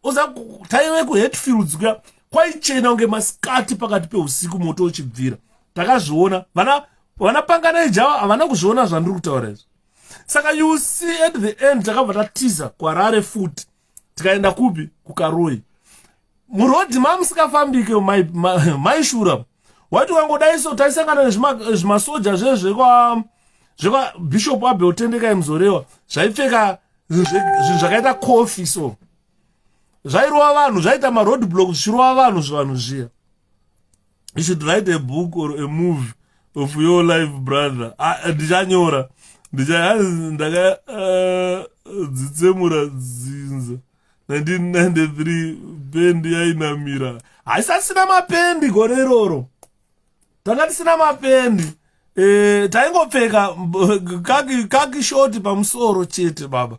A: taive kuHatfields kuya. Kwaichena unge masikati pakati peusiku moto uchibvira. Takazviona. Vana pangana ijava havana kuzviona zvandiri kutaura izvo. Saka you see at the end takabva tatiza kuHarare futi. Tikaenda kupi? kuKaroi. Murodhi mamusikafambike maishura. Wati wangodai so taisangana nezvimasoja zvekwa Bishop Abe Otendeka Mzorewa. Zvaipfeka zvinhu zvakaita kofi so. Zvairova vanhu, zvaita maroadblock zvichirova vanhu zvivanhu zviya. You should write a book or a movie of your life, brother. Ndichanyora. Ndaka dzitsemura dzinza 1993 pendi yainamira. Haisasina mapendi gore iroro. Tanga tisina mapendi. Taingopfeka kaki shoti pamusoro chete baba.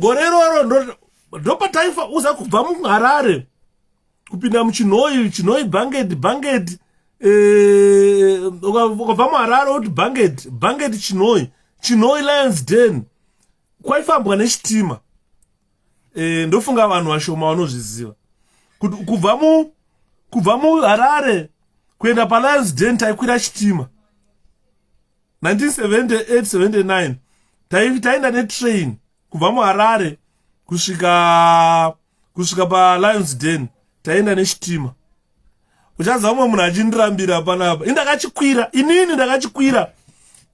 A: Gore iroro ndopa taifa uza kubva muHarare kupinda muChinoi Banged ukabva muHarare uti Banged Chinoi Lions Den kwaifambwa nechitima. Ndofunga vanhu vashoma vanozviziva. Kubva muHarare kuenda paLions Den taikwira chitima. 1978-79 taenda netrain kubva muHarare kusvika paLions Den taenda nechitima. Uchaziva umwe munhu achindirambira panapa. Inini ndakachikwira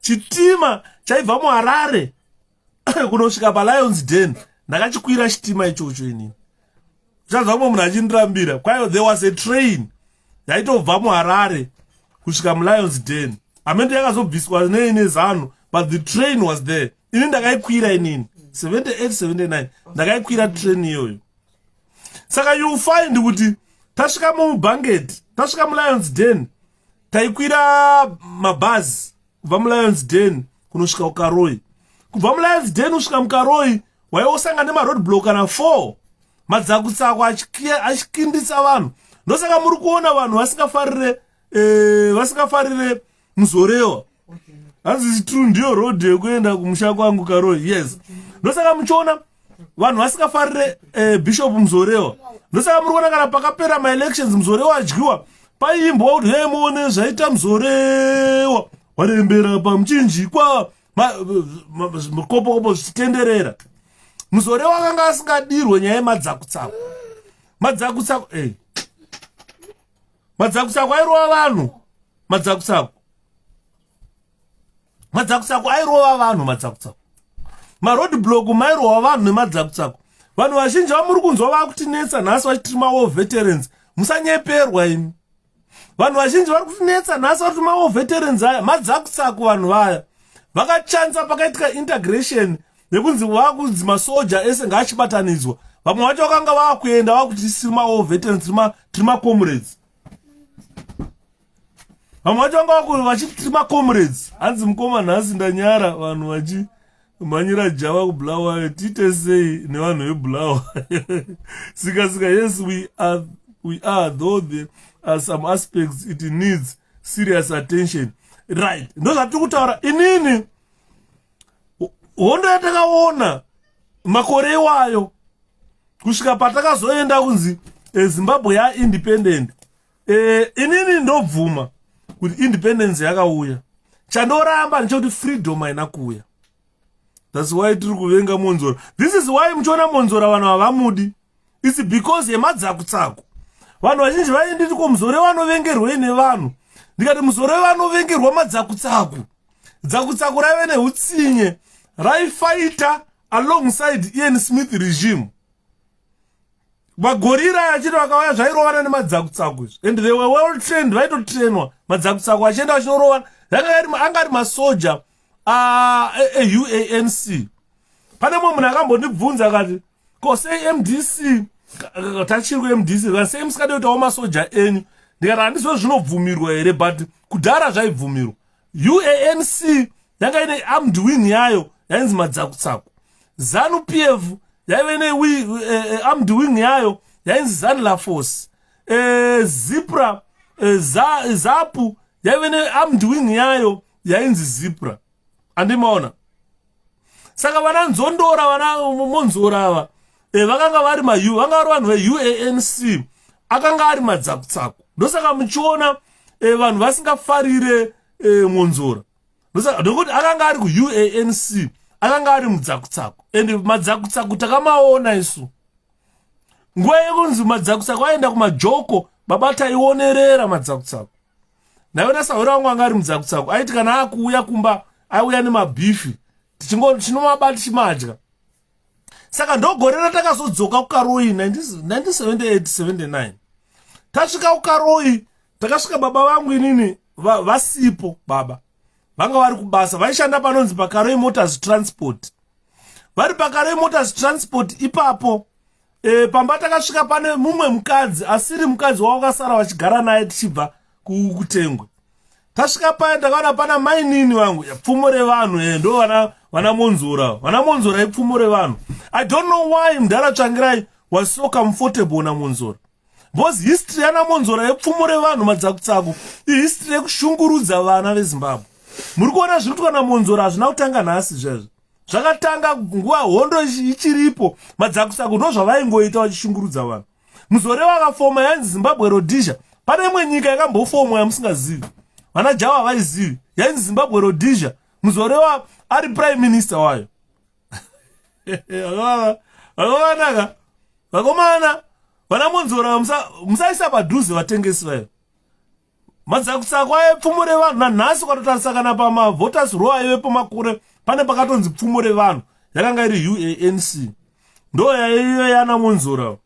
A: chitima chaibva muHarare kunosvika paLions Den. Ndakachikwira chitima ichocho inini. Uchaziva umwe munhu achindirambira. Kwayo there was a train yaitobva muHarare kusvika muLions Den. Amende yakazobviswa nezano, but the train was there. Inini ndakaikwira inini 78-79 ndakaikwira train iyoyo. Saka you find kuti tasvika muBanget, tasvika muLions Den, taikwira mabhazi kubva muLions Den kunosvika kuKaroi. Kubva muLions Den kusvika muKaroi waiosangana nemaroadblock kana 4 madzakutsako achikindisa vanhu. Ndosaka muri kuona vanhu vasingafarire muzorewa. Hanzi true ndiyo road yekuenda kumusha kwangu Karoi. Yes. Ndosaka muchiona vanhu vasingafarire Bishop Muzorewa. Ndosaka muri kuona kana pakapera ma-elections Muzorewa adyiwa paimbwa kuti hey muone zvaita Muzorewa warembera pamuchinjikwa mukopo zvichitenderera. Muzorewa akanga asingadirwe nyaya yemadzakutsako. Madzakutsako airova vanhu. Madzakutsako airova vanhu. Maroadblock mairova vanhu nemadzakutsako. Vanhu vazhinji vamuri kunzwa vakutinetsa nhasi vachiti mawo veterans. Musanyeperwa imi. Vanhu vazhinji vari kutinetsa nhasi vachiti mawo veterans aya madzakutsako vanhu vaya. Vakachanza pakaitika integration nekunzi vakunzi masoja ese ngaachibatanidzwa. Vamwe vacho vakanga vakuenda vakuti tiri mawo veterans tiri macomrades. Vamwe vacho vanga vachiti tiri macomrades. Hanzi mukoma nhasi ndanyara vanhu vachimhanyira java kuBulawayo tiite sei nevanhu veBulawayo. Sika yes we are though there are some aspects it needs serious attention. Right. Ndozvatiri kutaura inini hondo yatakaona makore iwayo kusvika patakazoenda kunzi Zimbabwe independent. Inini ndobvuma kuti independence yakauya. Chandoramba ndechoti freedom haina kuuya. That's why tiri kuvenga Monzora. This is why muchiona Monzora vanhu havamudi. It's because yemadzakutsako. Vanhu vazhinji vaenditi kuMuzore vanovengerwe nevanhu. Ndikati Muzore vanovengerwa madzakutsako. Dzakutsako raive neutsinye raifighter alongside Ian Smith regime. Magorira yachiti vakauya zvairovana nemadzakutsako. And they were well trained, vaitotrainwa madzakutsako achienda vachinorova. Anga ari masoja UANC. Pane mumwe munhu akambondibvunza akati ko sei MDC tachiri kuMDC kana sei musikade kuitawo masoja enyu. Ndikati handizvo zvinobvumirwa here, but kudhara zvaibvumirwa. UANC yanga ine armed wing yayo yainzi madzakutsako. ZANU-PF yaive armed wing yayo yainzi ZANU-LA Force. ZIPRA ZAPU yaive armed wing yayo yainzi ZIPRA. Andimaona. Saka vana Nzondora vana Monzora ava vakanga vari vanga vari vanhu veUANC akanga ari madzakutsako. Ndosaka muchiona vanhu vasingafarire Monzora. Ndokuti akanga ari kuUANC akanga ari mudzakutsako. And madzakutsako takamaona isu. Nguva yekunzi madzakutsako aenda kumajoko baba taionerera madzakutsako. Naiona saura wangu anga ari mudzakutsako aiti kana akuuya kumba auya nemabhifi tinomabati chimadya. Saka ndogorera takazodzoka kuKaroi 1978-79. Tasvika kuKaroi takasvika baba vangu inini vasipo baba. Vanga vari kubasa vaishanda panonzi paKaroi Motors Transport. Vari paKaroi Motors Transport ipapo pamba takasvika pane mumwe mukadzi asiri mukadzi wawakasara vachigara naye tichibva kuTengwe. Tasvika paya ndakaona pana mainini vangu pfumo revanhu ndo vana Monzora. Vana Monzora ipfumo revanhu. I don't know why Mudhara Tsvangirai was so comfortable na Monzora. Because history yana Monzora ipfumo revanhu madzakutsako history yekushungurudza vana veZimbabwe. Muri kuona zviri kuitwa naMonzora hazvina kutanga nhasi zvezvo. zvakatanga nguva hondo ichiripo madzakusaku ndo zvavaingoita vachishungurudza vanhu. Muzore wakafoma yanzi Zimbabwe Rhodesia. Pane imwe nyika yakambofomwa yamusingazivi, vana Java vaizivi, yanzi Zimbabwe Rhodesia. Muzore ari prime minister wayo. Vakavanaka vakomana vana Monzora musaisa padhuze vatengesi vayo. Madzakusaku aipfumure vanhu. Nanhasi kwatotarisa kana pamavoters row aivepo makure pane pakatonzi pfumure vanhu yakanga iri UANC. Ndo yaiyo yana Monzora.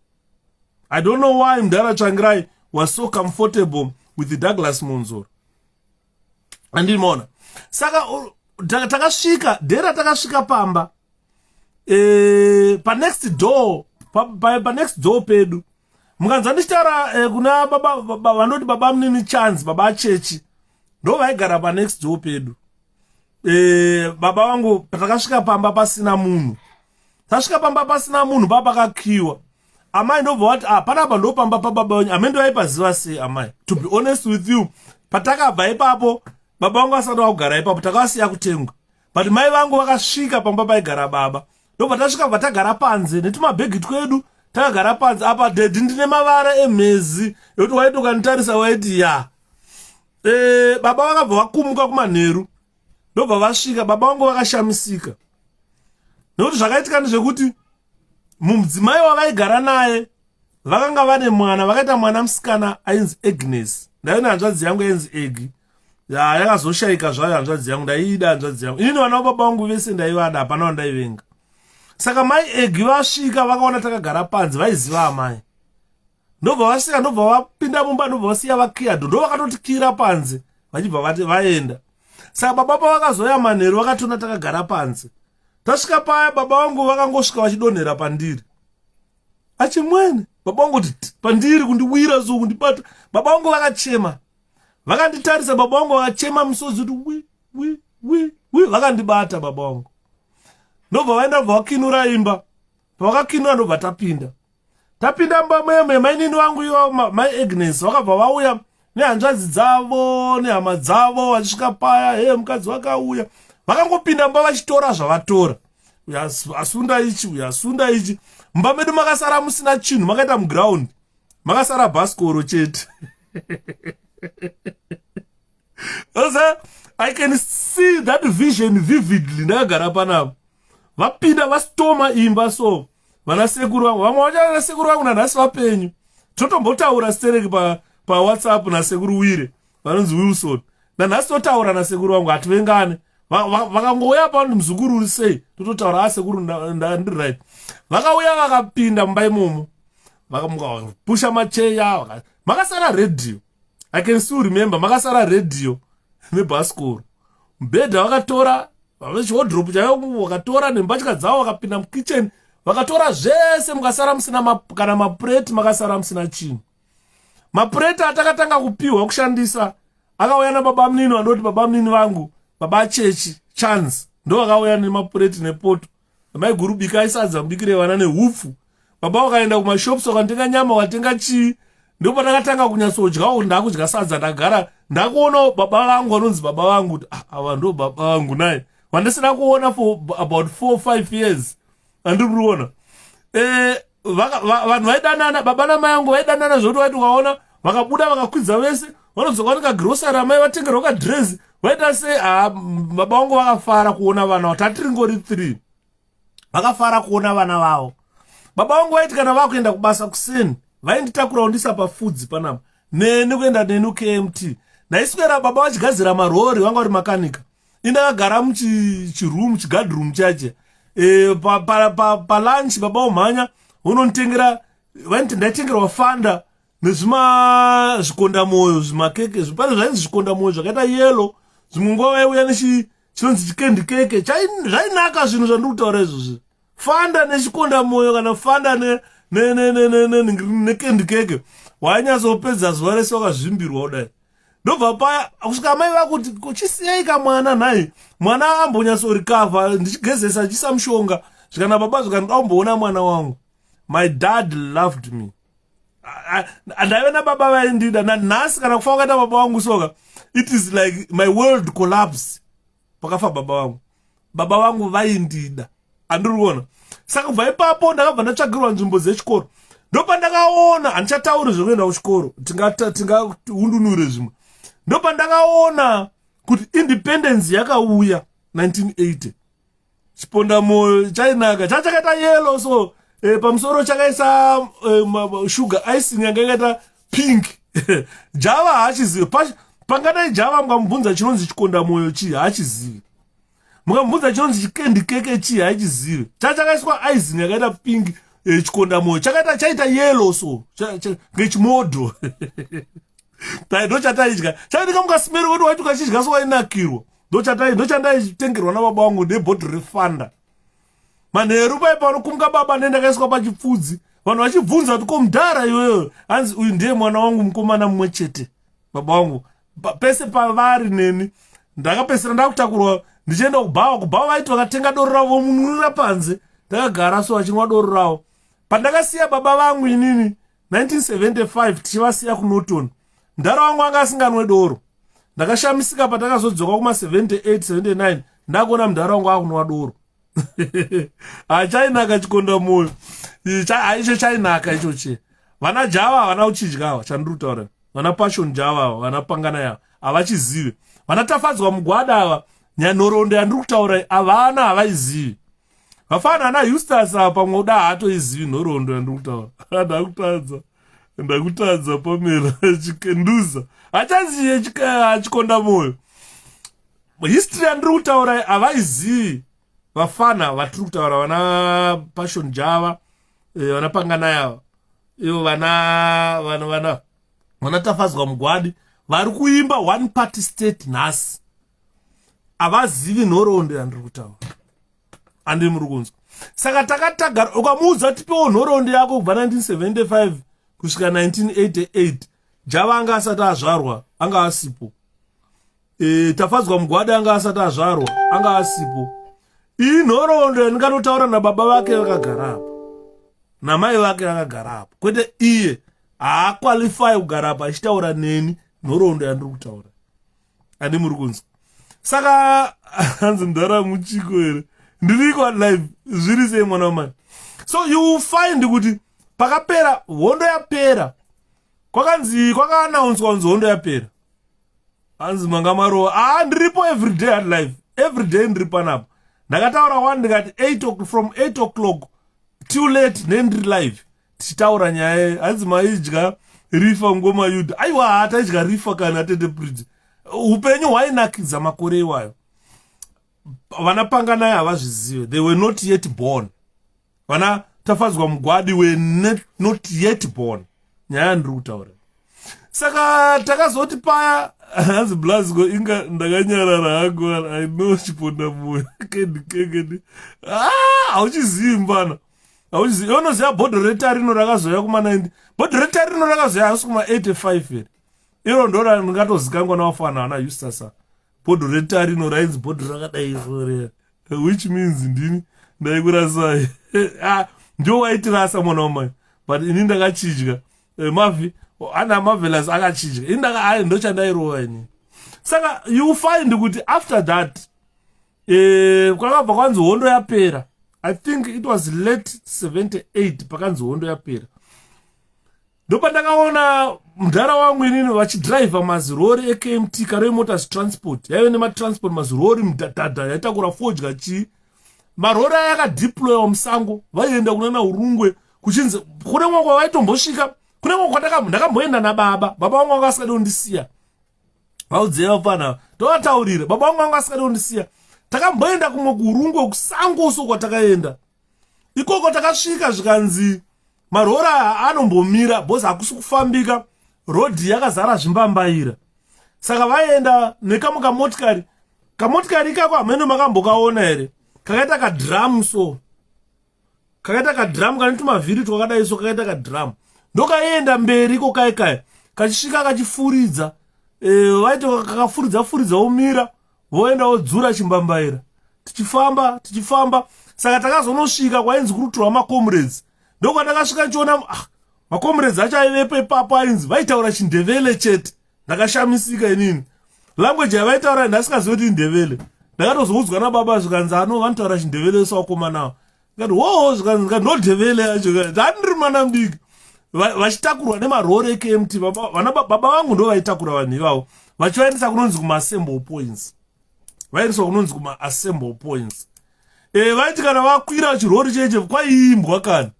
A: I don't know why Mdara Changirai was so comfortable with the Douglas Monzora. Andimona. Saka takasvika dera takasvika pamba pa next door pedu. Mukanza ndichitaura kuna baba vanoti baba munini chance baba chechi ndo vaigara pa next door pedu. Baba vangu patakasvika pamba pasina munhu. Tasvika pamba pasina munhu baba kakiwa. Amai ndobva wati panapa ndo pamba pababa wangu. Amendo vaipaziva sei amai? To be honest with you, patakabva ipapo baba vangu asati wakugara ipapo takasiya kutenga. But mai vangu vakasvika pamba paigara baba. Ndo patasvika patagara panze netumabhegi twedu takagara panze apa dedi ndine mavara emhezi yekuti waiti ukanitarisa waiti ya. Baba vakabva vakumuka kumanheru. Ndobva vasvika baba vangu vakashamisika. Nokuti zvakaitika ndezvekuti mudzimai wavaigara naye vakanga vane mwana, vakaita mwana musikana ainzi Agnes. Ndaiona hanzvadzi yangu ainzi Egi. Yakazoshaika zvayo hanzvadzi yangu, ndaiida hanzvadzi yangu. Inini vana vababa vangu vese ndaivada, hapana wandaivenga. Saka mai Egi vasvika vakaona takagara panze vaiziva amai. Ndobva vasvika ndobva vapinda mumba ndobva vasiya vakiyadho ndo vakatotikira panze vachibva vaenda. Saka baba pavakazoya manheru vakatona takagara panze. Tasvika paya baba vangu vakangosvika vachidonhera pandiri. Achimwene baba vangu kuti pandiri kundiwira so kundibata. Baba vangu vakachema. Vakanditarisa baba vangu vakachema musodzi kuti wi vakandibata baba vangu. Ndobva vaenda vakinura imba. Pavakakinura ndobva tapinda. Tapinda mba mweme mainini wangu iwo mai Agnes vakabva vauya nehanzvadzi dzavo nehama dzavo vachisvika paya mukadzi wakauya. Vakangopinda mba vachitora zvavatora. Asunda ichi. Mba medu makasara musina chinhu, makaita muground. Makasara bhasikoro chete. I can see that vision vividly. Ndakagara panapo. Vapinda vastoma imba so. Vanasekuru vangu. Vamwe vacha vanasekuru vangu nanhasi vapenyu. Totombotaura stereki pa WhatsApp nasekuru Wire. Vanonzi Wilson. Nanhasi totaura nasekuru vangu hativengane. Vakangouya pa muzukuru uri sei tototaura asekuru ndiri right. Vakauya vakapinda mumba imomo vakamupusha macheya makasara radio. I can still remember makasara radio nebhasikoro. Mbedha vakatora wardrobe chayo vakatora nembatya dzavo vakapinda mukitchen vakatora zvese mukasara musina kana mapureti makasara musina chinhu. Mapureti atakatanga kupiwa kushandisa akauya nababa munini vandoti baba munini vangu baba chechi chance ndo vakauya nemapureti nepoto. Mai guru bikai sadza mubikire vana nehupfu. Baba wakaenda kumashops wakatenga nyama wakatenga chii. Ndipo patakatanga kunyatsodya ndakudya sadza ndagara ndakuona baba vangu vanonzi baba vangu ava ndo baba vangu naye vandisina kuona for about 4-5 years. Andikuona vanhu vaidanana baba namai vangu vaidanana zvoti waiti ukaona vakabuda vakakwidza vese vanodzoka nekagrosari amai vatengerwa kadresi vaita sei baba vangu vakafara kuona vana tatiri ngori 3 vakafara kuona vana vavo. Baba vangu vaiti kana vakuenda kubasa kuseni vainditakura undisa pafudzi panapa neni kuenda neni KMT. Naiswera baba vachigadzira marori vanga vari makanika. Indakagara muchiroom chigadroom chache. Pa lunch baba umhanya unonditengera ndaitengerwa fanda nezvima zvikonda moyo zvimakeke zvipano zvainzi zvikonda moyo zvakaita yellow zvimungwa vaiuya chinonzi chikendi keke zvainaka zvinhu zvandiri kutaura izvozvi. Fanda nechikonda moyo kana fanda nekendi keke wainyatsopedza zuva rese wakazvimbirwa kudai. Ndobva paya kusvika mai vakuti kuchisiyai kamwana nhai mwana ambonyatsorikavha ndichigezesa chisa mushonga zvikana baba zvikandaumboona mwana wangu. My dad loved me. Ndaive nababa vaindida nanhasi kana kufa kwakaita baba wangu soka it is like my world collapse pakafa baba wangu. baba vangu vaindida. Andiri kuona. Saka kubva ipapo ndakabva ndatsvagirwa nzvimbo dzechikoro. Ndopandakaona handichatauri zvekuenda kuchikoro, tingahundunure zvimwe. Ndopandakaona kuti independence yakauya 1980. Chipondamoyo chainaka, chakaita yellow, so pamusoro chakaisa sugar icing yanga yakaita pink. Java haachizivi. Pangadai Java mukamubvunza chinonzi chikondamoyo chii haachizivi. Mukamubvunza chinonzi chikendi keke chii haachizivi. Chakaiswa icing yakaita pink. Chikondamoyo chaita yellow, so ngechimodho. Ndochataidya chaitika mukasimeri wedu waiti ukachidya so wainakirwa. Ndochandaitengerwa nababa vangu nebhodhi refanda. Manheru pai panokumuka baba nendakaiswa pachipfudzi. Vanhu vachibvunza kuti ko mudhara iweyo, hanzi uyu ndiye mwana wangu mukomana mumwe chete. Baba vangu pese pavari neni ndakapesera ndakutakurwa ndichienda kubhawa vaiti vakatenga doro ravo vomununura panze. Ndakagara so vachinwa doro ravo. Pandakasiya baba vangu inini 1975 tichivasiya kuNorton, ndaro wangu anga asinganwe doro. Ndakashamisika patakazodzoka kuma 78 79 ndakuona mudhara wangu akunwa doro. Chainaka chikondamoyo. Aicho chainaka ichoche. Vana Java havana kuchidyawa, chandiri kutaura. Vana Passion Java, vana Pangana yava havachizivi. Vana Tafadzwa Mugwada ava nyanhoroondo yandiri kutaura havana havaizivi. Vafana na Eustace pamwe uda haatoizivi nhoroondo yandiri kutaura. Ndakutadza Pamela chikenduza. Hachaziye chikondamoyo. History yandiri kutaura havaizivi. Vafana vatiri kutaura vana Passion Java, vana Pangana yava, ivo vana Tafadzwa Mugwadi vari kuimba one party state nhasi. Havazivi nhoroondo yandiri kutaura. Andiri muri kunzwa. Saka takatagara ukamuudza tipewo nhoroondo yako kubva 1975 kusvika 1988. Java anga asati azvarwa, anga asipo. Tafadzwa Mugwadi anga asati azvarwa, anga asipo. Iyi nhoroondo yandikanotaura nababa vake vakagara apo, namai vake vakagara apo. Kwete iye haakwalifai kugara apo achitaura neni nhoroondo yandiri kutaura. Andiri muri kunzwa. Saka hanzi ndara muchiko here. Ndiriko live zviri sei mwana wamai. So you will find kuti pakapera hondo yapera. Kwakaanaunswa kunzi hondo yapera. Hanzi manga marowa. Ndiripo everyday at live. Everyday ndiri panapo. Ndakataura one ndikati from 8 o'clock too late nendiri live. Tichitaura nyaya. Hanzi maidya rifa ngoma yudha. Aiwa hataidya rifa kana tete pridi. Upenyu hwainakidza makore iwayo. Vana Pangana havazvizive. They were not yet born. Vana Tafadzwa Mugwadi were not yet born. Nyaya ndiri kutaura. Saka takazoti paya hanzi Blasco inga ndakanyarara hangu. I know chipondamoyo. Kendi. Hauchizivi mbana. Hauchizivi. Unoziva bhodhi retarino rakazoya kuma 90. Bhodhi retarino rakazoya hasi kuma 85 here. Iro ndo randingatozikangwa navafana vana Eustace. Bhodhi retarino rainzi bhodhi rakadai izvo. Which means ndini ndaikurasai. Ndio waitirasa mwana wamai. But ini ndakachidya. Mavi ana marvelous akachidya. Ini ndochandairowa ini. Saka you find kuti after that kwakabva kwanzi hondo yapera. I think it was late 78 pakanzi hondo yapera. Ndopandakaona mudhara wangu inini vachidriva mazirori eKMT Karoi Motors Transport. Yaive nematransport mazirori mudhadhadha yaitakura fodya chii. Marori aya yakadeploywa musango. Vaienda kunana Urungwe kuchinzi kune mwangu vaitombosvika. Kune mwangu ndakamboenda nababa. Baba wangu anga asikadi kundisiya. Vaudzei vafana. Ndovataurira. Baba wangu anga asikadi kundisiya. Takamboenda kumwe kuRungwe kusango so kwatakaenda. Ikoko takasvika zvikanzi marora anombomira bhozi hakusi kufambika. Rodhi yakazara zvimbambaira. Saka vaenda nekamu kamotikari. Kamotikari ikako hamene makambokaona here. Kakaita kadrum so. Kakaita kadrum kanoti mavhiri twakadai so kakaita kadrum. Ndokaenda mberi iko kaikai. Kachisvika kachifuridza. Vaiti kakafuridza omira. Voenda vodzura chimbambaira. Tichifamba. Saka takazonosvika kwainzi kuruturwa makomrades. Ndoko ndakasvika ndichiona makomrades acho aivepo ipapo ainzi vaitaura chindevele chete. Ndakashamisika inini. Language yavaitaura ndasingazivi kuti indevele. ndakatozoudzwa nababa zvikanzi vanotaura chindevele sawakomanawo ngati wo zvikanzi ndodhevele yacho ndandiri mwana mudiki vachitakurwa nemarori ekmt. Baba vangu ndo vaitakura vanhu ivavo vachivaendesa kunonzi kuma-assemble points, vaendeswa kunonzi kuma-assemble points. Vaiti kana vakwira chirori cheche kwaiimbwa kana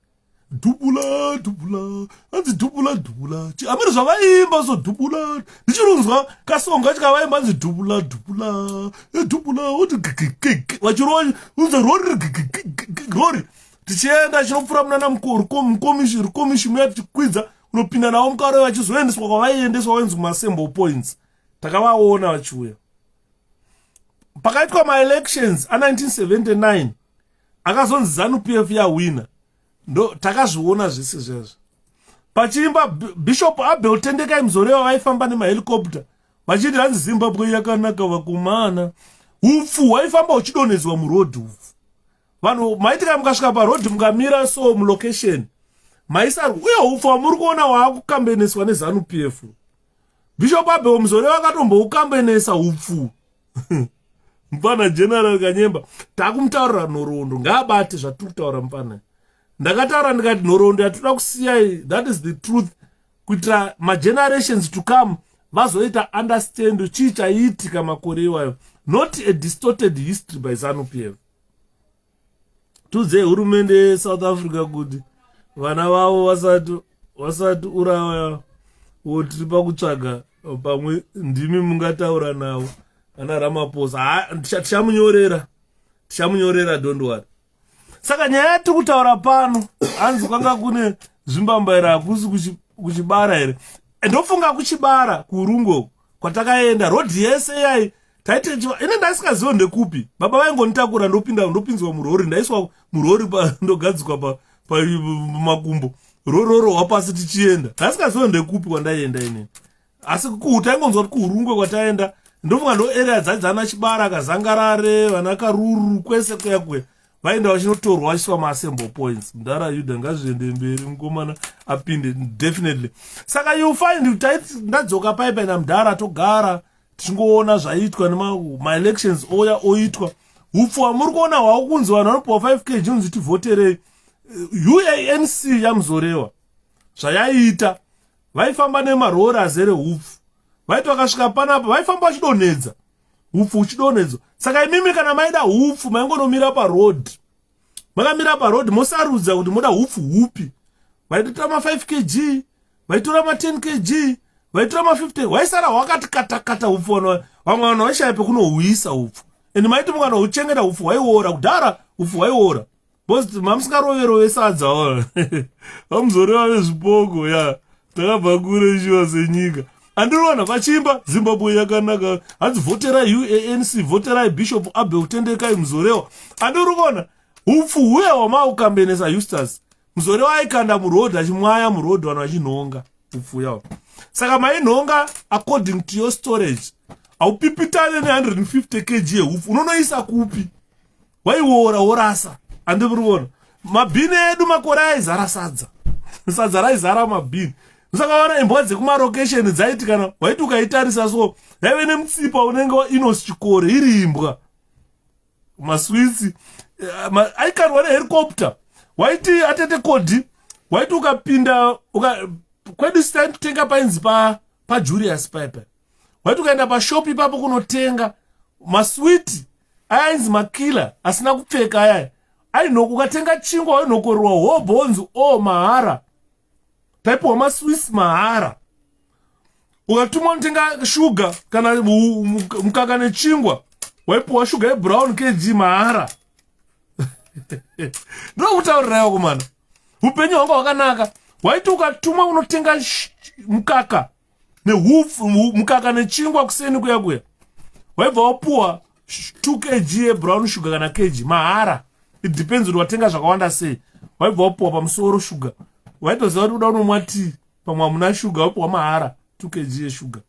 A: dhubula dhubula, anzi dhubula dhubula, amiri zvavaimba so dhubula, ndichirunzwa kasonga chikavaimba anzi dhubula dhubula dhubula, uti vachironza rori tichienda chinopfuura munana mukomishi muya tichikwidza unopinda navo mukaro vachizoendeswa kwavaiendeswa vainzi kuma-assemble points. Takavaona vachiuya pakaitwa ma-elections a1979 akazonzi ZANU-PF yawina. Ndo takazviona zvese zvezvo pachiimba Bishop 𝗶𝗶𝗍𝗶𝗃𝗃 muzoreva vaifamba nemahelicopter vachiti hanzi Zimbabwe yakanaka vakomana. Upfu hwaifamba uchidonhedzwa murodhi. Upfu vanhu maitika mukasvika parodhi mukamira so mulocation maisarwa uye upfu hwamuri kuona hwaakukambeneswa neZANU-PF. Bishop 𝗶𝗶𝗍𝗶𝗃 muzoreva akatomboukambenesa upfu mupana general Kanyemba takumutaurira nhoroondo ngaabate zvatiri kutaura mupana. Ndakataura ndikati nhoroondo yatoda kusiyai, that is the truth, kuitira ma-generations to come vazoita understand chii chaiitika makore iwayo, not a distorted history by ZANU-PF. Tudze hurumende yeSouth Africa kuti vana vavo vasati uraya tiri pakutsvaga pamwe ndimi mungataura navo ana Ramaphosa. Tichamunyorera don't worry. Saka nyaya yatiri kutaura pano hanzi kwanga kune zvimbambaira hakusi kuchibara here. Ndofunga kuchibara kurungo kwatakaenda rodhi yese yai taiti ine ndasikazivo ndekupi. Baba vaingonitakura ndopinzwa murori, ndaiswa murori ndogadzikwa pamakumbo rororo wapasi tichienda. Ndasikazivo ndekupi kwandaienda ine, asi taingonzwa kuti kurungwe kwataenda ndofunga ndo area dzadzana chibara kazangarare vana karuru kwese kuyakwe vaenda vachinotorwa vachiiswa ma-assemble points. Mudhara Yudha ngazviende mberi mukomana apinde definitely. Saka you find ndadzoka paipa namudhara togara tichingoona zvaitwa nema-elections oitwa. Upfu hwamuri kuona hwakunzi vanhu vanopiwa 5 kg unzi tivhoterei. UANC yamuzoreva zvayaiita vaifamba nemarori azere upfu, vaiti vakasvika panapa vaifamba vachidonhedza upfu uchidonhedzwa. Saka imimi kana maida upfu maingonomira parodhi, makamira parodhi mosarudza kuti moda upfu hupi. Vaitora ma5 kg, vaitora ma10 kg, vaitora ma50, waisara hwakati katakata upfu. Vamwe vanhu vaishaya pekunohuisa upfu, ende maiti mukanohuchengeta upfu hwaiora. Kudhara upfu hwaiora because mamusingaroverove sadza vamuzoreva vezvipoko ya takabva kure shiwa senyika. Andiriona vachiimba Zimbabwe yakanaka, hanzi vhoterai UANC, vhoterai Bishop 𝗶𝗶𝗍𝗃𝗃 muzoreva. Andiriona upfu huye hwamaukambenesa Eustace muzoreva aikanda murodhi achimwaya murodhi vanhu vachinhonga upfu yavo. Saka mainhonga according to your storage haupipitane ne150 kg yeupfu, unonoisa kupi? Waiora worasa. Andiriona mabhini edu makore aizara sadza raizara mabhini. Musakaona imbwa dzekumarokesheni dzaiti kana waiti ukaitarisa so yaive nemutsipa unenge waInosChikore iri imbwa. Maswitsi aikanwa nehelicopter. Waiti atete kodhi, waiti ukapinda kwedu stand kutenga painzi paJulius Piper, waiti ukaenda pashopi ipapo kunotenga maswiti ainzi makila asina kupfeka ayaya ukatenga chingwa wainokorerwa hobhonzi mahara type wamaswisi mahara. Ukatuma unotenga shuga kana mukaka nechingwa waipuwa shuga yebrown kg mahara. Ndokutaurirayo kumana upenyu hwanga hwakanaka. Waiti ukatuma unotenga mukaka nehufu mukaka nechingwa kuseni kuya waibva wapuwa 2 kg yebrown sugar kana kg mahara. It depends kuti watenga zvakawanda sei. Waibva wapuwa pamusoro shuga, waitoziva kuti uda unomwa tea pamwe hamuna shuga wapuwa mahara 2 kg yeshuga,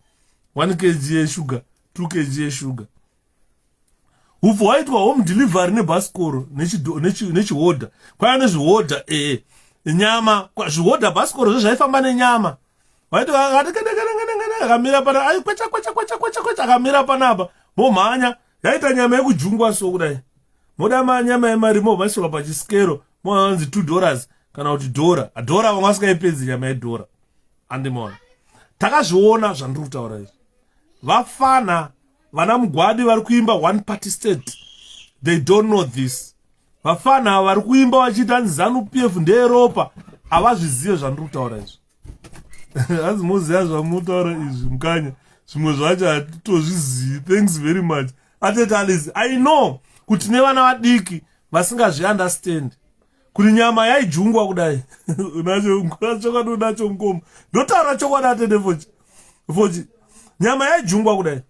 A: 1 kg yeshuga, 2 kg yeshuga. Upfu waitwa home delivery nebhasikoro nechihodha. Kwaya nezvihodha nyama zvihodha bhasikoro zvezvaifamba nenyama. Waiti akamira pana kwecha akamira panapa momhanya yaita nyama yekujungwa so kudai moda nyama yemarimo maiswa pachiskero mwanzi $2 kana kuti $1 vamwe vasikaipedzi nyama $1 andimona takazviona zvandiri kutaura izvi vafana vana mugwadi vari kuimba one party state they don't know this vafana vari kuimba vachiita ZANU-PF ndeyeropa havazvizive zvandiri kutaura izvi hanzi moziva zvamutaura izvi mukanya zvimwe zvacho hatitozvizivi thanks very much atetalizi I know kuti nevana vadiki vasingazviunderstand kuti nyama yaijungwa kudai unacho unacho mukoma ndotaura chokwadi atende fochi nyama yaijungwa kudai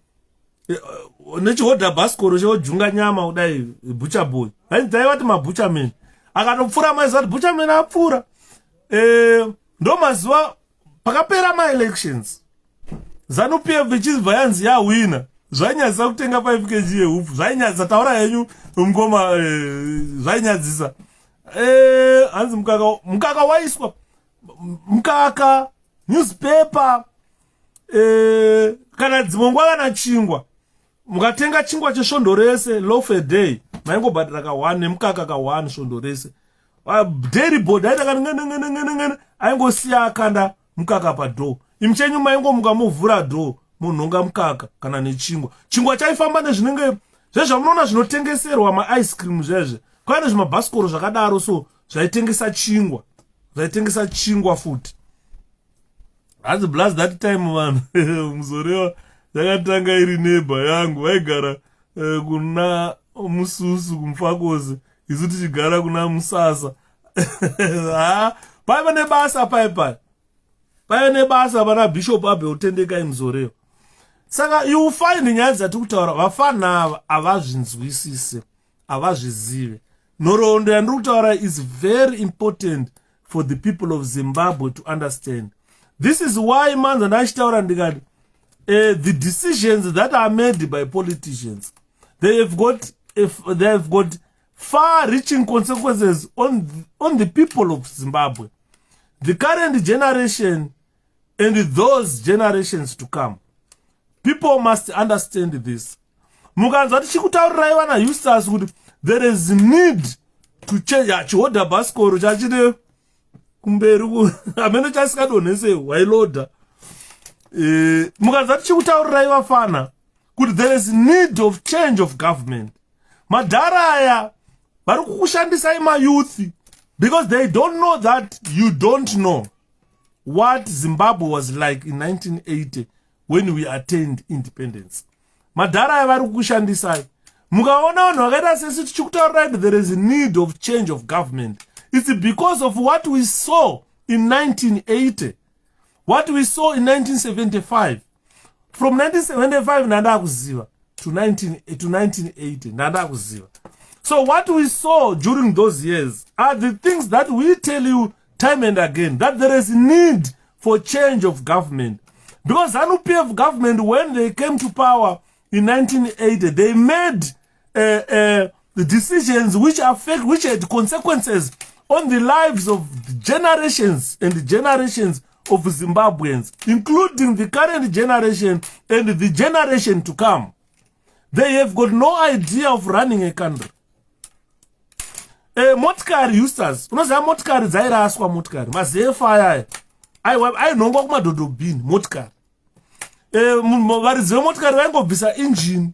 A: nechihodhabhasikoro chojunga nyama kudai butcher boy taivati mabutcherman akatopfura maizati butcherman apfura ndo mazuva pakapera maelections ZANU-PF vichibva yanzi yahwina zvainyadzisa kutenga 5 kg yehupfu zvainyadzisa taura yenyu mukoma zvainyadzisa hanzi mukaka waiswa mukaka newspaper kana dzimongwa kana chingwa mukatenga chingwa chesvondo rese loaf a day maingobhadhira ka1 nemukaka ka1 svondo rese dairy board aita kanengene aingosiya akanda mukaka padho imi chenyu maingomuka muvhura dho munhonga mukaka kana nechingwa chingwa chaifamba nezvinenge zvezvamunoona zvinotengeserwa maice cream zvezve kwaine zvimabhasikoro zvakadaro so zvaitengesa chingwa futi hanzi blast that time vanhu muzoreva yakatanga iri neighbor yangu vaigara kuna mususu kumfakozi isu tichigara kuna musasa paiva nebasa paipai paive nebasa vana bishop abhe utendekai muzoreva saka you find nyaya dzatiri kutaura vafana ava havazvinzwisise havazvizive nhoroondo yandiri kutaura is very important for the people of Zimbabwe to understand. This is why manza ndachitaura ndikati the decisions that are made by politicians they have got far-reaching consequences on the people of Zimbabwe, the current generation and those generations to come. People must understand this. Mukanzwa tichikutaurirai vana Eustace kuti there is need to change chihodhabhasikoro chachine kumberi amene chasikadonese wailoda. Mukanzwa tichikutaurirai vafana kuti there is need of change of government. Madhara aya vari kukushandisai mayouth because they don't know that you don't know what Zimbabwe was like in 1980 when we attained independence. Madhara aya vari kukushandisai. Mukaona vanhu vakaita sesi tichikutaurirai there is a need of change of government. It's because of what we saw in 1980, what we saw in 1975. From 1975 nanda kuziva to 1980 nanda kuziva. So what we saw during those years are the things that we tell you time and again, that there is need for change of government. Because ZANU-PF government, when they came to power in 1980, they made the decisions which had consequences on the lives of the generations and the generations of Zimbabweans, including the current generation and the generation to come. They have got no idea of running a country. Motikari Eustace, unoziva motikari dzairaswa motikari mazefa aya ainhongwa kumadhodhobhini motikari. Varidzi vemotikari vaingobvisa injini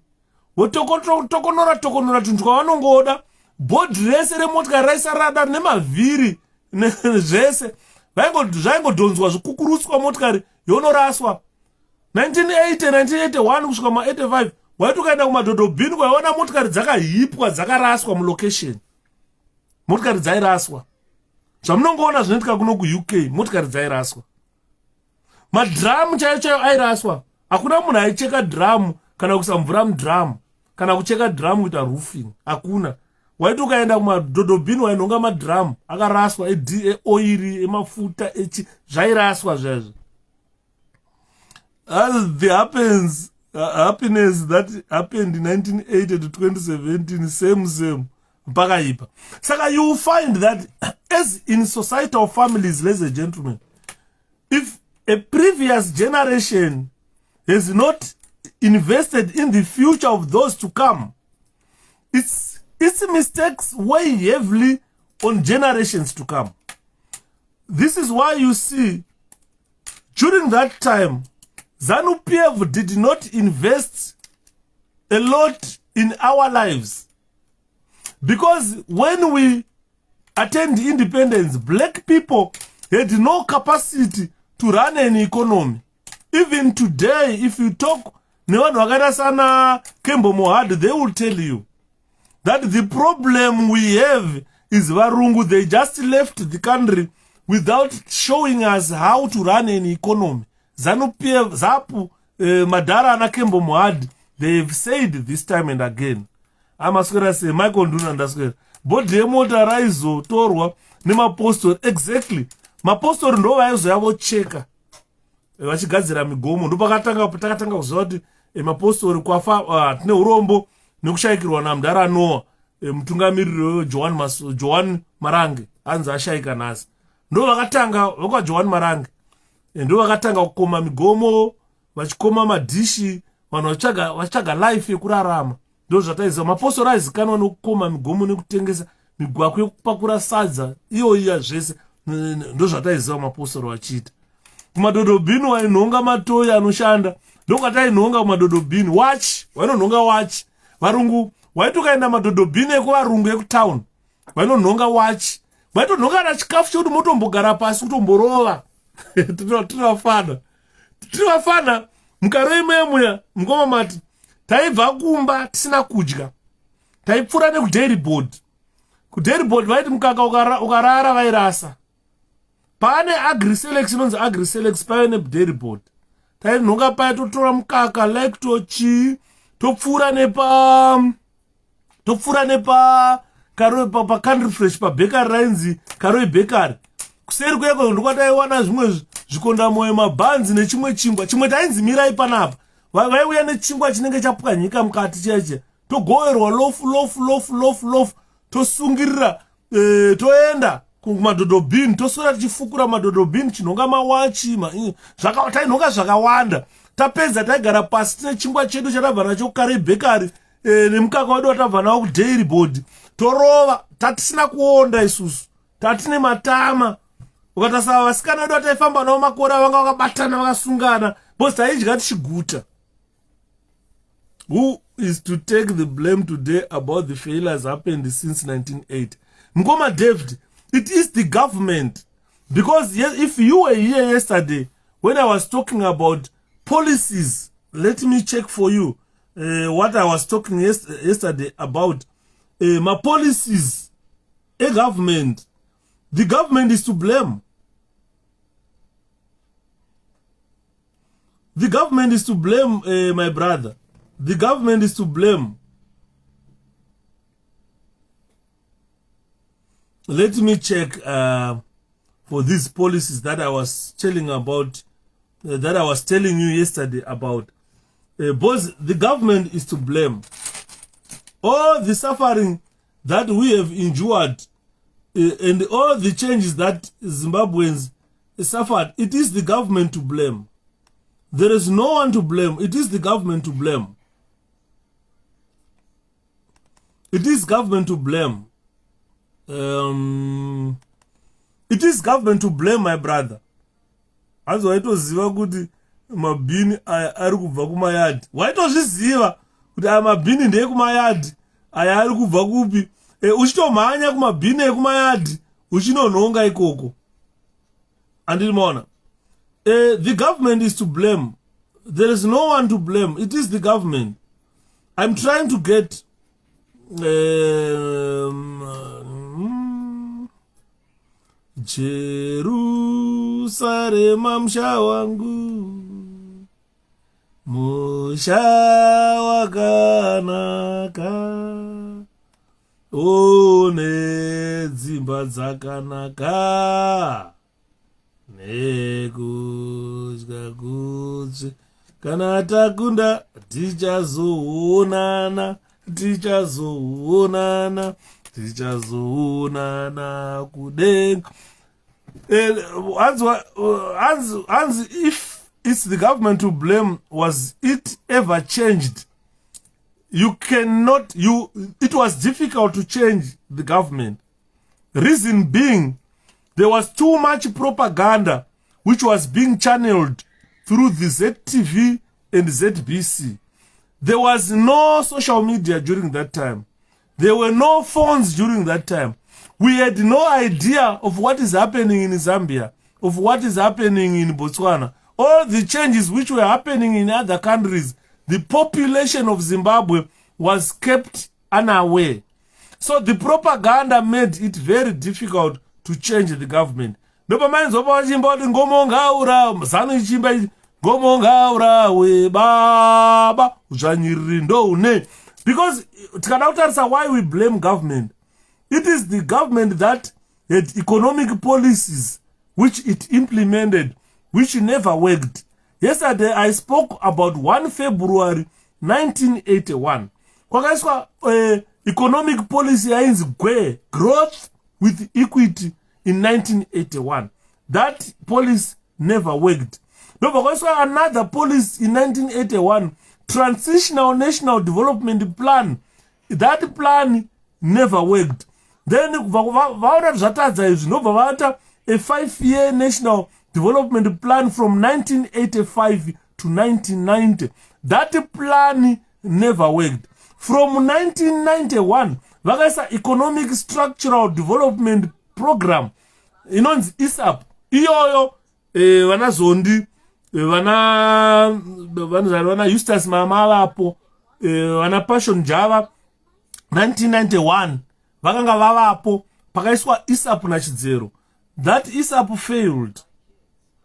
A: votokonora tunhu twavanongoda. Bhodhi rese remotikari raisarada nemavhiri zvese zvaingodhonzwa zvikukurutswa motikari yonoraswa. 1981 kusvika ma85 waiti ukaenda kumadhodhobhini kwaiona motikari dzakahipwa dzakaraswa mulocation. Motikari dzairaswa zvamunongoona zvinoitika kuno kuUK, motikari dzairaswa. Madhiramu chaiyo airaswa. Hakuna munhu aicheka dhiramu kana kuisa mvura mudhiramu kana kucheka dhiramu kuita roofing, hakuna. Waiti ukaenda kumadhodhobhini wainhonga madhiramu akaraswa eoiri emafuta zvairaswa zvezvo. The happiness that happened in 1980 to 2017 same mpaka ipa. Saka you will find that as in societal families, ladies and gentlemen, if a previous generation has not invested in the future of those to come. Its mistakes weigh heavily on generations to come. This is why you see, during that time, ZANU-PF did not invest a lot in our lives. Because when we attained independence, black people had no capacity to run an economy. Even today, if you talk nevanhu vakaita sana 𝗶𝗶𝗃𝗃𝗃, they will tell you that the problem we have is varungu. They just left the country without showing us how to run an economy. ZANU-PF, ZAPU, Madara na 𝗶𝗶𝗃𝗃, they've said this time and again. Amaswera say, Michael Nduna ndaswera. Bodi yemota raizotorwa nemapostori. Exactly. Mapostori ndo vaizoyavo cheka. Vachigadzira migomo. Ndo takatanga kuziva kuti mapostori kwafa tine urombo nekushayikirwa naMudara Noah, mutungamiriri Joan Marange, anzi ashayika nhasi. Ndo vakatanga vokwa Joan Marange. Ndo vakatanga kukoma migomo, vachikoma madhishi, vanhu vachaga life yekurarama. Ndo zvataiziva mapostori aizikanwa nekukoma migomo nekutengesa migwako yekupakura sadza iya zvese. Ndo zvataiziva mapostori vachiita. Kumadhodhobhini wainhonga matoyi anoshanda. Ndokwatainhonga kumadhodhobhini. Watch, wainonhonga watch. Varungu waiti ukaenda madhodhobhini ekuvarungu ekutauni, wainonhonga watch. Waitonhonga na chikafu chekuti motombogara pasi kutomborova. Tinofana mukaro imwemuya mukoma mati taibva kumba tisina kudya, taipfuura nekudairyboard. Kudairyboard vaiti mukaka ukarara vairasa. Pane agri-selex inonzi agri-selex paive nedairyboard. Tainhonga paya totora mukaka like tochi topfuura nepa karo pa country fresh pa bakery rainzi karo bakery. Kuseri kweko ndokwataiwana zvimwe zvikondamoyo mabhanzi nechimwe chingwa. Chimwe tainzi mirai panapa. Vaiuya nechingwa chinenge chapwanyika mukati cheche. Togoverwa lofu tosungirira toenda kumadhodhobhini, toswera tichifukura madhodhobhini, chinhonga mawachi, tainhonga zvakawanda. Tapedza taigara pasi tine chingwa chedu chatabva nacho kare bakery nemukaka wedu watabva nawo kudairyboard. Torova, tatisina kuonda isusu. Tatine matama. Ukatasava vasikana vedu vataifamba nawo makore vanga vakabatana vakasungana. Bosi taidya tichiguta. Who is to take the blame today about the failures happened since 1980? Mkoma David, it is the government. Because yes, if you were here yesterday, when I was talking about policies, let me check for you what I was talking yesterday about. My policies, a government. The government is to blame. The government is to blame, my brother. The government is to blame. Let me check for these policies that I was telling about, that I was telling you yesterday about. Both the government is to blame. All the suffering that we have endured and all the changes that Zimbabweans suffered, it is the government to blame. There is no one to blame. It is the government to blame. It is government to blame. It is government to blame, my brother. As waitoziva kuti mabhini ari kubva kumayadi. Waitozviziva kuti aya mabhini ndeye kumayadi. Aya ari kubva kupi. Uchitomhanya kumabhini ekumayadi. Uchinonhonga ikoko. Andiri maona. The government is to blame. There is no one to blame. It is the government. I'm trying to get Jerusalema msha wangu, musha wakanaka, one dzimba dzakanaka, nekudya kutsve, kana takunda tichazoonana, tichazoonana kudenga. If it's the government to blame. Was it ever changed? You cannot, it was difficult to change the government. Reason being, there was too much propaganda which was being channeled through the ZTV and ZBC. There was no social media during that time. There were no phones during that time. We had no idea of what is happening in Zambia, of what is happening in Botswana. All the changes which were happening in other countries, the population of Zimbabwe was kept unaware. So the propaganda made it very difficult to change the government. Because why we blame government. It is the government that had economic policies which it implemented, which never worked. Yesterday I spoke about 1 February 1981. Economic policy is growth with equity in 1981. That policy never worked. Another policy in 1981, Transitional National Development Plan. That plan never worked. Then a 5-year national development plan from 1985 to 1990. That plan never worked. From 1991, vakasa economic structural development program, inonzi ISAP. Iyoyo vana Zondi, vana Eustace Mama vapo, vana Passion Java, 1991 vakanga vavapo pakaiswa ISAP na Chidzero. That ISAP failed.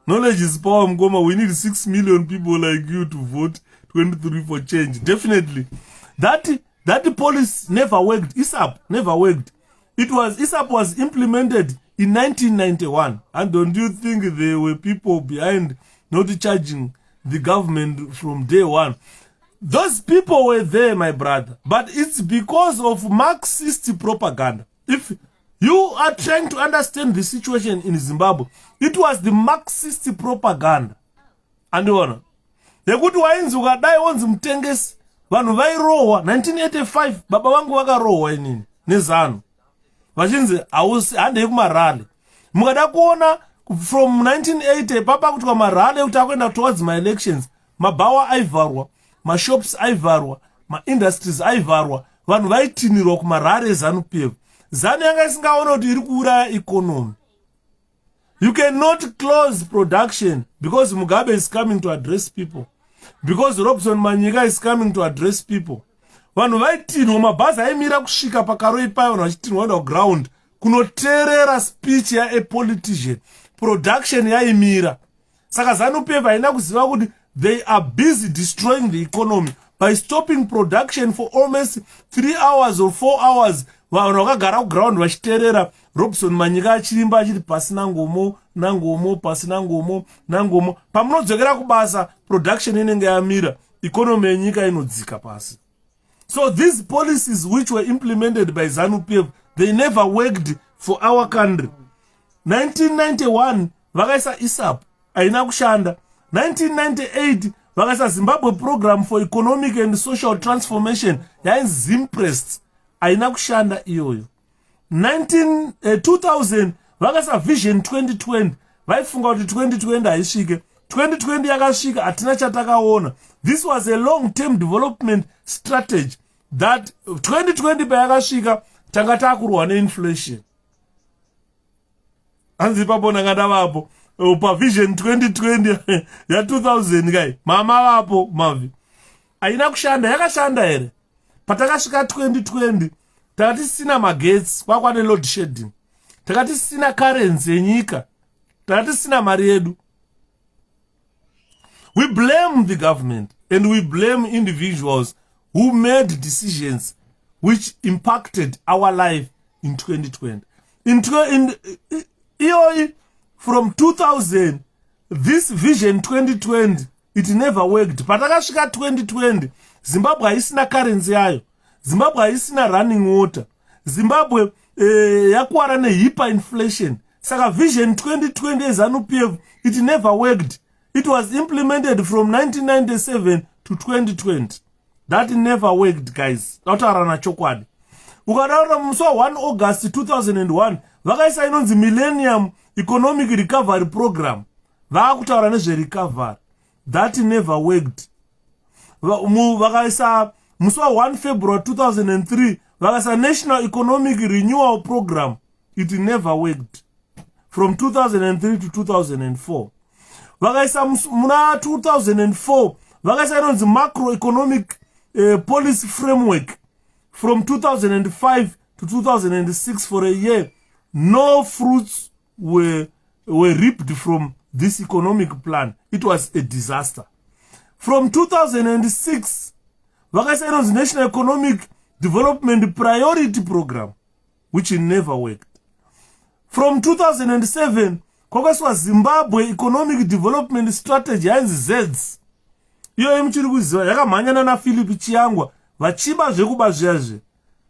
A: Knowledge is power, Mgoma. We need 6 million people like you to vote 23 for change. Definitely. That policy never worked. ISAP never worked. ISAP was implemented in 1991. And don't you think there were people behind not charging the government from day one? Those people were there, my brother. But it's because of Marxist propaganda. If you are trying to understand the situation in Zimbabwe, it was the Marxist propaganda. And you know, the good wines who got die once mtengesi vanhu vairohwa 1985 baba vangu vakarohwa inini nezano vachinzi handei kumarale. Mukada kuona from 1980 papa kuti kwamarale kuti akuenda towards my elections, mabhawa aivharwa, mashops aivharwa, maindustries aivharwa, vanhu vaitinirwa kumarare ZANU-PF. ZANU yanga isingaona kuti iri kuuraya economy. You cannot close production because Mugabe is coming to address people. Because Robson Manyika is coming to address people. Vanhu vaitinwa mabhazi aimira kusvika pakaroi payo vanhu vachitinwa on ground kunoteerera speech a politician. Production yaimira. Saka ZANU-PF haina kuziva kuti they are busy destroying the economy by stopping production for almost 3 hours or 4 hours. Vanhu vakagara kuground vachiteerera Robson Manyika achirimba achiti pasina ngomo, nangomo, pasina ngomo, nangomo. Pamunodzokera kubasa, production inenge yamira, economy yenyika inodzika pasi. So these policies which were implemented by ZANU-PF, they never worked for our country. 1991, vakaisa ISAP, aina kushanda. 1998, vakaisa Zimbabwe Program for Economic and Social Transformation, yainzi ZIMPREST, aina kushanda iyoyo. 2000 vakasa Vision 2020 vaifunga kuti 2020 haisvike. 2020 yakasvika, hatina chatakaona. This was a long-term development strategy that 2020 payakasvika tanga takurwa neinflation. Hanzi papo nakada vapo pa Vision 2020 ya 2000 kai mama vapo mavi aina kushanda. Yakashanda here patakasvika 2020 takati sina magetsi, kwakwane load shedding, takati sina currency yenyika, takati sina mari yedu. We blame the government and we blame individuals who made decisions which impacted our life in 2020. From 2000, this Vision 2020, it never worked. Patakasvika 2020, Zimbabwe haisina currency yayo. Zimbabwe haisina running water. Zimbabwe yakuwara nehyperinflation. Saka Vision 2020 ZANU-PF, it never worked. It was implemented from 1997 to 2020. That never worked, guys. Tautaura chokwadi. Ukadaura musi 1 August 2001, vakaisa inonzi Millennium Economic Recovery Program. Vakutaura nezve recovery. That never worked. Vakaisa musi 1 February 2003, vakaisa National Economic Renewal Program. It never worked. From 2003 to 2004. Vakaisa muna 2004, vakaisa inonzi Macroeconomic Policy Framework. From 2005 to 2006 for a year, no fruits were reaped from this economic plan. It was a disaster. From 2006, vakaisa National Economic Development Priority Program, which never worked. From 2007, kwakaiswa Zimbabwe Economic Development Strategy yanzi ZEDS. Iyo emuchiri kuziva yakamhanyana na 𝗡𝗁𝗶𝗃𝗃 vachiba zvekuba zviyazve.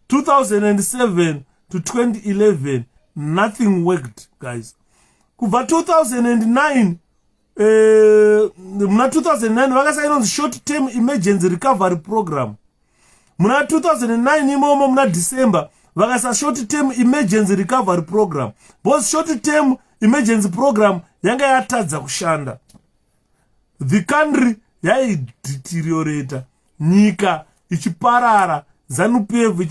A: 2007 to 2011, nothing worked, guys. Kubva 2009, muna 2009 vakaisa inonzi Short Term Emergency Recovery Program. Muna 2009 imomo muna December vakaisa Short Term Emergency Recovery Program. Because Short Term Emergency Program yanga yatadza kushanda. The country yaideteriorata, nyika ichiparara, ZANU-PF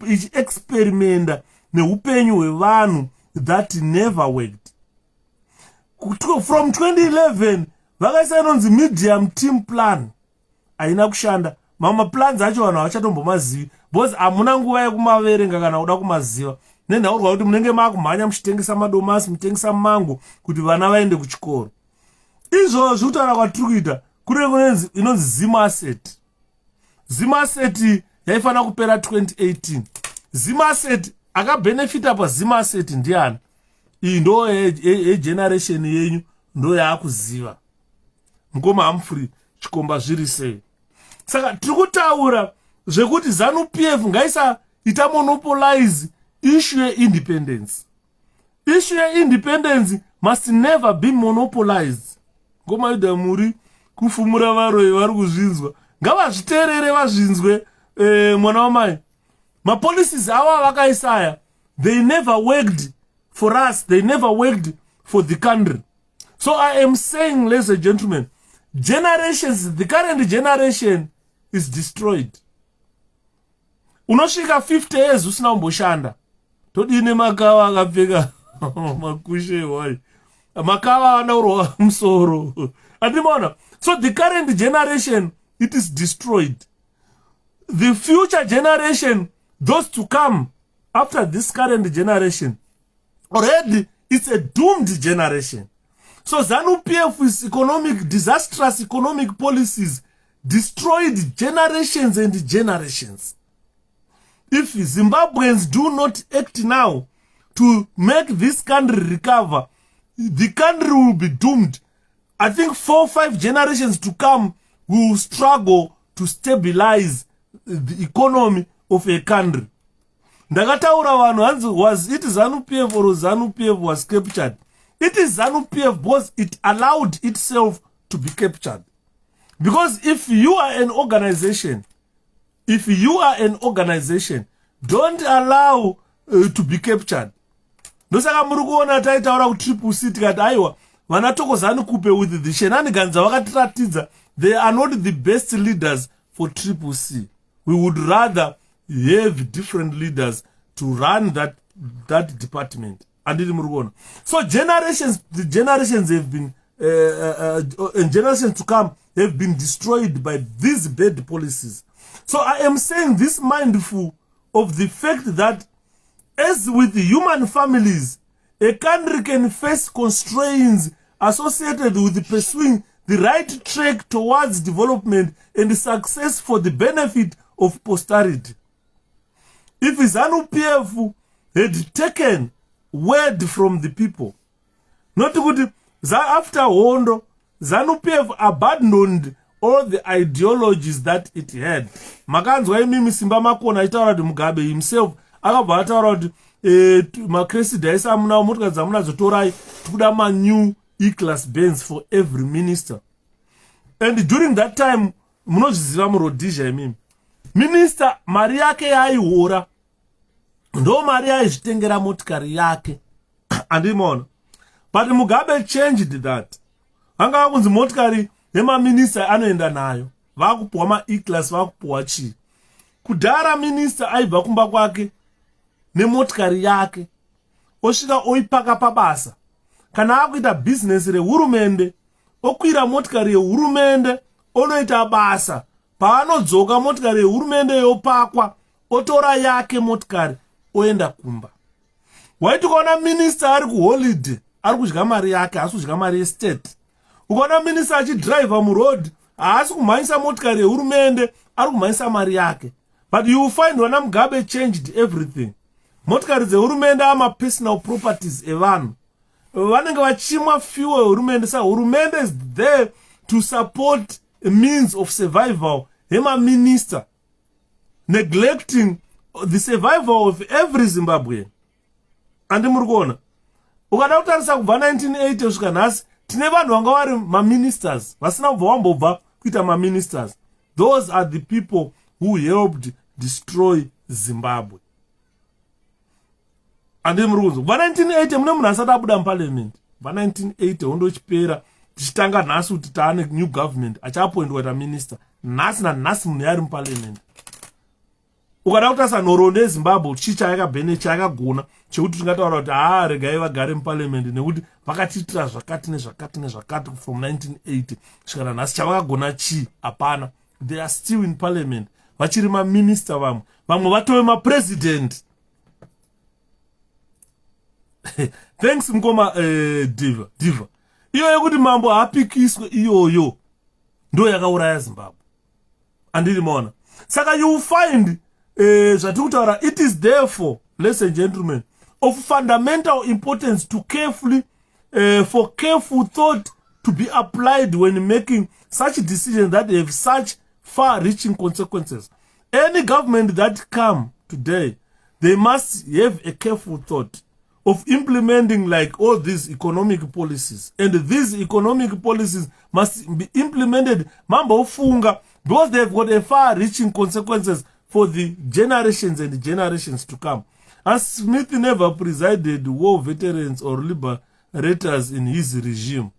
A: ichi-experimenta neupenyu hwevanhu. That never worked. From 2011 vakaisa inonzi Medium Team Plan. Haina kushanda. Mama plans acho vanhu havachatombomazivi. Because hamuna nguva yekumaverenga kana kuda kumaziva. Nenhaurwa kuti munenge maakumhanya muchitengesa madomasi, muchitengesa mango kuti vana vaende kuchikoro. Izvozvo kutaura kwatiri kuita kune inonzi 𝗲𝗏𝗃𝗃. 𝗲𝗏𝗃𝗃 yaifana kupera 2018. 𝗲𝗏𝗃𝗃 akabenefita pa𝗲𝗏𝗃𝗃 ndiani? Iyi ndo generation yenyu ndo yaakuziva. Mukoma Humphrey 𝗡𝗁𝗃𝗃. Saka tiri kutaura zvekuti ZANU-PF ngaisa ita monopolize issue independence. Issue independence must never be monopolized. Ngoma ida muri kufumura varoi vari kuzvinzwa. Ngavazviteerere vazvinzwe mwana wamai. Ma policies awa vakaisaya, they never worked for us. They never worked for the country. So I am saying, ladies and gentlemen, generations, the current generation is destroyed. Unosvika 50 years usina kumboshanda. Todine makava akapfeka makushe wai. Makava anaurwa musoro. Andimona. So the current generation, it is destroyed. The future generation, those to come after this current generation, already it's a doomed generation. So ZANU-PF's disastrous economic policies destroyed generations and generations. If Zimbabweans do not act now to make this country recover, the country will be doomed. I think 4 or 5 generations to come will struggle to stabilize the economy of a country. Ndakataura vanhu hanzi, was it ZANU-PF or ZANU-PF was captured? It is ZANU-PF because it allowed itself to be captured. Because if you are an organization, don't allow to be captured. Ndosaka muri kuona taitaura ku-𝗶𝗏𝗃𝗃 tikati aiwa vana Thokozani-Kupe with the shenanigans vakatiratidza, they are not the best leaders for 𝗶𝗏𝗃. We would rather have different leaders to run that department. So the generations have been and generations to come have been destroyed by these bad policies. So I am saying this mindful of the fact that as with human families, a country can face constraints associated with pursuing the right track towards development and success for the benefit of posterity. If ZANU-PF had taken word from the people, not good, after Hondo, ZANU-PF abandoned all the ideologies that it had. Makanzwa imimi Simba Makona itaura kuti Mugabe himself akabva ataura kuti makresi daisa amuna motika dzamuna zotorai tikuda new E-class Benz for every minister. And during that time, munozviziva muRhodesia imimi, minister mari yake yaihora, ndo mari yaizvitengera motikari yake. Andimona. But Mugabe changed that. Anga kunzi motikari yemaminista anoenda nayo. Vakupuwa ma E-class, vakupuwa chi. Kudhara minister aibva kumba kwake nemotikari yake. Osvika oipaka pabasa. Kana akuita business rehurumende, okwira motikari yehurumende, onoita basa. Paanodzoka motikari yehurumende yopakwa, otora yake motikari, oenda kumba. Waiti ukaona minister ari kuholiday, ari kudya mari yake, haasi kudya mari yestate. Ukaona minister achidriver muroad, haasi kumhanyisa motikari yehurumende, ari kumhanyisa mari yake. But you will find when Mugabe changed everything. Motikari dzehurumende ama personal properties evanhu. Vanenge vachimwa fuel hurumende. So hurumende is there to support a means of survival. Hema minister neglecting the survival of every Zimbabwean. Andi muri kuona. Ukada kutarisa kubva 1980 kusvika nhasi, tine vanhu vanga vari ma-ministers, vasina kubva wambobva kuita ma-ministers. Those are the people who helped destroy Zimbabwe. Andi muri kunzwa. Kubva 1980 mune munhu asati abuda muparliament. Kubva 1980 hondo chipera, tichitanga nhasi kuti taane new government, achaappointwa kuita minister. Nhasi nanhasi munhu yari muparliament. Ukada kutarisa nhoroondo yeZimbabwe, chii chayakabhene chayakagona chekuti tingataura kuti regai vagare muparliament nekuti vakatiitira zvakati nezvakati nezvakati from 1980 kusvikana nhasi chavakagona chii? Hapana. They are still in parliament. Vachiri maminister vamwe vatove mapresident. Thanks mukoma diva. Iyo yekuti mambo haapikiswe iyoyo ndo yakauraya Zimbabwe. Andiri maona. Saka you will find zvatikutaura, it is therefore, ladies and gentlemen, of fundamental importance to for careful thought to be applied when making such decisions that have such far-reaching consequences. Any government that come today, they must have a careful thought of implementing like all these economic policies. And these economic policies must be implemented mambo funga, because they've got a far-reaching consequences for the generations and generations to come. As Smith never presided war veterans or liberators in his regime.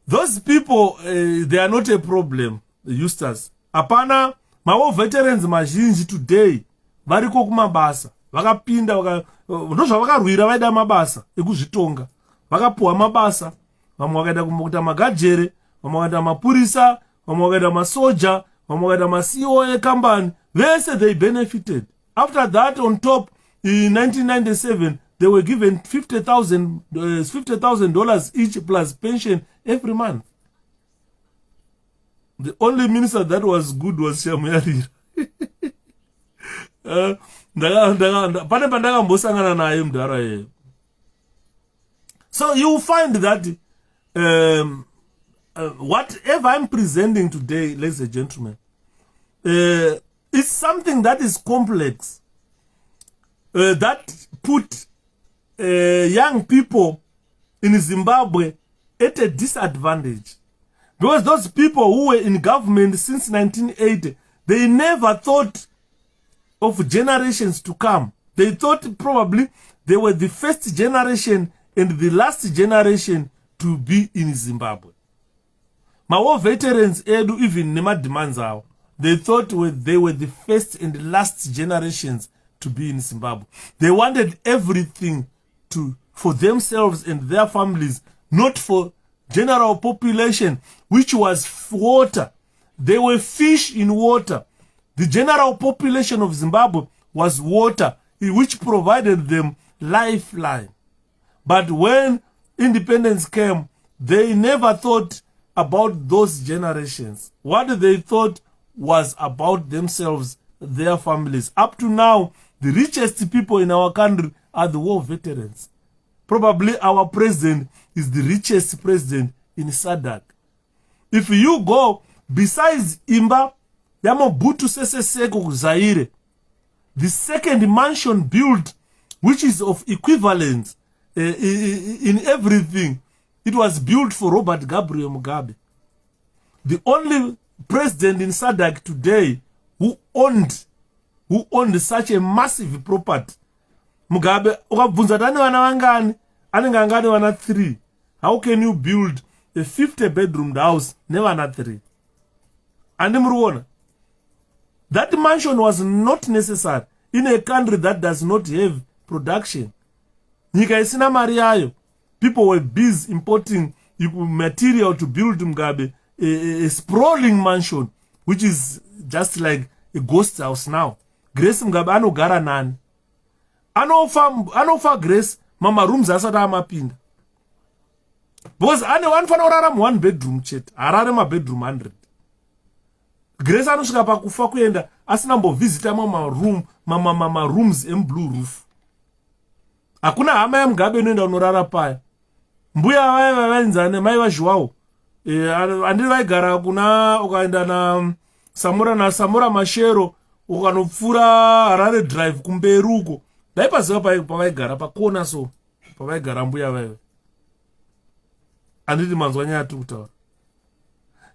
A: Those people, they are not a problem, Eustace. Apana, ma war veterans mazhinji today, variko kumabasa, vakapinda, ndozva vakarwira vaida mabasa ekuzvitonga. Vakapuwa mabasa, vamwe vakaenda kuita magajere, vamwe vakaita mapurisa, vamwe vakaita masoja, vamwe vakaita ma-CEO company. Vese they benefited. After that, on top, in 1997, they were given $50,000 each plus pension every month. The only minister that was good was Shamuyarira. So you find that whatever I'm presenting today, ladies and gentlemen, it's something that is complex, that put young people in Zimbabwe at a disadvantage. Because those people who were in government since 1980, they never thought of generations to come. They thought probably they were the first generation and the last generation to be in Zimbabwe. My war veterans, even Nema Dimanzao, they thought they were the first and the last generations to be in Zimbabwe. They wanted everything for themselves and their families, not for general population, which was water. They were fish in water. The general population of Zimbabwe was water, which provided them lifeline. But when independence came, they never thought about those generations. What they thought was about themselves, their families. Up to now, the richest people in our country are the war veterans. Probably our president is the richest president in SADC. If you go, besides Imba, Yamobutu Sese Seko Zaire, the second mansion built, which is of equivalence in everything, It was built for Robert Gabriel Mugabe, the only president in SADC today who owned such a massive property. Mugabe, ukabvunza tani vana vangani, anenge angane vana 3. How can you build a 50-bedroomed house nevana 3? And mruona, that mansion was not necessary in a country that does not have production. Nyika isina mari yayo. People were busy importing material to build Mugabe a sprawling mansion, which is just like a ghost house now. Grace Mugabe anogara nani? Anofa Grace mama rooms asati amapinda. Because anofana kurara 1 bedroom chete, harare ma bedroom 100. Grace anosvika pakufa kuenda asina mbovhizita mama rooms blue roof. Hakuna hama ya Mugabe inoenda unorara paya. Mbuya vaiva vainzane mai vaZhwawo. Andiri vaigara kuna ukaenda na Samura Machero ukanopfura Harare Drive kumberi uko. Ndaipaziva pavaigara pakona so pavaigara mbuya vaiva. Anditi manzwa nyaya tiri kutaura.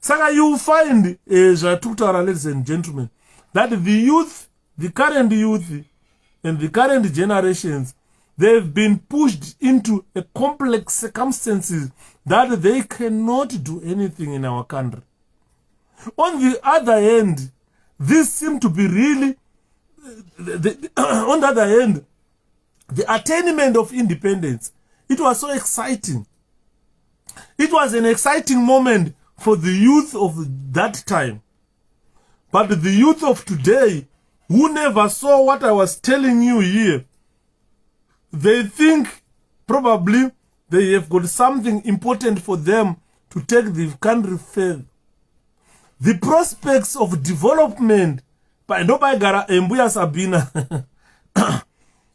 A: Saka you find zvatiri kutaura, ladies and gentlemen, that the current youth and the current generations, they've been pushed into a complex circumstances that they cannot do anything in our country. On the other hand, this seemed to be really, on the other hand, the attainment of independence, it was so exciting. It was an exciting moment for the youth of that time. But the youth of today, who never saw what I was telling you here, they think probably they have got something important for them to take the country further. The prospects of development, ndopaigara Mbuya Sabina,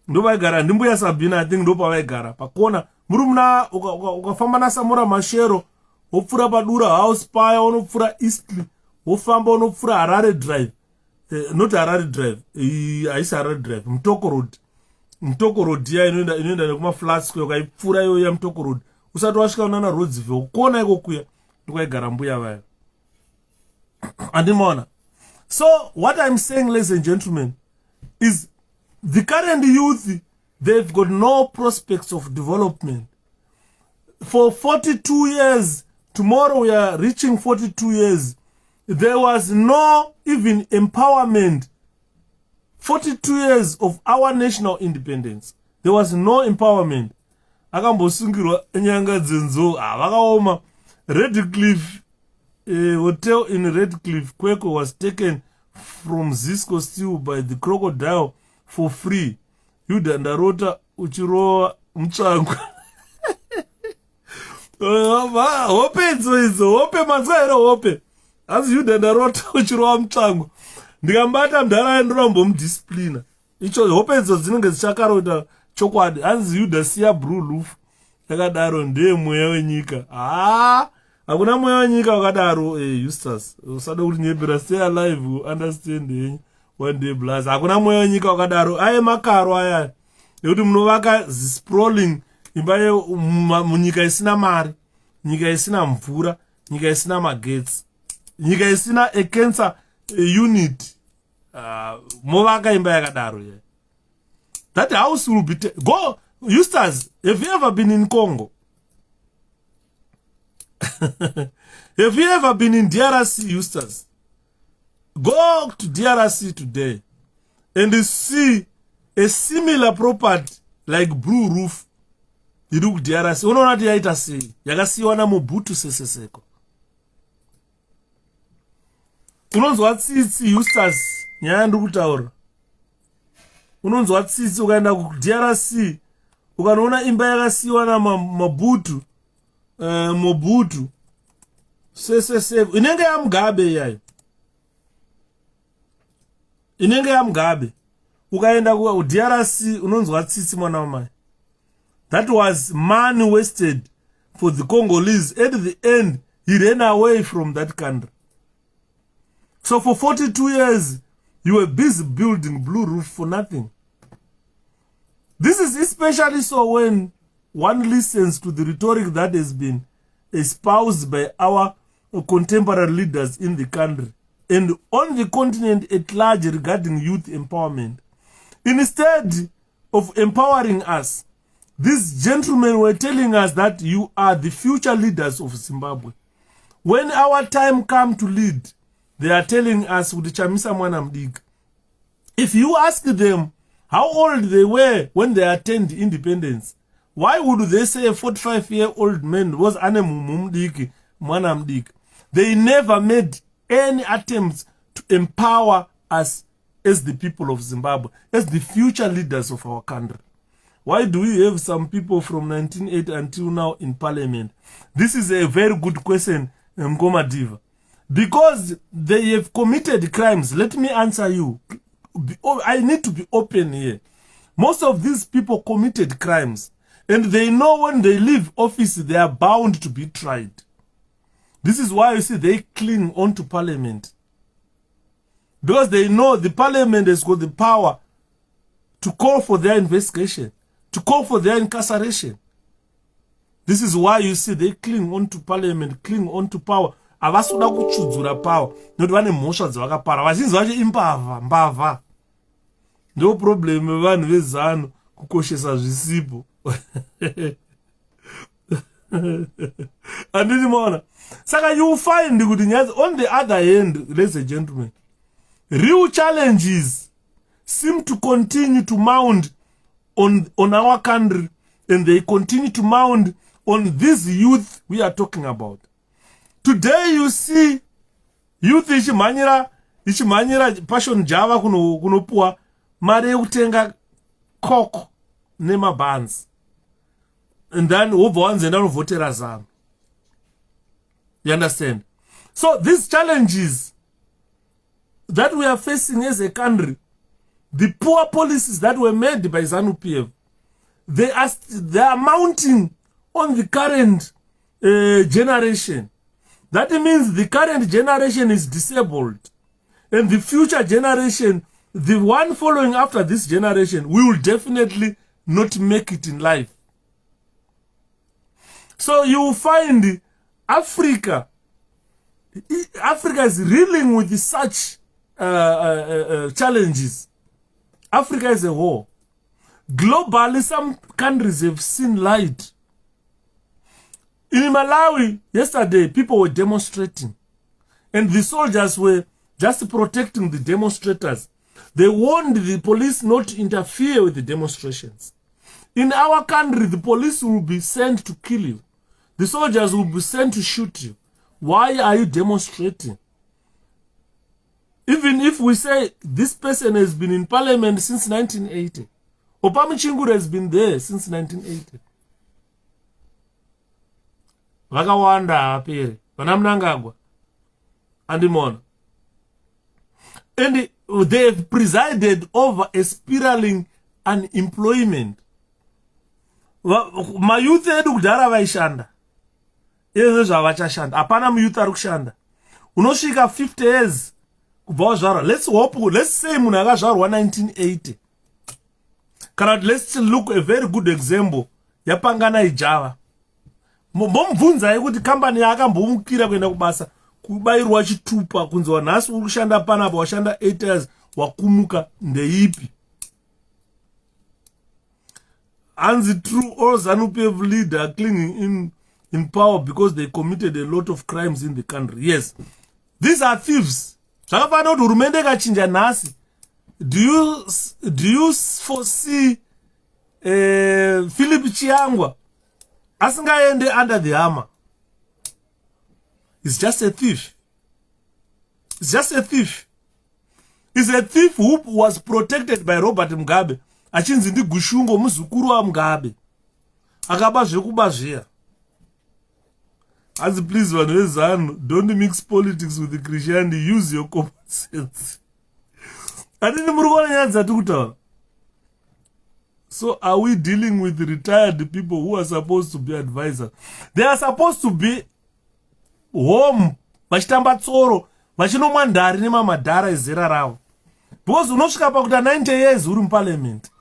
A: ndopaigara Mbuya Sabina, I think ndopaigara pakona murumna ukafamba na Samura Machero wopfura padura house paya unopfura Eastleigh wofamba unopfura Harare Drive, not Harare Drive, aisi Harare Drive, Mtoko Road ya inoenda nekuma Flat Square ukaipfura iyo ya Mtoko Road usati wasvika unana Rhodsville ukona iko kuya ndikwaigara mbuya vaya. Andimona. So what I'm saying, ladies and gentlemen, is the current youth, they've got no prospects of development. For 42 years, tomorrow we are reaching 42 years, there was no even empowerment. 42 years of our national independence, there was no empowerment. Akambosungirwa nyanga dzenzo vakaoma. Redcliffe hotel in Redcliffe Kweko was taken from Zisco Steel by the crocodile for free. Yuda ndarota uchirowa mtsvangu. Hope idzo hope manzwa hope. Asi Yuda ndarota uchirowa mtsvangu. Ndikambata mdara ndombomudisciplina. Icho hope idzo dzinenge dzichakarota chokwadi. Anzi Yuda siya blue roof. Yakadaro ndiye mweya wenyika. Hakuna mweya wenyika wakadaro Eustace. Usada kuti nyebera stay alive, understand one day blast. Hakuna mweya wenyika wakadaro. Aye makaro aya. Yekuti munovaka sprawling imba munyika isina mari, nyika isina mvura, nyika isina magetsi, nyika isina a cancer unit. Movaka imba yakadaro ya. That house will be go. Eustace, have you ever been in Congo? Have you ever been in DRC, Eustace? Go to DRC today and see a similar property like Blue Roof. You look DRC. Unaona ati yaita si. Yakasiwa na Mobutu Sese Seko. Unonzwa tsitsi Eustace. Nyaya ndikutaura. Unonzwa tsitsi ukaenda ku DRC. Ukanoona imba yakasiwa na Mobutu. Mobutu Sese Seko. Inenge ya Mugabe yayo. Inenge ya Mugabe. Ukaenda ku DRC unonzwa tsitsi mwana wamai. That was money wasted for the Congolese. At the end, he ran away from that country. So for 42 years, you were busy building Blue Roof for nothing. This is especially so when one listens to the rhetoric that has been espoused by our contemporary leaders in the country and on the continent at large regarding youth empowerment. Instead of empowering us, these gentlemen were telling us that you are the future leaders of Zimbabwe. When our time comes to lead, they are telling us with Chamisa Mwana Mdiga. If you ask them how old they were when they attained independence, why would they say a 45-year-old man was Mwana Mdiga? They never made any attempts to empower us as the people of Zimbabwe, as the future leaders of our country. Why do we have some people from 1980 until now in parliament? This is a very good question, Ngoma Diva. Because they have committed crimes. Let me answer you. I need to be open here. Most of these people committed crimes. And they know when they leave office, they are bound to be tried. This is why you see they cling on to parliament. Because they know the parliament has got the power to call for their investigation, to call for their incarceration. This is why you see they cling on to parliament, cling on to power. Avasuda kuchudzura power. Not vane mhosva dzavakapara. Vazhinji vacho mbavha. No problem vanhu vezano kukoshesa zvisipo. Andini maona. Saka you find on the other hand, ladies and gentlemen, real challenges seem to continue to mount on our country, and they continue to mount on this youth we are talking about. Today you see youth ichimhanyira passion java kunopuwa mari yekutenga koko nemabanzi, and then wobva wanzenda unovhotera zano. You understand? So these challenges that we are facing as a country, the poor policies that were made by ZANU-PF, they are mounting on the current generation. That means the current generation is disabled, and the future generation, the one following after this generation, we will definitely not make it in life. So you will find Africa is reeling with such challenges. Africa as a whole. Globally, some countries have seen light. In Malawi, yesterday, people were demonstrating. And the soldiers were just protecting the demonstrators. They warned the police not to interfere with the demonstrations. In our country, the police will be sent to kill you. The soldiers will be sent to shoot you. Why are you demonstrating? Even if we say this person has been in parliament since 1980, Opamichinguru has been there since 1980. Vakawanda apere, vanamnangagwa, andimona. And they have presided over a spiraling unemployment. Mayouth edu kudhara vaishanda. Izvo zvavachashanda. Hapana muyouth ari kushanda. Unosvika 50 years kubva wazvarwa. Let's say munhu akazvarwa 1980. Kana let's look a very good example yapangana ijava. Mbomubvunzai kuti kambani yakambomukira kuenda kubasa kubayirwa chitupa kunzwa nhasi uri kushanda panapa washanda 8 years wakumuka ndeipi. Hanzi true all ZANU-PF leaders are clinging in power because they committed a lot of crimes in the country. Yes, these are thieves. Zvakafanira kuti hurumende ikachinja nhasi. Do you foresee Philip Chiangwa asingaende under the hammer? He's just a thief. He's just a thief. He's a thief who was protected by Robert Mugabe. Achinzi ndi Gushungo muzukuru wa Mugabe. Akaba zvekubazvira. As please vanhu vezanu, don't mix politics with the Christianity. Use your common sense. Adini murikuona nyaya dzatiri kutaura. So are we dealing with retired people who are supposed to be advisors? They are supposed to be home, vachitamba tsoro, vachinomwa ndari nemamadhara ezera ravo. Because unosvika pakuta 90 years uri muparliament,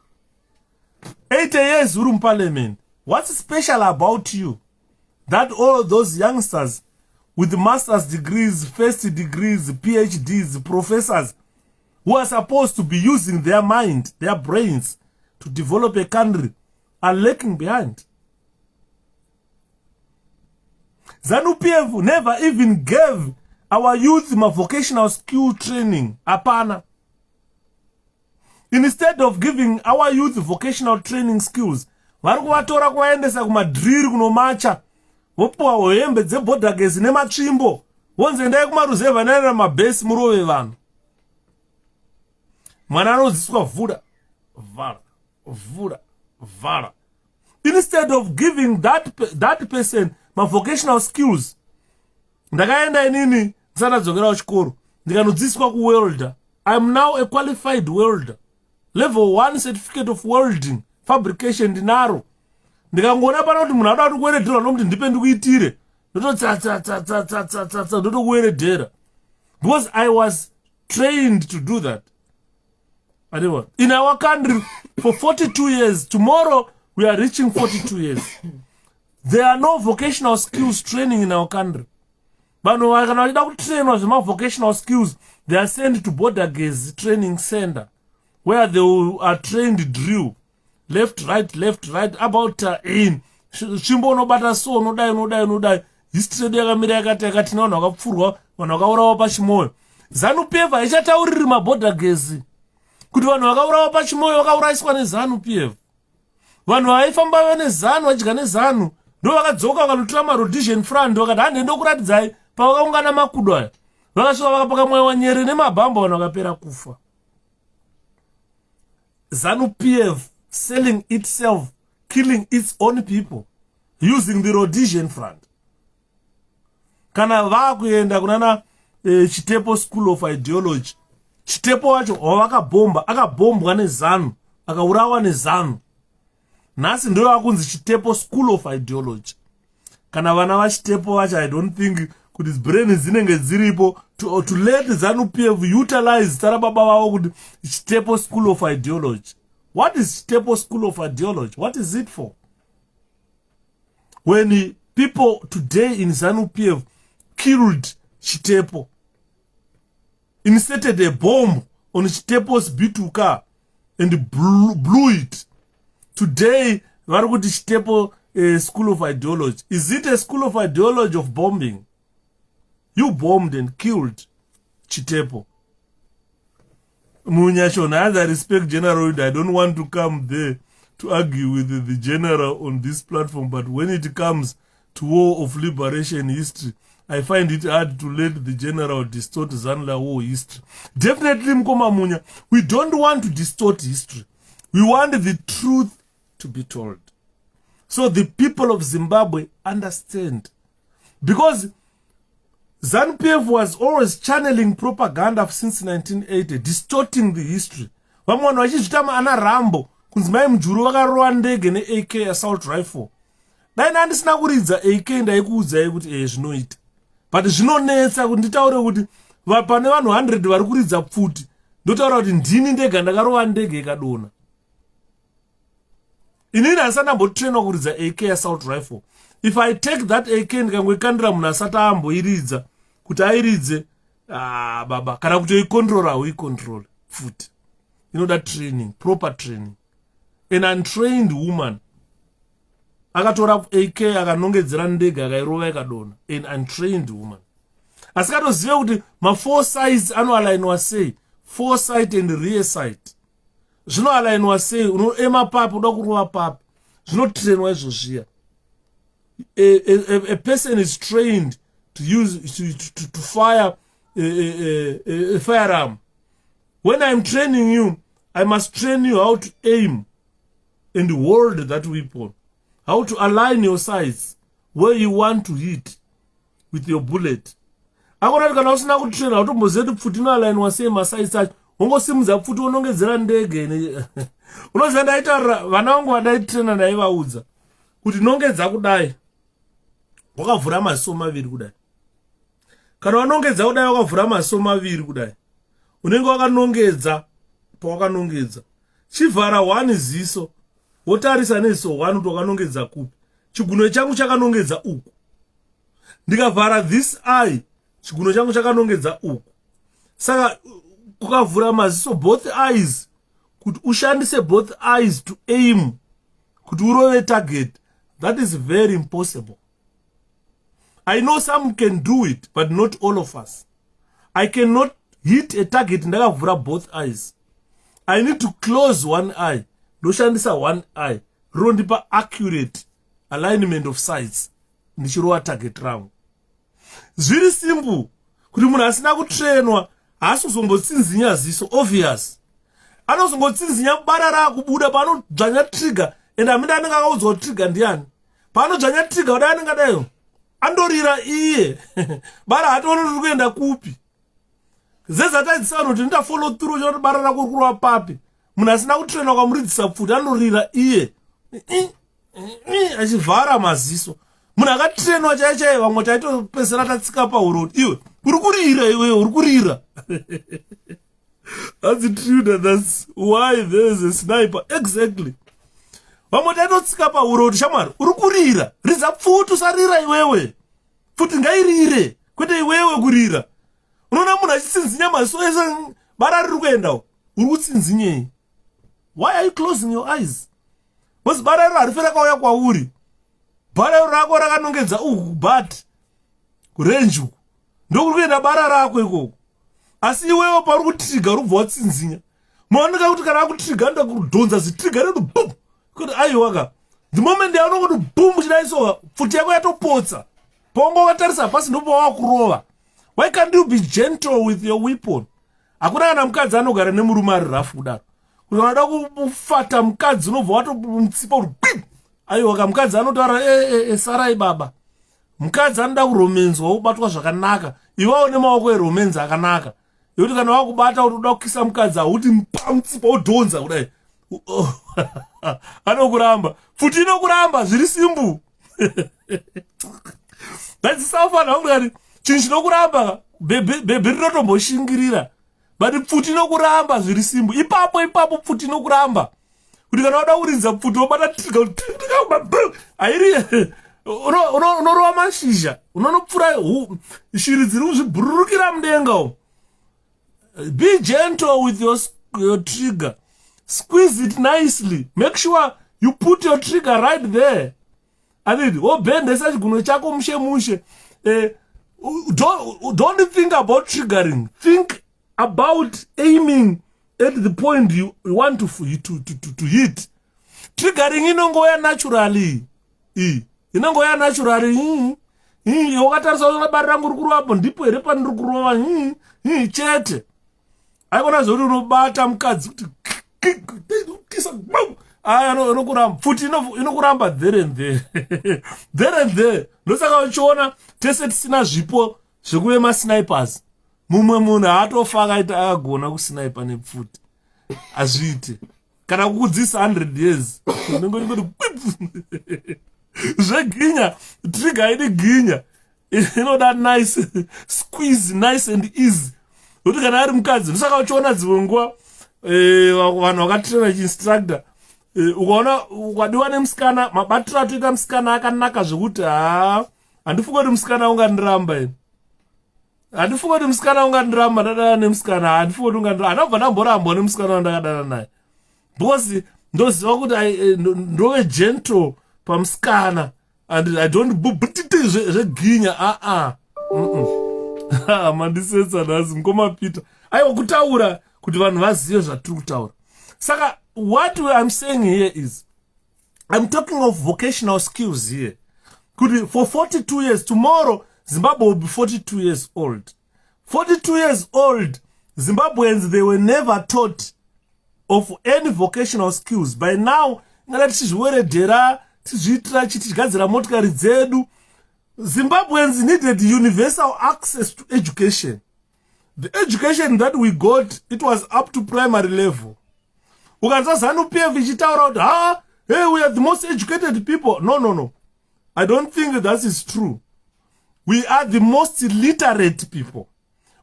A: 80 years uri muparliament. What's special about you that all those youngsters with master's degrees, first degrees, PhDs, professors, who are supposed to be using their mind, their brains, to develop a country, are lagging behind? ZANU-PF never even gave our youth vocational skill training. Apana. Instead of giving our youth vocational training skills, varikuvatora kuvaendesa kumadriri kunomacha, vopuwa hembe dzebhodhagezi nematsvimbo, vonzi endai kumaruzevha naenda mabhesi murove vanhu. Mwana anodzidziswa vhura vhara vhura vhara. Instead of giving that person vocational skills, ndakaenda inini kusandadzokera kuchikoro ndikanodzidziswa kuwelder. I am now a qualified welder, level 1 certificate of welding fabrication ndinaro. Ndikangona pana kuti munhu anoda kuweredhera nokuti ndipe ndikuitire, ndototsatsatsatsatsatsa ndotokuweredhera, because I was trained to do that. In our country for 42 years, tomorrow we are reaching 42 years. There are no vocational skills training in our country. But no, I cannot train us vocational skills. They are sent to Bodagez training center, where they are trained drill, left, right, about in. Shimbo no bata so no die. History de kamira yakati naona wakapfurwa vanhu vakaurawa pachimoyo. ZANU-PF aichatauriri mabhodhagezi kuti vanhu vakaurawa pachimoyo vakauraiswa neZANU-PF. Vanhu vaifamba vane ZANU vachidya neZANU ndo vakadzoka vakanotora marhodesian front vakati handendo kuratidzai pavakaungana makudo aya. Vakasvika vakapaka mwoyo wanyere nemabhamba vanhu vakapera kufa. ZANU-PF selling itself, killing its own people using the Rhodesian front. Kana vakuenda kunana 𝗡𝗂𝗁𝗃𝗃 School of Ideology, 𝗡𝗃𝗁 wacho wavakabhomba, akabombwa neZANU, akaurawa neZANU. Nhasi ndio vakunzi 𝗡𝗃𝗁 School of Ideology. Kana vana vachiTepo vacho, I don't think kuti brain dzinenge dziripo to let ZANU-PF utilize zita rababa vavo kuti 𝗡𝗃𝗁 School of Ideology. What is 𝗡𝗃𝗁 School of Ideology? What is it for? When people today in ZANU-PF killed 𝗡𝗃𝗁, inserted a bomb on 𝗡𝗃𝗁's B2 car and blew it. Today, what would 𝗡𝗃𝗁 School of Ideology? Is it a school of ideology of bombing? You bombed and killed 𝗡𝗃𝗁. Munyashona, as I respect General, I don't want to come there to argue with the general on this platform, but when it comes to war of liberation history, I find it hard to let the general distort Zanla war history. Definitely, Mkoma Munya, we don't want to distort history. We want the truth to be told, so the people of Zimbabwe understand. Because ZANU-PF was always channeling propaganda since 1980, distorting the history. Vamwe vachizvitama ana Rambo kunzi mai mujuru vakarowa ndege ne-AK assault rifle. Dai ndandisina kuridza AK ndaikuudzai kuti zvinoita, but zvinonetsa kuti nditaure kuti pane vanhu 100 vari kuridza pfuti ndotaura kuti ndini ndega ndakarova ndege ikadona. Inini handisana mbotrainwa kuridza AK assault rifle. If I take that AK ndikangoikandira munhu asati amboiridza kuti airidze baba, kana kuti oicontrola uicontrol futi, inoda training, proper training. An untrained woman akatora AK akanongedzera ndege akairova ikadona, an untrained woman. Asikatozive kuti ma4 sides anoalainwa sei, foresight and rear sight. Zvinoalainwa sei, unoema papi unoda kurova papi, zvinotrainwa izvozviya. A person is trained to use to fire a firearm. When I'm training you, I must train you how to aim and hold that weapon, how to align your sights where you want to hit with your bullet. Akorati kana usina kutraina utomboziva kuti pfuti inoalainwa sei masights acho, ungosimudza pfuti unongedzera ndege. Unoziva ndaitaura vana vangu vandaitraina ndaivaudza kuti nongedza kudai wakavhura maziso maviri kudai. Kana wanongedza kudai wakavhura maziso maviri kudai, unenge wakanongedza pawakanongedza. Chivhara 1 ziso wotarisa neso 1 kuti wakanongedza kupi. Chiguno changu chakanongedza uku. Ndikavhara this eye, chiguno changu chakanongedza uku. Saka kukavhura maziso both eyes, kuti ushandise both eyes to aim, kuti urove target, that is very impossible. I know some can do it, but not all of us. I cannot hit a target ndakavhura both eyes. I need to close one eye. Ndoshandisa one eye. Rondipa accurate alignment of sights. Ndichirova target rangu. Zviri simple. Kuti munhu asina kutrainwa haasozongotsinzinya ziso obvious. Anozongotsinzinya bara rakubuda panodzvanya trigger, and amene anenge akaudzwa trigger ndiani. Panodzvanya trigger kudai anenge adayo. Andorira iye. Bara hatoona kuti kuenda kupi. Zezatadzisana kuti ndita follow through choti bara rako kurwa papi. Munhu asina kutrainwa kwamuridza pfuti anorira iye. Achivhara maziso. Munhu akatrainwa chaiye vamwe taitopesera tatsika pauroti. Iwe uri kurira iwe uri kurira. That's true, that's why there is a sniper. Exactly. Vamwe taitotsika pauroti shamwari uri kurira. Ridza pfuti usarira iwewe. Pfuti ngairire kwete iwewe kurira. Unoona munhu achitsinzinya maziso ese bara riri kuendawo. Uri kutsinzinyei? Why are you closing your eyes? Because bara riro harife rakauya kwauri. Bara rako rakanongedza uku but kurenji uku ndokuri kuenda bara rako ikoko. Asi iwewe pauri kutriga uri kubva watsinzinya. Maoneka kuti kana akutriga anoda kudhonza zitriga redu boom. Kuti aiwaka. The moment yaunongoti boom chidaisowa pfuti yako yatopotsa. Pongo watarisa pasi ndipo wakurova. Why can't you be gentle with your weapon? Hakuna kana mukadzi anogara nemurume ari rafu kudaro. Kuti wanoda kufata mukadzi unobva watomutsipa kuti bim. Aiwaka mukadzi anotaura sarai baba. Mukadzi anoda kuromenzwa ubatwa zvakanaka. Iwawo nemaoko eromenza akanaka. Yekuti kana wakubata kuti uda kukisa mukadzi hauti mutsipa udhonza kudai. Anokuramba. Futi inokuramba zviri simbu. Ngadzisafanira kuti chinhu chinokuramba bhebhe rinotomboshingirira. But pfuti inokuramba zviri simbu. Ipapo pfuti inokuramba. Kuti kana wada kuridza pfuti wobata trigger airi unorova mashizha. Unonopfura shiri dziri kuzvibhururukira mudenga umo. Be gentle with your trigger. Squeeze it nicely. Make sure you put your trigger right there. And wobhendesa chiguno chako mushe. Don't think about triggering. Think about aiming at the point you want to hit. Triggering inongoya naturally. Inongoya naturally. Wakatarisa kuti bari rangu rikuru apo ndipo here pandiri kurova chete. Aikona zoti unobata mukadzi kuti kisa aya inokuramba. Futi inokuramba there and there. There and there. Ndosaka uchiona tese tisina zvipo zvekuve masnipers. Mumwe munhu haatofa akaita akagona kusniper nepfuti. Azviite. Kana kukudzisa 100 years. Unongoti zveginya. Trigger haidi ginya. Inoda nice squeeze, nice and easy. Kuti kana ari mukadzi. Ndosaka uchiona dzimwe nguva vanhu vakatraina chiinstructor. Ukaona ukadiwa nemusikana mabatiro atoita musikana akanaka zvekuti handifunga kuti musikana ungandiramba ine. Handifunga kuti musikana ungandiramba ndadana nemusikana. Handifunga kuti ungandiramba. Handabva ndamborambwa nemusikana wandakadana naye. Because ndoziva kuti ndove gentle pamusikana. And I don't butiti zveginya. Mandisetsa nhasi mukomapita. Aiwa kutaura kuti vanhu vazive zvatiri kutaura. Saka what I'm saying here is, I'm talking of vocational skills here. Could for 42 years, tomorrow, Zimbabwe will be 42 years old. 42 years old, Zimbabweans, they were never taught of any vocational skills. By now, Zimbabweans needed universal access to education. The education that we got, it was up to primary level. Hey, we are the most educated people. No. I don't think that is true. We are the most literate people.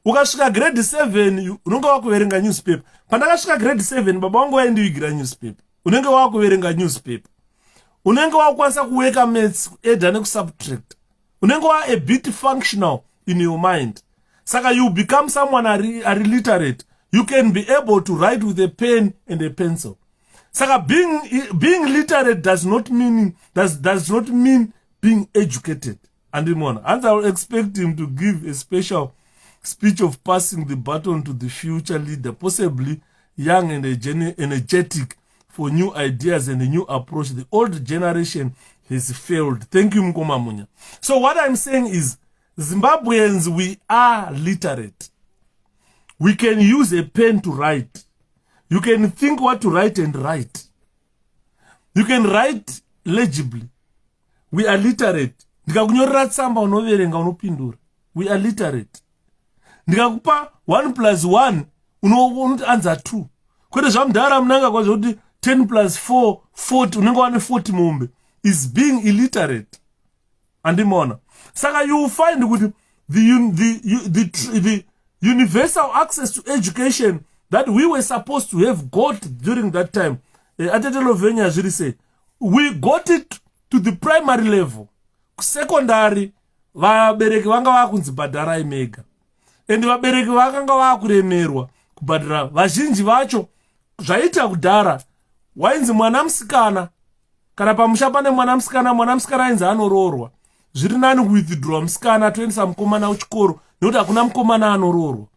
A: Ukasvika grade 7, unonga wakuverenga newspaper. Pandakasvika grade 7, baba wangu waindivigira newspaper. unenge wakuverenga newspaper, unenge wakwanisa kuweka maths, add and subtract, unenge a bit functional in your mind. Saka you become someone are illiterate. You can be able to write with a pen and a pencil. Saka being literate does not mean being educated. And I will expect him to give a special speech of passing the baton to the future leader, possibly young and energetic for new ideas and a new approach. The old generation has failed. Thank you, Mkoma Munya. So what I'm saying is, Zimbabweans, we are literate. We can use a pen to write. You can think what to write and write. You can write legibly. We are literate. Ndikakunyorera tsamba unoverenga unopindura. We are literate. Ndikakupa 1 plus 1 unoti answer 2. Kwete zvamudhara munanga kwazvo kuti 10 plus 4 40 unenge wane 40 mombe is being illiterate. Andimona. Saka you will find kuti the universal access to education that we were supposed to have got during that time, we got it to the primary level. Secondary, vabereki vanga vakunzi bhadharai mega. And vabereki vakanga vakuremerwa kubhadhara. Vazhinji vacho zvaita kudhara wainzi mwana musikana kana pamusha pane mwana musikana ainzi anoroorwa. Zviri nani withdraw musikana toendesa mukomana kuchikoro nekuti hakuna mukomana anoroorwa.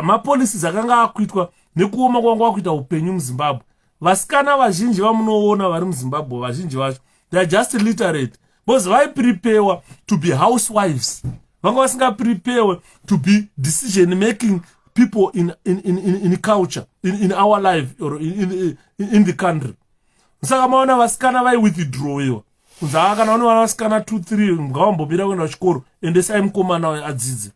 A: Mapolisi akanga akuitwa nekuoma kwanga kwakuita upenyu muZimbabwe. Vasikana vazhinji vamunoona vari muZimbabwe vazhinji vacho they are just illiterate because vai prepare to be housewives. Vanga vasinga prepare to be decision making people in culture, in our life or in the country. Saka maona vasikana vai withdrawiwa. Kunza kana unowana vasikana 2-3 ngawambomira kuenda kuchikoro endesai mukomana adzidze.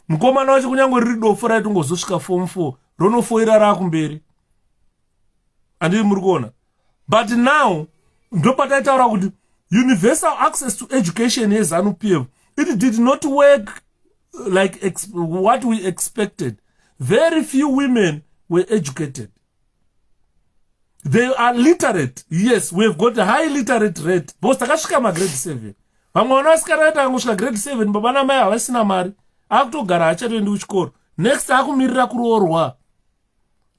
A: Mukomana wacho kunyange riri dofu raiti ngozosvika form 4 ronofoira rakumberi. Andii muri kuona. But now ndopataitaura kuti universal access to education yeZANU-PF, it did not work like what we expected. Very few women were educated. They are literate. Yes, we have got a high literate rate. Because takasvika grade 7. Vamwe vana vasikana vaita angosvika grade 7 baba namai havasina mari. Akutogara achatoendi kuchikoro. Next akumirira kuroorwa.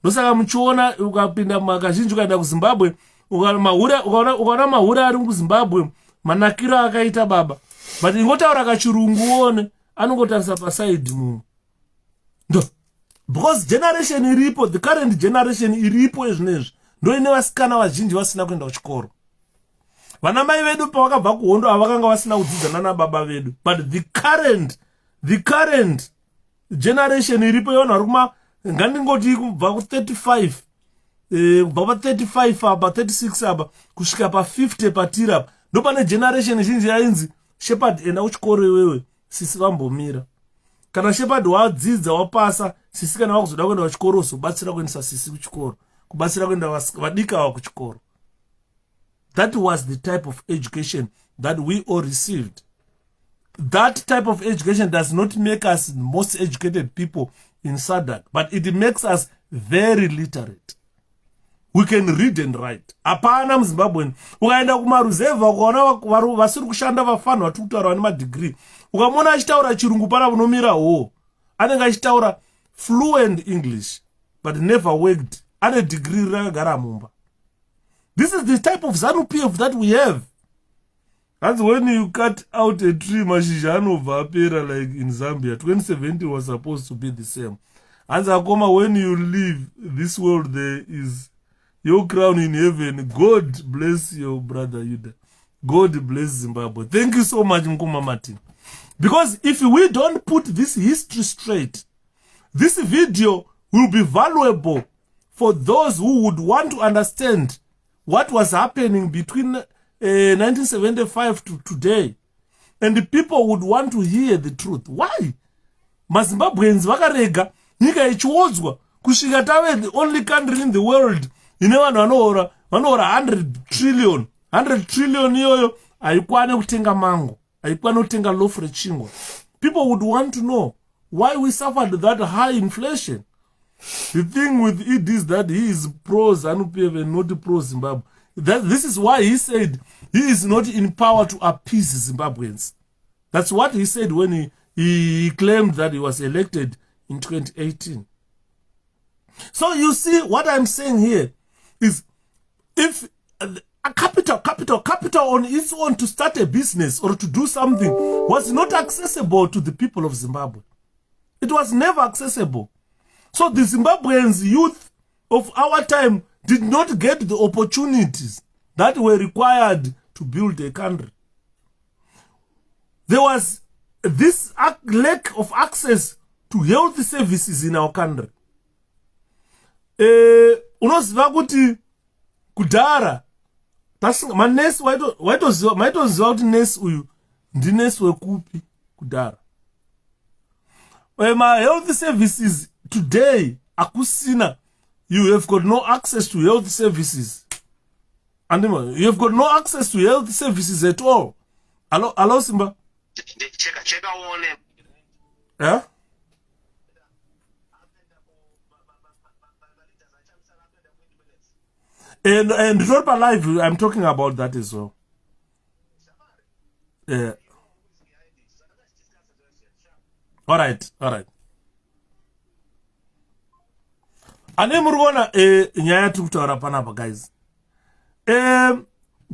A: Ndosaka muchiona ukapinda makazhinji ukaenda kuZimbabwe, ukaona mahura ari kuZimbabwe, manakiro akaita baba. But ingotaura kachirungu uone, anongotarisa pasaidi mumwe. Ndo. Because generation iripo, the current generation iripo ezvinezvi. Ndo ine vasikana vazhinji vasina kuenda kuchikoro. Vana mai vedu pavakabva kuhondo havakanga vasina kudzidzana nababa vedu. But the current generation iripo yona arikuma ngandingoti kubva ku35 kubva pa35 apa 36 apa kusvika pa50 patira apa ndo pane generation zhinji yainzi shepherd enda kuchikoro iwewe sisi vambomira kana shepherd wadzidza wapasa sisi kana wakuzoda kuenda kuchikoro uzobatsira kuendesa sisi kuchikoro kubatsira kuenda vadika wa kuchikoro. That was the type of education that we all received. That type of education does not make us the most educated people in SADC, but it makes us very literate. We can read and write. Apana muZimbabwe. Ukaenda kumaruzeva ukaona vasiri kushanda vafana vari kutaura vane madegree. Ukamona achitaura chirungu pana unomira ho. Anenge achitaura fluent English, but never worked. Ane degree rakagara mumba. This is the type of ZANU-PF that we have. That's when you cut out a tree, mashizha anobva apera like in Zambia. 2017 was supposed to be the same. And Akoma, when you leave this world, there is your crown in heaven. God bless your brother Yuda. God bless Zimbabwe. Thank you so much, Mkoma Martin. Because if we don't put this history straight, this video will be valuable for those who would want to understand what was happening between 1975 to today. And the people would want to hear the truth. Why? MaZimbabweans vakarega nyika ichiwodzwa kusvika tave the only country in the world ine vanhu vanoora 100 trillion iyoyo haikwane kutenga mango, haikwane kutenga loaf rechingwa. People would want to know why we suffered that high inflation. The thing with it is that he is pro ZANU-PF and not pro Zimbabwe. This is why he said he is not in power to appease Zimbabweans. That's what he said when he claimed that he was elected in 2018. So you see what I'm saying here is, if a capital on its own to start a business or to do something was not accessible to the people of Zimbabwe. It was never accessible. So the Zimbabweans youth of our time did not get the opportunities that were required to build a country. There was this lack of access to health services in our country. Unoziva kuti kudhara manesi waitoziva kuti nesi uyu ndinesi wekupi kudhara. My health services today akusina. You have got no access to health services. And you have got no access to health services at all. Hello Simba. Yeah? And Drop Alive, I'm talking about that as well. Yeah. All right. Ane murugona nyaya tukutaura panapa guys.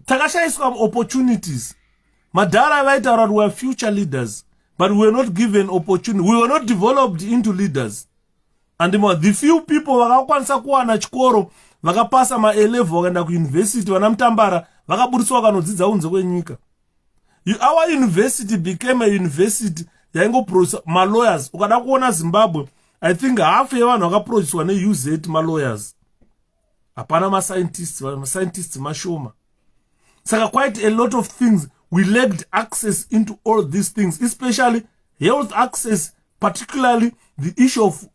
A: Takashaiswa opportunities. Madara vaitaura we were future leaders, but we were not given opportunity. We were not developed into leaders. And the few people vakakwanisa kuwana chikoro vakapasa ma11 vakaenda kuuniversity vanamutambara vakaburiswa kanodzidza unze kwenyika. Our university became a university yaingoproduce lawyers. Ukada kuona Zimbabwe, I think half yevanhu vakaproducwa neUZ lawyers. Hapana scientists mashoma. Saka quite a lot of things we lacked access into all these things, especially health access, particularly the issue of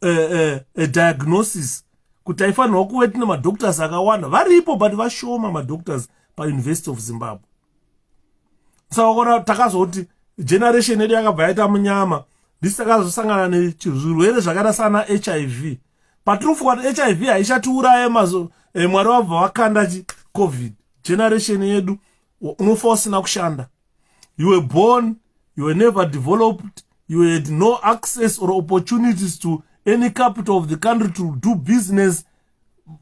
A: diagnosis. Kutaifanwa kuwe tine madoctors akawanda varipo but vashoma madoctors paUniversity of Zimbabwe. Saka kona takazoti generation yedu yakabva yaita munyama ndisikazosangana nezvirwere zvakaita sana HIV. Patrufu kuti HIV haishatiuraye mwari wabva wakanda COVID. Generation yedu unofa usina kushanda. You were born, you were never developed, you had no access or opportunities to any capital of the country to do business.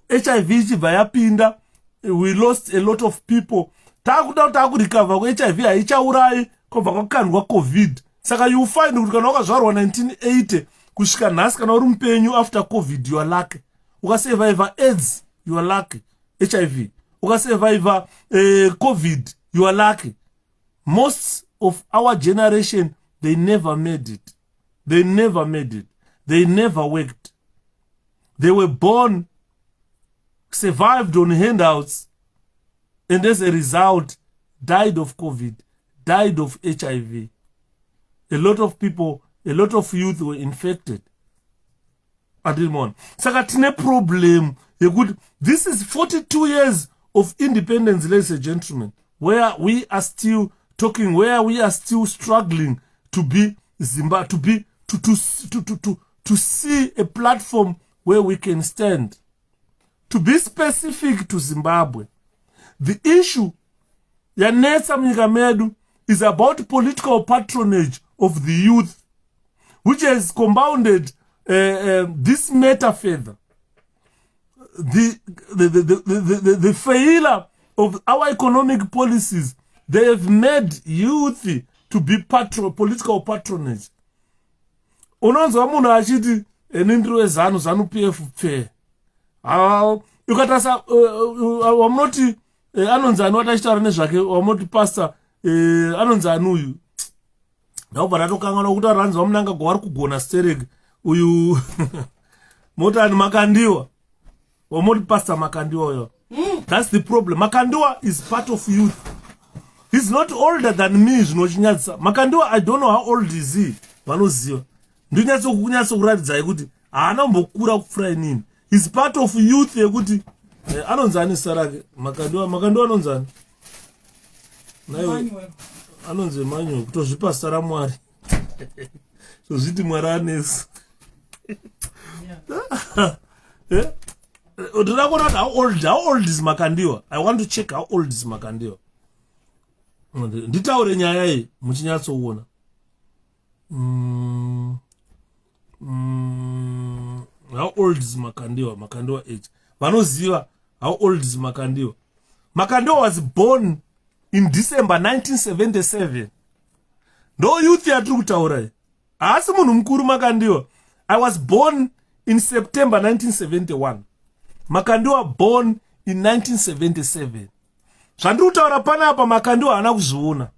A: HIV ichibva yapinda, we lost a lot of people. Takuda takurikava ku HIV haichaurayi kubva kwakandwa COVID. Saka you find kuti kana wakazvarwa 1980 kusvika nhasi kana uri mupenyu after COVID you are lucky. Ukasurvive AIDS you are lucky. HIV ukasurvive COVID you are lucky. Most of our generation, they never made it. They never worked. They were born, survived on handouts, and as a result, died of COVID, died of HIV. A lot of people, a lot of youth were infected. Saka tine problem. This is 42 years of independence, ladies and gentlemen, where we are still talking, where we are still struggling to be Zimbabwe, to see a platform where we can stand. To be specific to Zimbabwe, the issue yanetsa munyika medu is about political patronage of the youth, which has compounded this matter further. The failure of our economic policies, they have made youth to be political patronage. Unonzwa munhu achiti nindiro ZANU-PF ukatasa wamunoti anonzani watachitaura nezvake wamunoti pastor anonzani uyu ndakubva ndatokangana kuti aranzi wamunanga gwari kugona sterek uyu motani Makandiwa wamunoti pastor Makandiwa uyo. That's the problem. Makandiwa is part of youth. He's not older than me zvinochinyadzisa. Makandiwa, I don't know how old is he. Vanoziva ndonyatso kuratidza kuti haana mbokura kupfuura inini. He's part of youth yekuti anonzani sarake Makandiwa anonzani nayo anonzi Emmanuel kutozvipa sara Mwari. So zviti Mwari anesi. How old is Makandiwa? I want to check how old is Makandiwa. Nditaure nyaya iyi muchinyatsoona. How old is Makandiwa? Makandiwa age. Vanoziva how old is Makandiwa? Makandiwa was born in December 1977. No youth yatiri kutaura. Asi munhu mukuru Makandiwa. I was born in September 1971. Makandiwa born in 1977. Zvandiri kutaura panapa Makandiwa haana kuzviona.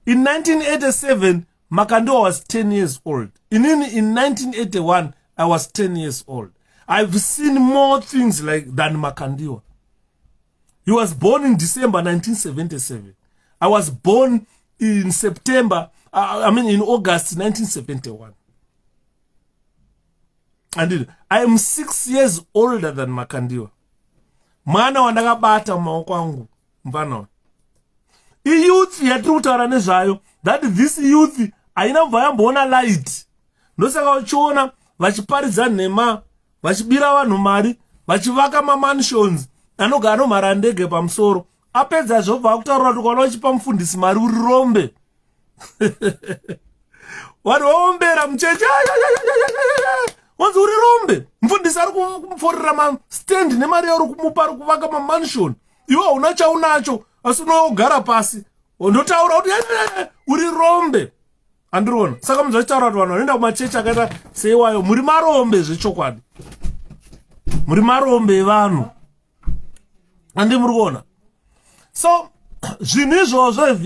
A: In 1987, Makandiwa was 10 years old. In 1981, I was 10 years old. I've seen more things than Makandiwa. He was born in December 1977. I was born in in August 1971. And I am 6 years older than Makandiwa. Mwana wandakabata mumaoko angu mvana. Youth yatiri kutaura nezvayo, that this youth haina kubva yamboona light. Ndosaka uchiona vachiparidza nhema, vachibira vanhu mari, vachivaka mamansions anogara nomhara ndege pamusoro. Apedza zvobva kutaura kuti kwaona uchipa mufundisi mari uri rombe. Vanhu vaombera mucheche. Wanzi uri rombe. Mufundisi ari kumuforera mastand nemari yauri kumupa ari kuvaka mamansion. Iwe hauna chaunacho asi unogara pasi. Ndotaura kuti uri rombe. Andiriona. Saka muzvachitaura kuti vanhu vanoenda kumachechi akaita seiwayo muri marombe zvechokwadi. Muri marombe evanhu. Andi muri kuona. So zvinhu izvozvo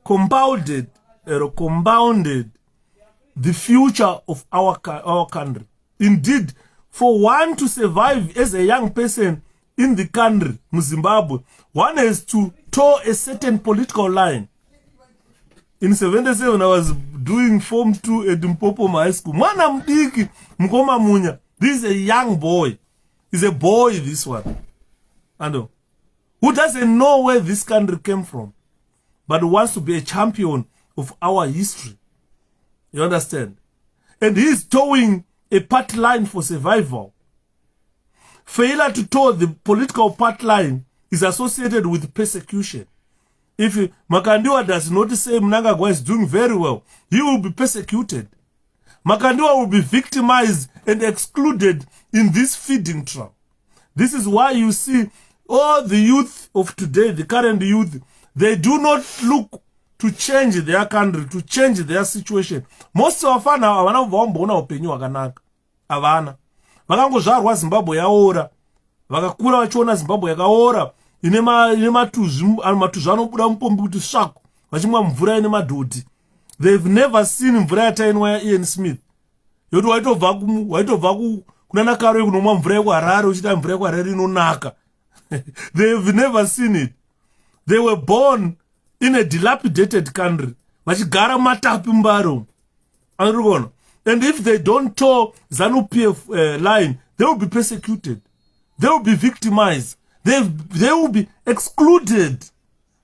A: compounded the future of our country. Indeed, for one to survive as a young person in the country, Zimbabwe, one has to toe a certain political line. In 77, I was doing Form 2 at Mpopo High School. Mwana mdiki, mkoma munya. This is a young boy. He's a boy, this one. And who doesn't know where this country came from, but wants to be a champion of our history. You understand? And he's towing a party line for survival. Failure to tow the political party line is associated with persecution. If Makandiwa does not say Mnangagwa is doing very well, he will be persecuted. Makandiwa will be victimized and excluded in this feeding trough. This is why you see all the youth of today, the current youth, they do not look to change their country, to change their situation. Most of them havana kubva upenyu hwakanaka. Havana. Vakangozvarwa Zimbabwe yaora. Vakakura vachiona Zimbabwe yakaora. Ine matuzvi anobuda mupombi kuti svako. Vachimwa mvura ine madhoti. They've never seen mvura yatainwa yaIan Smith. Yoti waitobva kunana Karo kunomwa mvura yekuHarare uchita mvura yekuHarare inonaka. They've never seen it. They were born in a dilapidated country. Vachigara matapi mbaro. And if they don't toe ZANU-PF line, they will be persecuted. They will be victimized. They will be excluded.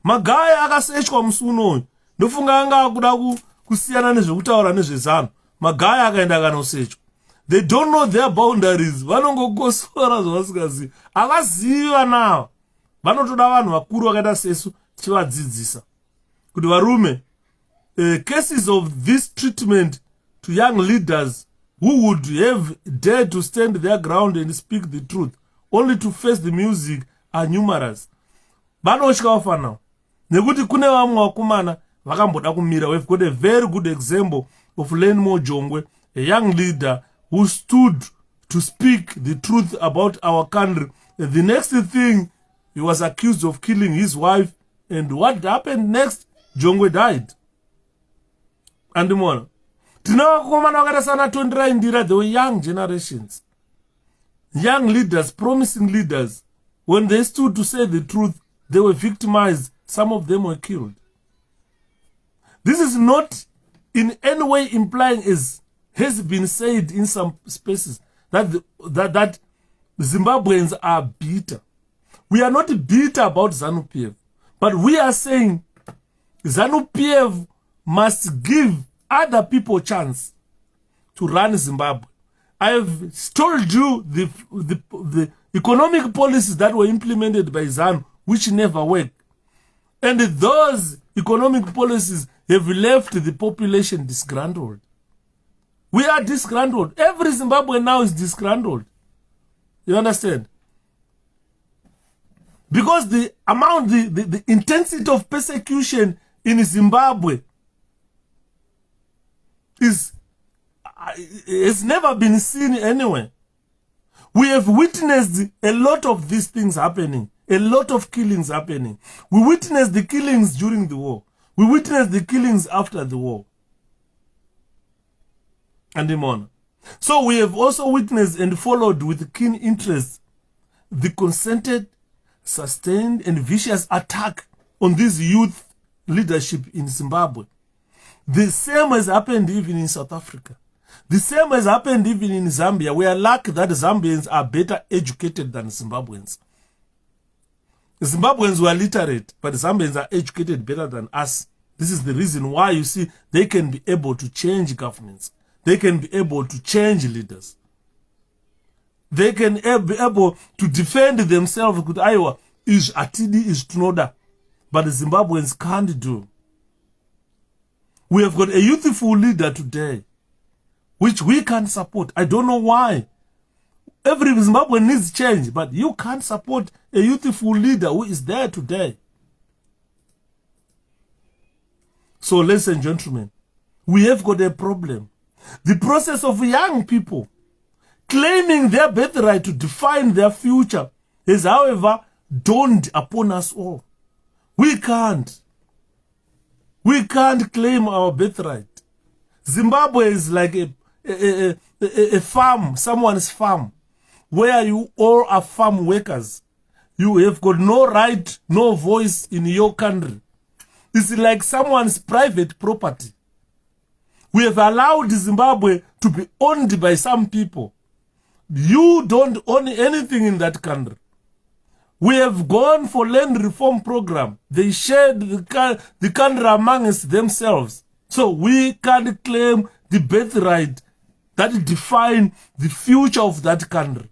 A: Magaya akasechwa musuno. Ndofunga anga akuda kusiyana nezvekutaura nezvezano. Magaya akaenda kanosechwa. They don't know their boundaries. Vanongogosora zvavasingazivi. Avazivi nawo. Vanotoda vanhu vakuru vakaita sesu tivadzidzisa. Kuti varume, cases of this treatment to young leaders who would have dared to stand their ground and speak the truth, only to face the music, are numerous. Vanotya vafana. Nekuti kune vamwe vakomana vakamboda kumira. We've got a very good example of Lenmo Jongwe, a young leader who stood to speak the truth about our country. And the next thing, he was accused of killing his wife. And what happened next? Jongwe died. And more. They were young generations. Young leaders, promising leaders. When they stood to say the truth, they were victimized. Some of them were killed. This is not in any way implying, as has been said in some spaces, that Zimbabweans are bitter. We are not bitter about ZANU-PF, but we are saying ZANU-PF must give other people a chance to run Zimbabwe. I've told you the economic policies that were implemented by ZANU, which never worked. And those economic policies have left the population disgruntled. We are disgruntled. Every Zimbabwean now is disgruntled. You understand? Because the amount, the intensity of persecution in Zimbabwe has never been seen anywhere. We have witnessed a lot of these things happening, a lot of killings happening. We witnessed the killings during the war. We witnessed the killings after the war. And on. So we have also witnessed and followed with keen interest the concerted, sustained and vicious attack on this youth leadership in Zimbabwe. The same has happened even in South Africa. The same has happened even in Zambia. We are lucky that Zambians are better educated than Zimbabweans. Zimbabweans were literate, but Zambians are educated better than us. This is the reason why you see they can be able to change governments. They can be able to change leaders. They can be able to defend themselves with Iowa is Atidi is Tnoda. But the Zimbabweans can't do. We have got a youthful leader today, which we can't support. I don't know why. Every Zimbabwean needs change, but you can't support a youthful leader who is there today. So, ladies and gentlemen, we have got a problem. The process of young people claiming their birthright to define their future has, however, dawned upon us all. We can't claim our birthright. Zimbabwe is like a farm, someone's farm, where you all are farm workers. You have got no right, no voice in your country. It's like someone's private property. We have allowed Zimbabwe to be owned by some people. You don't own anything in that country. We have gone for land reform program. They shared the country amongst themselves. So we can't claim the birthright that define the future of that country.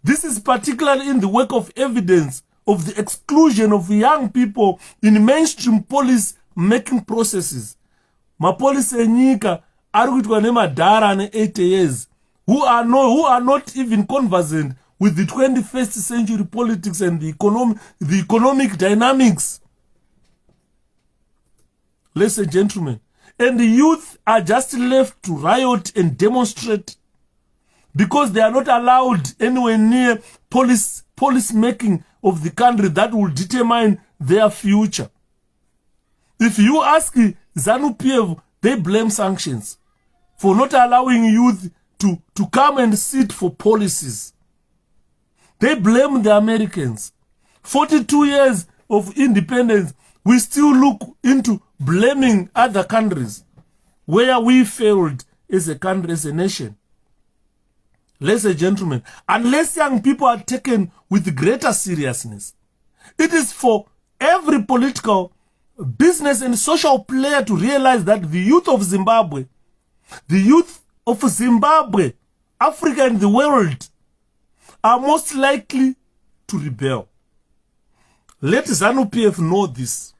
A: This is particularly in the wake of evidence of the exclusion of young people in mainstream policy making processes. Mapolisi enyika ari kuitwa nemadhara ane 8 years who are not even conversant with the 21st century politics and the economic dynamics. Ladies and gentlemen, and the youth are just left to riot and demonstrate because they are not allowed anywhere near policy making of the country that will determine their future. If you ask ZANU-PF, they blame sanctions for not allowing youth to come and sit for policies. They blame the Americans. 42 years of independence, we still look into blaming other countries where we failed as a country, as a nation. Ladies and gentlemen, unless young people are taken with greater seriousness, it is for every political, business and social player to realize that the youth of Zimbabwe, Africa and the world are most likely to rebel. Let ZANU-PF know this,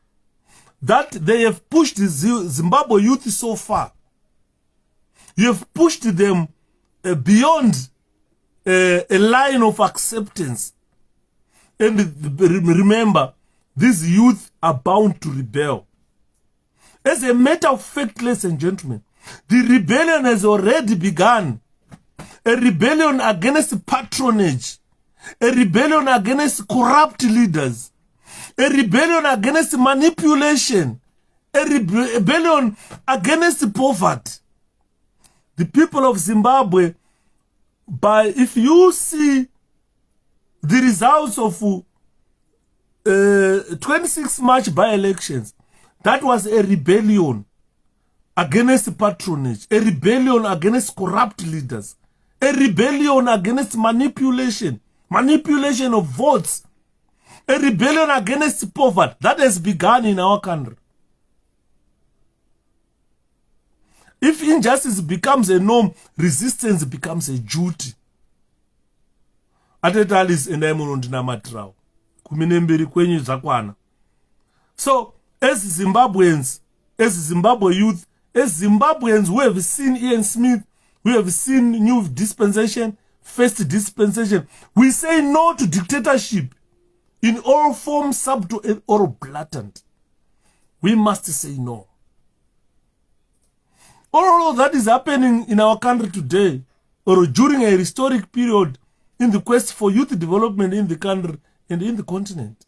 A: that they have pushed the Zimbabwe youth so far. You have pushed them beyond a line of acceptance. And remember, these youth are bound to rebel. As a matter of fact, ladies and gentlemen, the rebellion has already begun. A rebellion against patronage. A rebellion against corrupt leaders. A rebellion against manipulation. A rebellion against poverty. The people of Zimbabwe, if you see the results of 26 March by-elections, that was a rebellion against patronage, a rebellion against corrupt leaders, a rebellion against manipulation of votes, a rebellion against poverty that has begun in our country. If injustice becomes a norm, resistance becomes a duty. Atetalis and Diamond Matrao. Kuminembiri kwenye zakwana. So, as Zimbabweans, as Zimbabwe youth, as Zimbabweans who have seen Ian Smith, we have seen new dispensation, first dispensation, we say no to dictatorship in all forms, subtle or blatant. We must say no. All of that is happening in our country today, or during a historic period in the quest for youth development in the country and in the continent.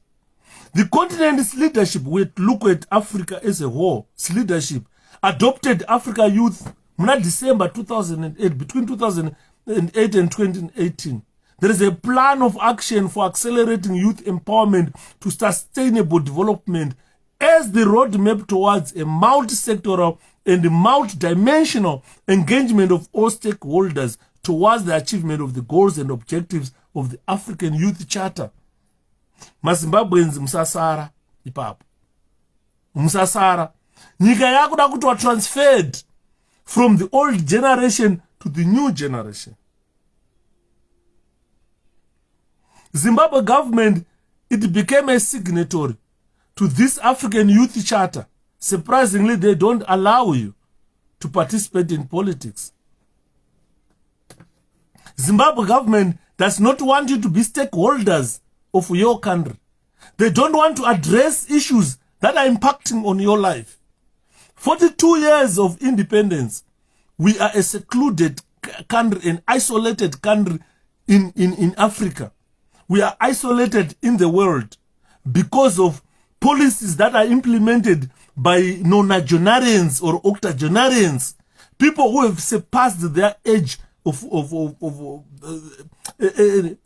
A: The continent's leadership, we look at Africa as a whole, its leadership, adopted Africa Youth in December 2008, between 2008 and 2018. There is a plan of action for accelerating youth empowerment to sustainable development as the roadmap towards a multi-sectoral and multi-dimensional engagement of all stakeholders towards the achievement of the goals and objectives of the African Youth Charter. Mazimbabweans msasara ipapo. Msasara. Nyika yakuda kutwa transferred from the old generation to the new generation. Zimbabwe government, it became a signatory to this African Youth Charter. Surprisingly, they don't allow you to participate in politics. Zimbabwe government does not want you to be stakeholders of your country. They don't want to address issues that are impacting on your life. 42 years of independence, we are a secluded country, an isolated country in Africa. We are isolated in the world because of policies that are implemented by nonagenarians or octogenarians, people who have surpassed their age of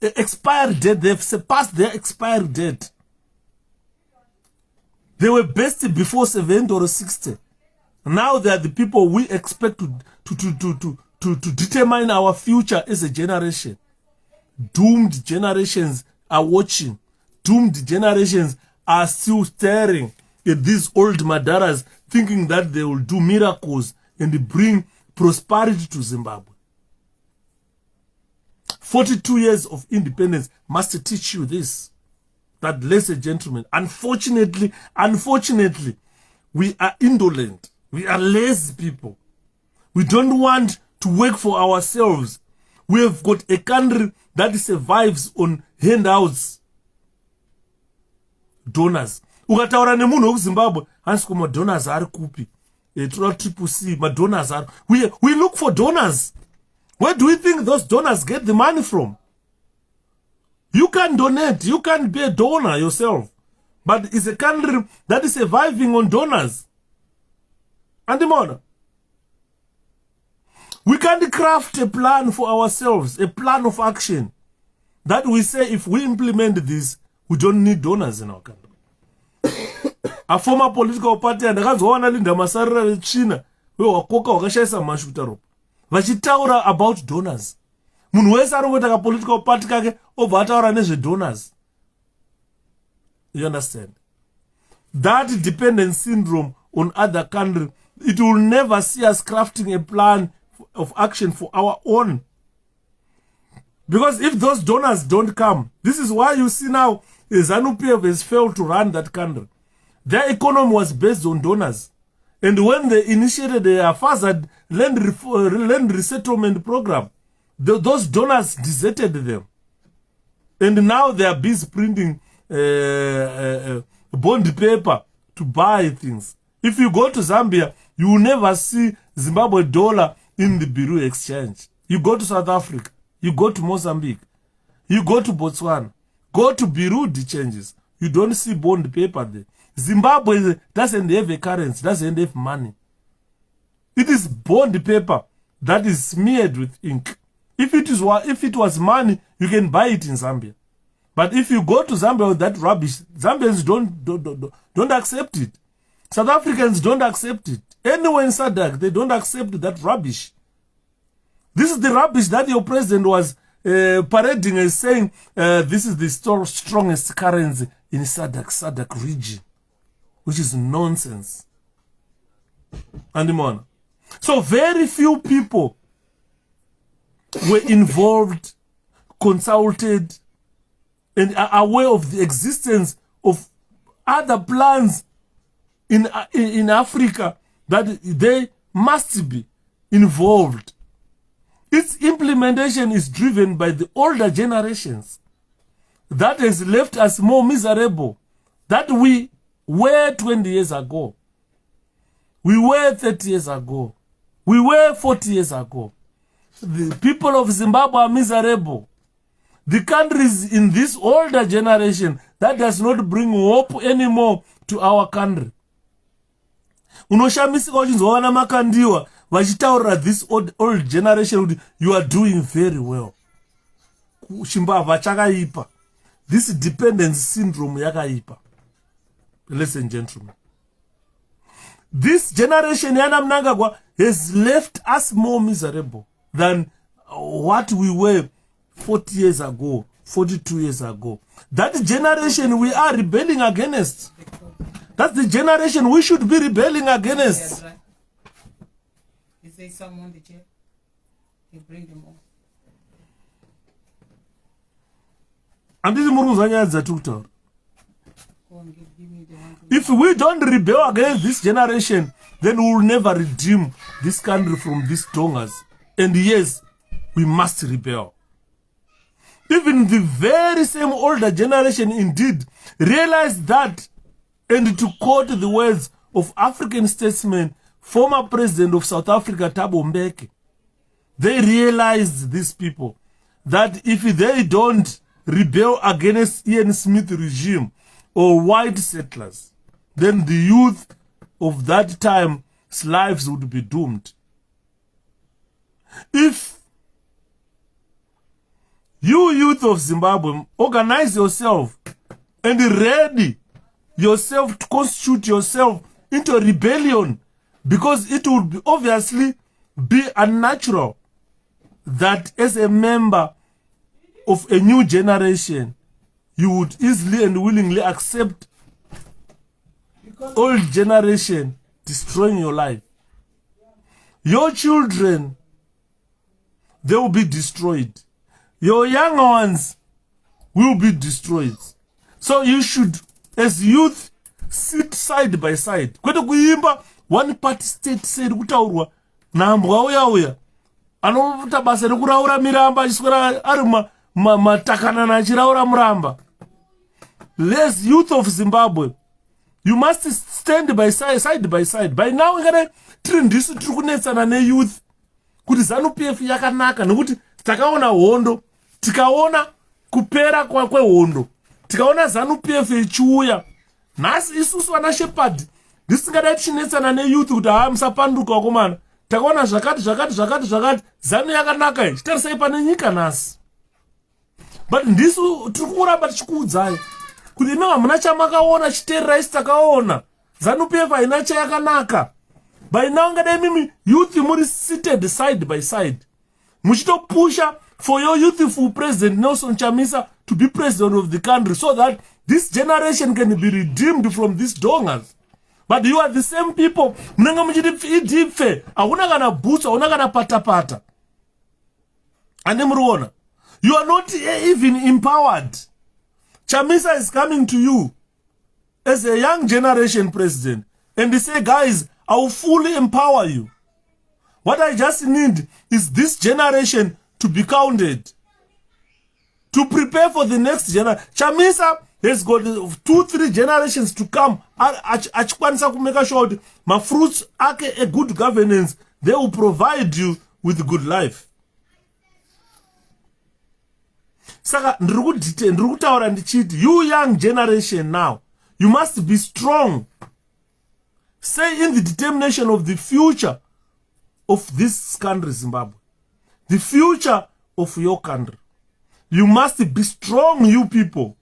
A: expired date. They have surpassed their expired date. They were best before 70 or 60. Now they are the people we expect to determine our future as a generation. Doomed generations are watching. Doomed generations are still staring at these old Madaras, thinking that they will do miracles and bring prosperity to Zimbabwe. 42 years of independence must teach you this. That, ladies and gentlemen, unfortunately, we are indolent. We are lazy people. We don't want to work for ourselves. We have got a country that survives on handouts. Donors. Ukataura nemunhu wekuZimbabwe, hansi madonors ari kupi? Toda 𝗶𝗶𝗶𝗃, madonors are. We look for donors. Where do we think those donors get the money from? You can donate. You can be a donor yourself. But it's a country that is surviving on donors. And the money. We can craft a plan for ourselves, a plan of action. That we say if we implement this, we don't need donors in our country. A former political party and ndakazowana Linda Masarira vetsvina wewakoka wakashaisa mashuta ropa vachitaura about donors. Munhu wese arikuita political party kake obva ataura nezvedonors. You understand? That dependent syndrome on other countries, it will never see us crafting a plan of action for our own. Because if those donors don't come, this is why you see now ZANU-PF has failed to run that country. Their economy was based on donors. And when they initiated their FASAD land resettlement program, those donors deserted them. And now they are busy printing bond paper to buy things. If you go to Zambia, you will never see Zimbabwe dollar in the Bureau exchange. You go to South Africa, you go to Mozambique, you go to Botswana, go to Bureau de changes. You don't see bond paper there. Zimbabwe doesn't have a currency, doesn't have money. It is bond paper that is smeared with ink. If it was money, you can buy it in Zambia. But if you go to Zambia with that rubbish, Zambians don't accept it. South Africans don't accept it. Anywhere in SADC, they don't accept that rubbish. This is the rubbish that your president was parading as saying this is the strongest currency in SADC region, which is nonsense. And So very few people were involved, consulted, and are aware of the existence of other plans in Africa that they must be involved. Its implementation is driven by the older generations that has left us more miserable than we were 20 years ago. We were 30 years ago. We were 40 years ago. The people of Zimbabwe are miserable. The countries in this older generation, that does not bring hope anymore to our country. Unoshamisika uchinzwa makandiwa vachitaurira this old generation, you are doing very well. Chimbabva chakaipa. This dependence syndrome yakaipa. Ladies and gentlemen, this generation Yana Mnangagwa has left us more miserable than what we were 40 years ago, 42 years ago. That generation we are rebelling against. That's the generation we should be rebelling against.
D: Right. Is there someone on the chair? You bring them all.
A: And this is
D: Go and give me the one.
A: if we don't rebel against this generation, then we will never redeem this country from these dongers. And yes, we must rebel. Even the very same older generation indeed realized that, and to quote the words of African statesman, former president of South Africa, Thabo Mbeki, they realized, these people, that if they don't rebel against Ian Smith regime or white settlers, then the youth of that time's lives would be doomed. If you youth of Zimbabwe organize yourself and ready yourself to constitute yourself into a rebellion, because it would be obviously be unnatural that as a member of a new generation you would easily and willingly accept old generation destroying your life. Your children, they will be destroyed. Your young ones will be destroyed. So you should, as youth, sit side by side. Kwete kuimba one party state said kutaurwa na mbwa uya anovuta basa rekuraura miramba achiswera ari matakana nachiraura muramba. Les youth of Zimbabwe, you must stand by side by side. By now ngare tiri ndisu tiri kunetsana ne youth kuti ZANU-PF yakanaka nekuti takaona hondo, tikaona kupera kwehondo, tikaona ZANU-PF ichiuya. Nhasi isusu vana Shepherd ndisingadai tichinetsana ne youth kuti musapanduka wakomana, takaona zvakati ZANU yakanaka iyi, chitarisai pane nyika nhasi. But ndisu tiri kuramba tichikuudzai kuti imi hamuna chamakaona chiteererai takaona. ZANU-PF haina chayakanaka. By now ngadai mimi youth muri seated side by side, muchitopusha for your youthful president Nelson Chamisa to be president of the country, so that this generation can be redeemed from these dongers. But you are the same people. Mnanga muchiti idife, hakuna kana boots, hakuna kana patapata. Ane muruona, you are not even empowered. Chamisa is coming to you as a young generation president and they say, guys, I will fully empower you. What I just need is this generation to be counted, to prepare for the next generation. Chamisa has got 2-3 generations to come. Achikwanisa kumeka sure my fruits ake a good governance, they will provide you with good life. Saka ndrukutaura ndichiti, you young generation now, you must be strong. Say in the determination of the future of this country, Zimbabwe, the future of your country. You must be strong, you people.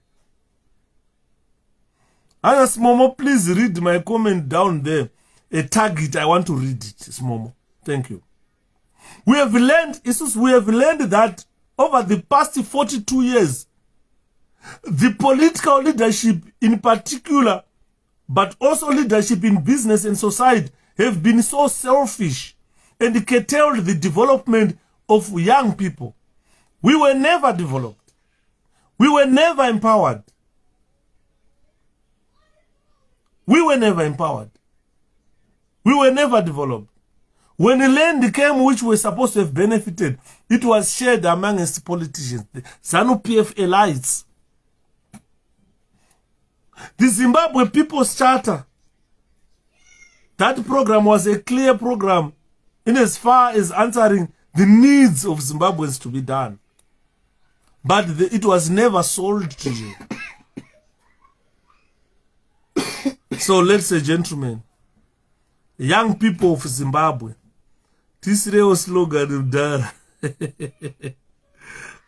A: And Smomo, please read my comment down there. A target, I want to read it, Smomo. Thank you. We have learned that over the past 42 years, the political leadership in particular, but also leadership in business and society, have been so selfish and curtailed the development of young people. We were never developed. We were never empowered. We were never empowered. We were never developed. When the land came which were supposed to have benefited, it was shared amongst politicians, the ZANU-PF elites. The Zimbabwe People's Charter, that program was a clear program in as far as answering the needs of Zimbabweans to be done. But it was never sold to you. So, ladies and gentlemen, young people of Zimbabwe, this real slogan of Dara.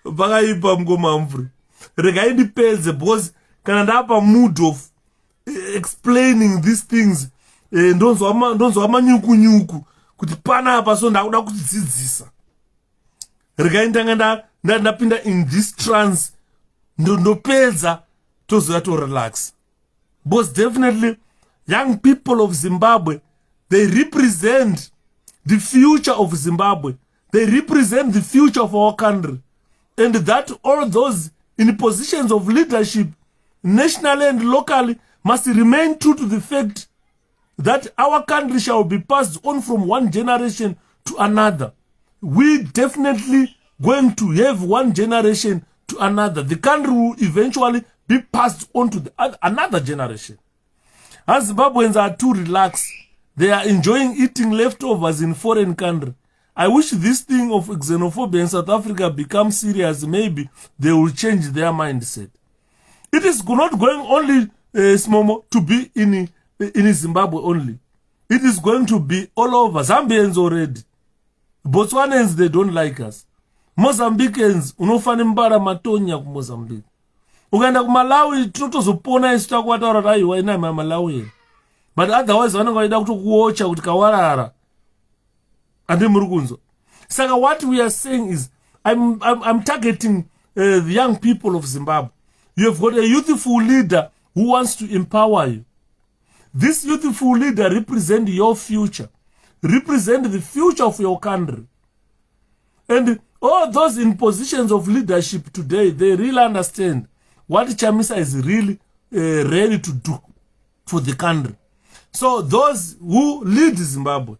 A: Bagaipa mgoma mfri. Regai depends because Canada mood of explaining these things. Ndonzo ama nyuku kuti pana apa so ndakuda kutidzidzisa. Regai ndanganda ndapinda in this trance ndopedza tozoya to relax. Because definitely young people of Zimbabwe, they represent the future of Zimbabwe. They represent the future of our country. And that all those in positions of leadership, nationally and locally, must remain true to the fact that our country shall be passed on from one generation to another. We definitely going to have one generation to another. The country will eventually be passed on to another generation. As Zimbabweans are too relaxed, they are enjoying eating leftovers in foreign country. I wish this thing of xenophobia in South Africa becomes serious. Maybe they will change their mindset. It is not going only to be in Zimbabwe only. It is going to be all over. Zambians already. Botswanans, they don't like us. Mozambicans, unofane mbara matonya ku Mozambique. Ukaenda ku Malawi, totozopona isu takwataura raiwa ina Malawi. But otherwise, vanongoida kutokuocha kuti kawarara. Ande murukunzo. Saka what we are saying is, I'm targeting the young people of Zimbabwe. You have got a youthful leader who wants to empower you. This youthful leader represents your future. Represent the future of your country. And all those in positions of leadership today, they really understand what Chamisa is really ready to do for the country. So those who lead Zimbabwe,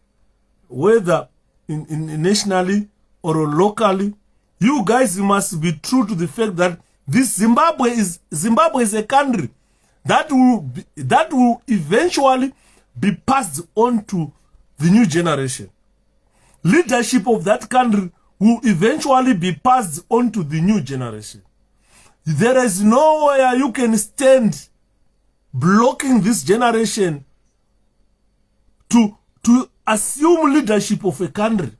A: whether in nationally or locally, you guys must be true to the fact that this Zimbabwe is a country that will eventually be passed on to the new generation. Leadership of that country will eventually be passed on to the new generation. There is nowhere you can stand blocking this generation to assume leadership of a country.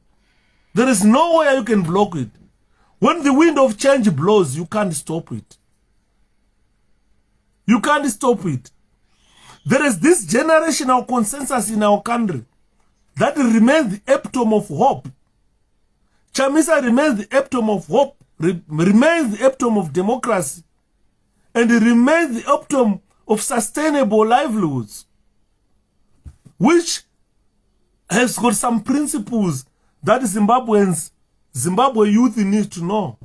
A: There is nowhere you can block it. When the wind of change blows, you can't stop it. You can't stop it. There is this generational consensus in our country that remains the epitome of hope. Chamisa remains the epitome of hope, remains the epitome of democracy, and it remains the epitome of sustainable livelihoods, which has got some principles that Zimbabwe youth need to know.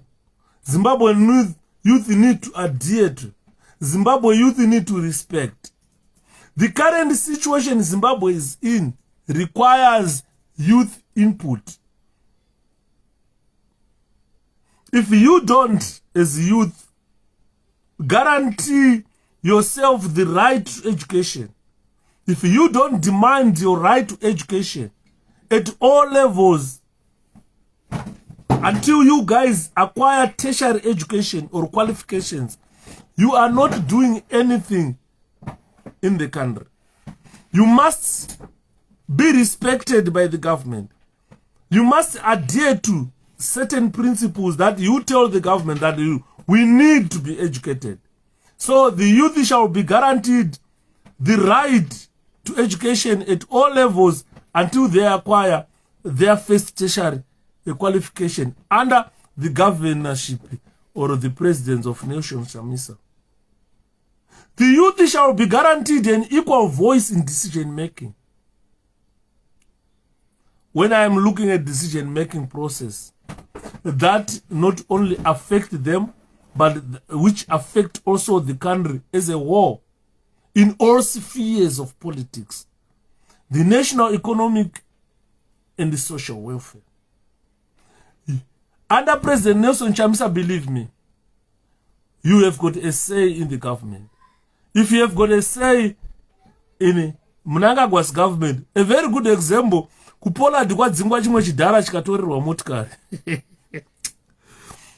A: Zimbabwean youth need to adhere to. Zimbabwe youth need to respect. The current situation Zimbabwe is in requires youth input. If you don't, as youth, guarantee yourself the right to education, if you don't demand your right to education at all levels, until you guys acquire tertiary education or qualifications, you are not doing anything in the country. You must be respected by the government. You must adhere to certain principles that you tell the government that we need to be educated. So the youth shall be guaranteed the right to education at all levels until they acquire their first tertiary qualification under the governorship or the presidents of Nelson Chamisa. The youth shall be guaranteed an equal voice in decision making. when I am looking at decision-making process that not only affect them, but which affect also the country as a whole in all spheres of politics, the national economic and the social welfare. Under President Nelson Chamisa, believe me, you have got a say in the government. If you have got a say in Mnangagwa's government, a very good example, kupola dikwa dzingwa chimwe chidhara chikatorerwa motikari.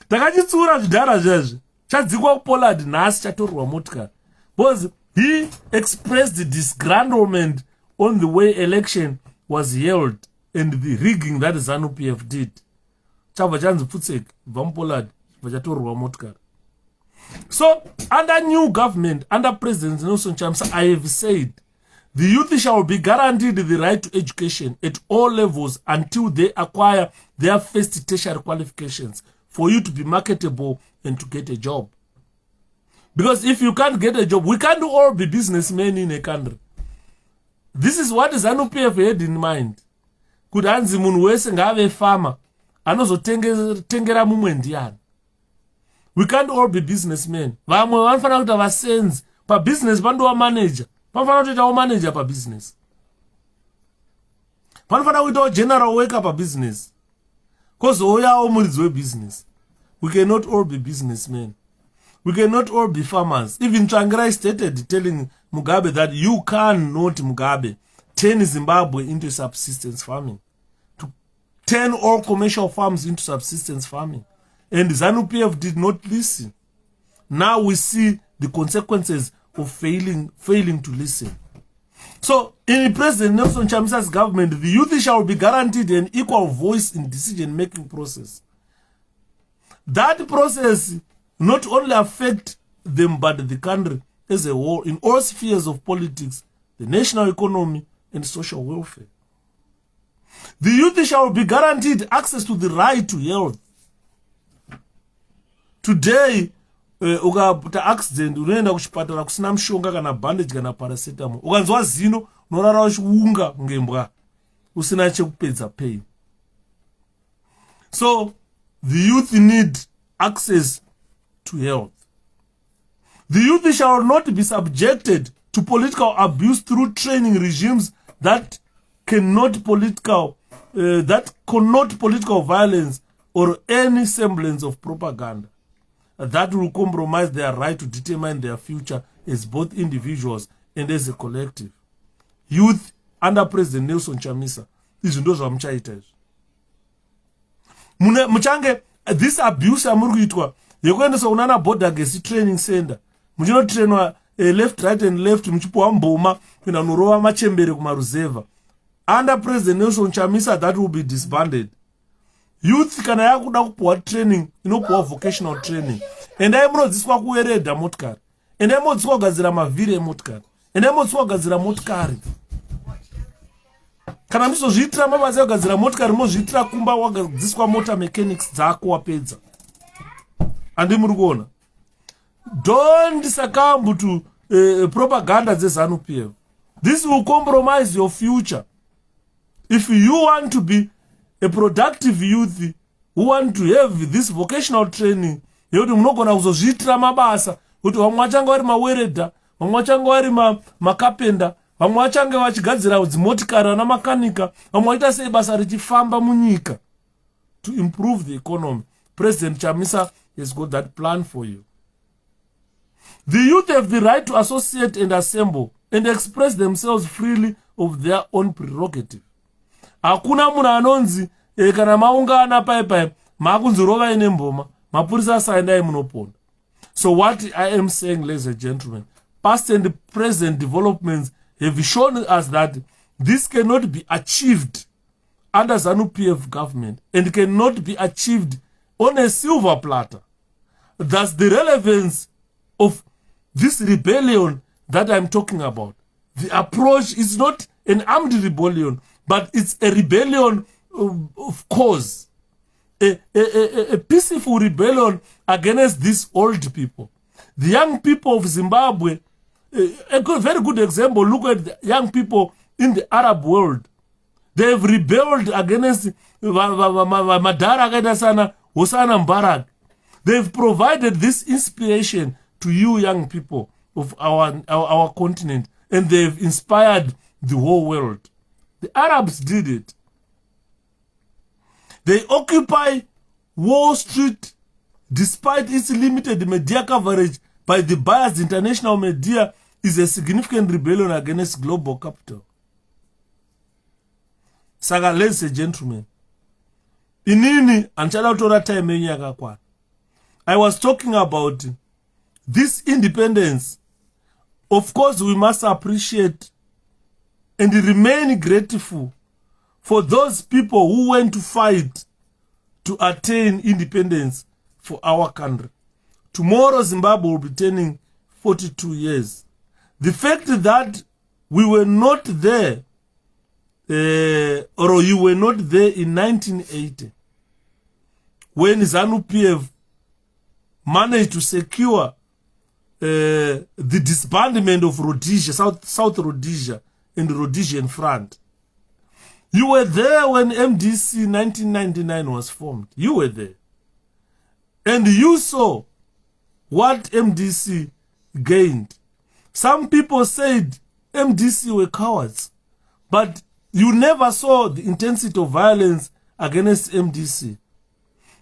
A: Takachitsura zvidhara zvezvi chadzikwa kupoland nhasi chatorerwa motikari. Because he expressed disgruntlement on the way election was held and the rigging that ZANU-PF did. Chabva chanzi 𝗡𝘁𝗶𝗁𝗍 kubva mupoland chibva chatorerwa motikari. So, under new government, under President Nelson Chamisa, I have said, the youth shall be guaranteed the right to education at all levels until they acquire their first tertiary qualifications for you to be marketable and to get a job. Because if you can't get a job, we can't all be businessmen in a country. This is what ZANU-PF had in mind. Kuti hanzi munhu wese ngaave farmer, anozotengera mumwe ndiani. We can't all be businessmen. Vamwe vanofana kuita vasenzi pabusiness, pandowa manager. Panofana kuitawo manager pabusiness. Panofana kuitawo general worker pabusiness. Kozouyawo muridzi webusiness. We cannot all be businessmen. We cannot all be farmers. Even Tsvangirai stated telling Mugabe that you cannot, Mugabe, turn Zimbabwe into subsistence farming. To turn all commercial farms into subsistence farming. And ZANU-PF did not listen. Now we see the consequences of failing to listen. So, in President Nelson Chamisa's government, the youth shall be guaranteed an equal voice in decision-making process. That process not only affect them, but the country as a whole in all spheres of politics, the national economy, and social welfare. The youth shall be guaranteed access to the right to health. Today, ukapata accident unoenda kuchipatara kusina mshonga kana bandage kana paracetamol, ukanzwa zino unorara uchiunga ngembwa usina chekupedza pain. So the youth need access to health. The youth shall not be subjected to political abuse through training regimes that cannot political violence or any semblance of propaganda that will compromise their right to determine their future as both individuals and as a collective. Youth under President Nelson Chamisa, izvi ndo zvamuchaita izvi. Muchange this abuse amurikuitwa yekuendesa kunana border gesi training center, muchinotrainwa left right and left, muchipuwa mboma kuenda norova machembere kumaruzeva. Under President Nelson Chamisa, that will be disbanded. Youth kana yakuda kupuwa training, inopuwa vocational training. Endai munodzidziswa kuweredha motikari. Endai munodzidziswa kugadzira mavhiri emotikari. Endai munodzidziswa kugadzira motikari. Kana muzozviitira mabasa ekugadzira motikari, muzviitira kumba wagadzidziswa motor mechanics dzako wapedza. Andi muri kuona. Don't succumb to propaganda dzeZANU-PF. This will compromise your future. If you want to be a productive youth who want to have this vocational training, yekuti munogona kuzozviitira mabasa, kuti vamwe vachange vari maweredha, vamwe vachange vari makapenda, vamwe vachange vachigadzira dzimotikari ana makanika, vamwe vaita sei basa richifamba munyika. To improve the economy, President Chamisa has got that plan for you. The youth have the right to associate and assemble and express themselves freely of their own prerogative. Hakuna munhu anonzi kana maungana paipai makunzirova ine mboma mapurisa asaendai munoponda. So what I am saying, ladies and gentlemen, past and present developments have shown us that this cannot be achieved under ZANU-PF government and cannot be achieved on a silver platter. Thus the relevance of this rebellion that I'm talking about. The approach is not an armed rebellion, but it's a rebellion of cause. A peaceful rebellion against these old people. The young people of Zimbabwe, a very good example, look at the young people in the Arab world. They've rebelled against Madara Gadasana, Hosana Mbarak. They've provided this inspiration to you young people of our continent, and they've inspired the whole world. The Arabs did it. They occupy Wall Street despite its limited media coverage by the biased international media is a significant rebellion against global capital. Saka, ladies and gentlemen, inini anchada kutora time yenyu yakakwana. I was talking about this independence. Of course, we must appreciate and remain grateful for those people who went to fight to attain independence for our country. Tomorrow, Zimbabwe will be turning 42 years. The fact that we were not there, or you were not there in 1980, when ZANU-PF managed to secure the disbandment of Rhodesia, South Rhodesia, and the Rhodesian Front. You were there when MDC 1999 was formed. You were there. And you saw what MDC gained. Some people said MDC were cowards, but you never saw the intensity of violence against MDC.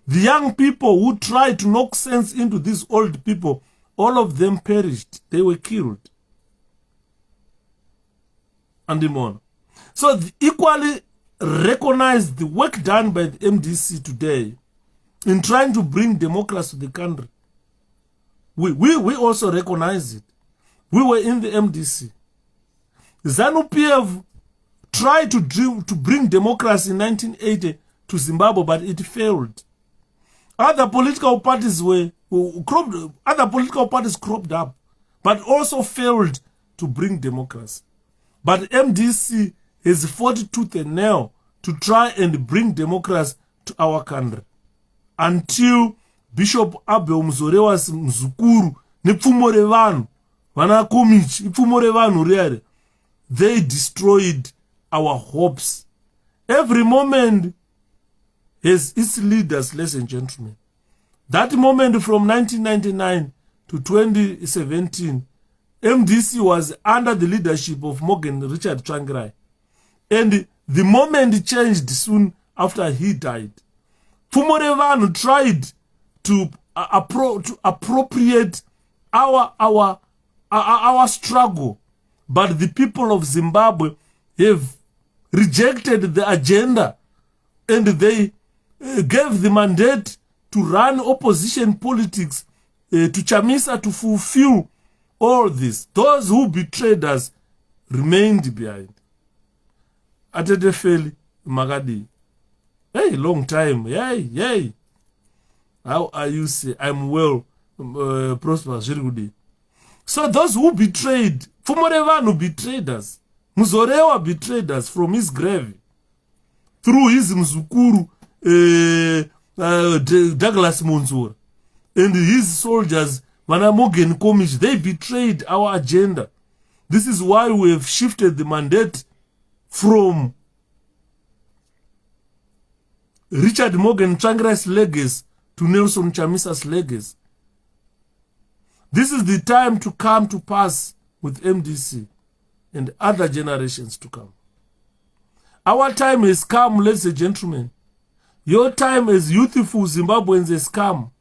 A: The young people who tried to knock sense into these old people, all of them perished. They were killed. And more. So equally recognize the work done by the MDC today in trying to bring democracy to the country. We also recognize it. We were in the MDC. ZANU-PF tried to bring democracy in 1980 to Zimbabwe, but it failed. Other political parties cropped up, but also failed to bring democracy. But MDC has fought tooth and nail to try and bring democracy to our country. Until Bishop 𝗽𝗿𝗁𝗃 was mzukuru nepfumo revanhu vana 𝗏𝗁𝗃 ipfumo revanhu rere, they destroyed our hopes. Every moment has its leaders, ladies and gentlemen. That moment from 1999 to 2017, MDC was under the leadership of Morgan Richard Tsvangirai. And the moment changed soon after he died. Pfumo revanhu tried to appropriate our struggle, but the people of Zimbabwe have rejected the agenda, and they gave the mandate to run opposition politics to Chamisa to fulfill all this. Those who betrayed us remained behind. 𝗽𝗿𝗁𝗃𝗃 Magadi. Hey, long time. Yay. How are you? Say I'm well, prosperous, very good. So those who betrayed, Pfumo revanhu betrayed us. Muzorewa betrayed us from his grave through his mzukuru Douglas Monzora and his soldiers, Vana Morgan 𝗏𝗁𝗃. They betrayed our agenda. This is why we have shifted the mandate from Richard Morgan Tsvangirai's legacy to Nelson Chamisa's legacy. This is the time to come to pass with MDC and other generations to come. Our time has come, ladies and gentlemen. Your time as youthful Zimbabweans has come.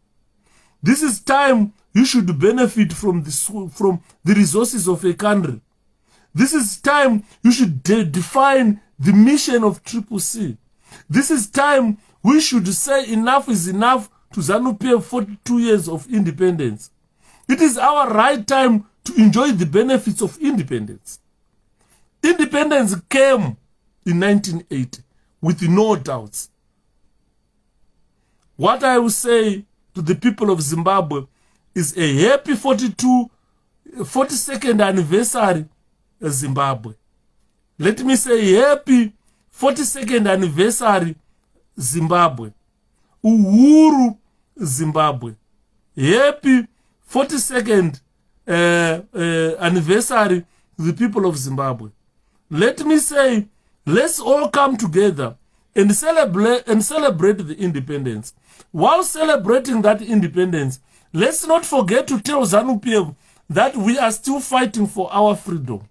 A: This is time you should benefit from the resources of a country. This is time you should define the mission of 𝗏𝗏𝗃𝗃. This is time we should say enough is enough to ZANU-PF 42 years of independence. It is our right time to enjoy the benefits of independence. Independence came in 1980 with no doubts. What I will say to the people of Zimbabwe is a happy 42nd anniversary Zimbabwe. Let me say happy 42nd anniversary Zimbabwe. Uhuru Zimbabwe. Happy 42nd anniversary to the people of Zimbabwe. Let me say let's all come together and celebrate the independence. While celebrating that independence, let's not forget to tell ZANU-PF that we are still fighting for our freedom.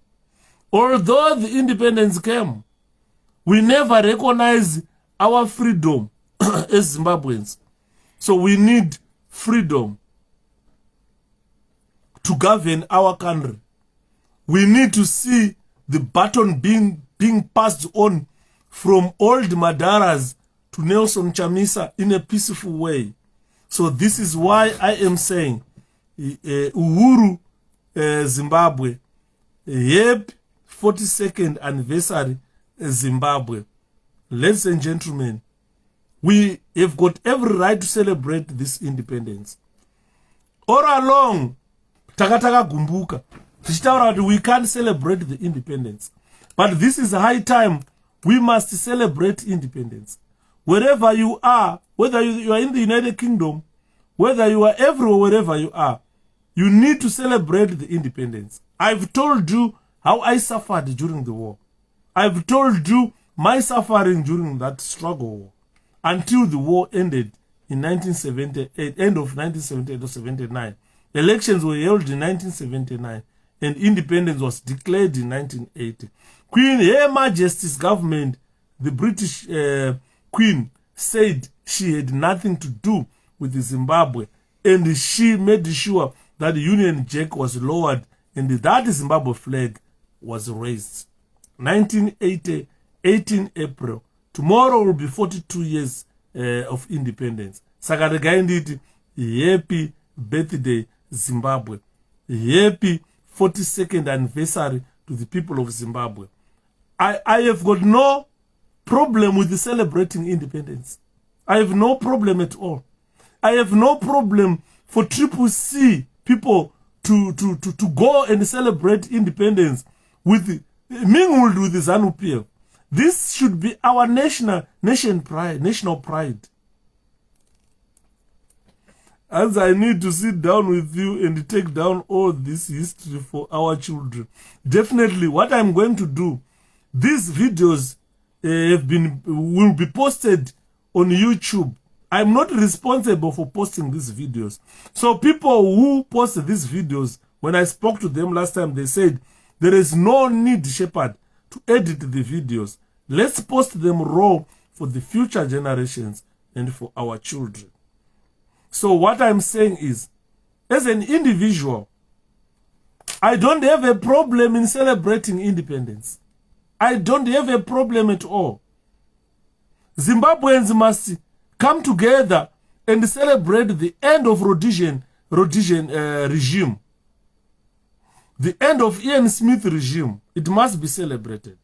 A: Although the independence came, we never recognize our freedom as Zimbabweans. So we need freedom to govern our country. We need to see the baton being passed on from old Madaras to Nelson Chamisa in a peaceful way. So this is why I am saying Uhuru Zimbabwe, happy 42nd anniversary Zimbabwe. Ladies and gentlemen, we have got every right to celebrate this independence. All along, Takataka Gumbuka, we can't celebrate the independence. But this is a high time we must celebrate independence. Wherever you are, whether you are in the United Kingdom, whether you are everywhere, wherever you are, you need to celebrate the independence. I've told you how I suffered during the war. I've told you my suffering during that struggle until the war ended in 1978, end of 1978 or 79. Elections were held in 1979 and independence was declared in 1980. Queen Her Majesty's government, the British Queen, said she had nothing to do with Zimbabwe, and she made sure that the Union Jack was lowered and that Zimbabwe flag was raised. 1980, 18 April. Tomorrow will be 42 years of independence. Sakadagainditi, happy birthday Zimbabwe. Happy 42nd anniversary to the people of Zimbabwe. I have got no problem with celebrating independence. I have no problem at all. I have no problem for 𝗏𝗏𝗃 people to go and celebrate independence with mingled with the ZANU-PF. This should be our national pride. As I need to sit down with you and take down all this history for our children. Definitely, what I'm going to do, these videos will be posted on YouTube. I'm not responsible for posting these videos. So people who post these videos, when I spoke to them last time, they said there is no need, Shepherd, to edit the videos. Let's post them raw for the future generations and for our children. So what I'm saying is, as an individual, I don't have a problem in celebrating independence. I don't have a problem at all. Zimbabweans must come together and celebrate the end of Rhodesian regime. The end of Ian Smith regime. It must be celebrated.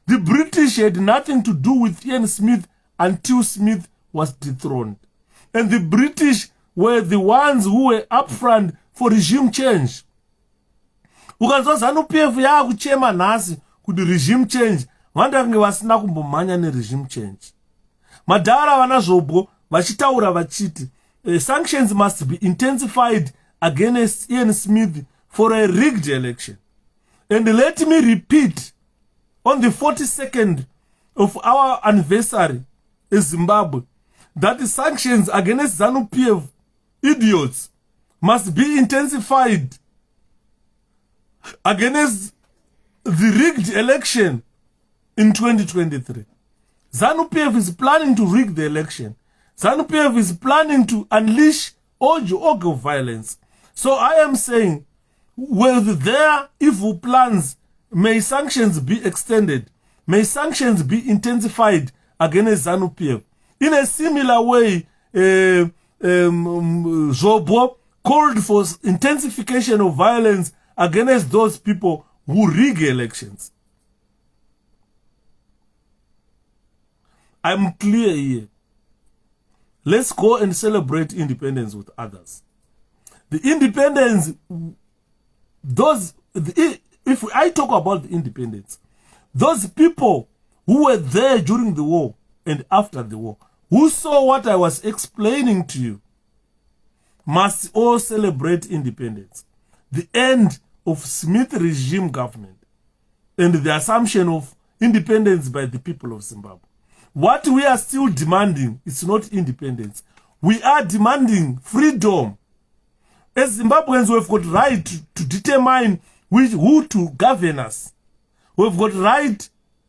A: The British had nothing to do with Ian Smith until Smith was dethroned. And the British were the ones who were up front for regime change. Ukanzwa ZANU-PF yakuchema nhasi kuti regime change, vanhu vange vasina kumbomhanya neregime change. Madhara vanazvobvo vachitaura vachiti sanctions must be intensified against Ian Smith for a rigged election. And let me repeat, on the 42nd of our anniversary in Zimbabwe, that the sanctions against ZANU-PF idiots must be intensified against the rigged election in 2023. ZANU-PF is planning to rig the election. ZANU-PF is planning to unleash all of violence. So I am saying, with their evil plans, may sanctions be extended. May sanctions be intensified against ZANU-PF. In a similar way, Zobo called for intensification of violence against those people who rig elections. I'm clear here. Let's go and celebrate independence with others. The independence, if I talk about the independence, those people who were there during the war and after the war, who saw what I was explaining to you, must all celebrate independence. The end of Smith regime government and the assumption of independence by the people of Zimbabwe. What we are still demanding is not independence. We are demanding freedom. As Zimbabweans, we've got right to determine who to govern us. We've got right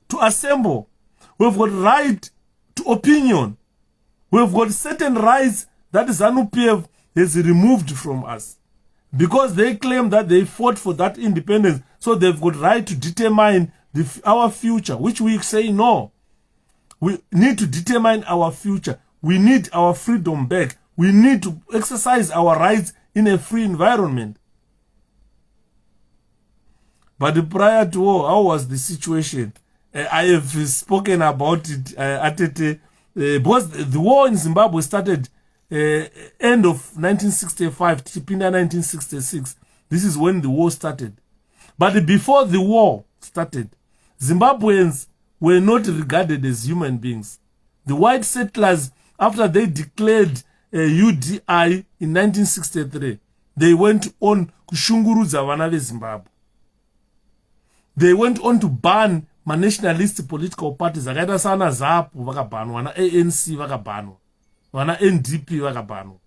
A: to assemble. We've got right to opinion. We've got certain rights that ZANU-PF has removed from us. Because they claim that they fought for that independence, so they've got right to determine our future, which we say no. We need to determine our future. We need our freedom back. We need to exercise our rights in a free environment. But prior to war, how was the situation? I have spoken about it because the war in Zimbabwe started end of 1965, Chipinda 1966. This is when the war started. But before the war started, Zimbabweans were not regarded as human beings. The white settlers, after they declared UDI in 1963, they went on kushungurudza vana veZimbabwe. They went on to ban nationalist political parties. Akaita sana ZAPU vakabanwa, vana ANC vakabanwa, vana NDP vakabanwa.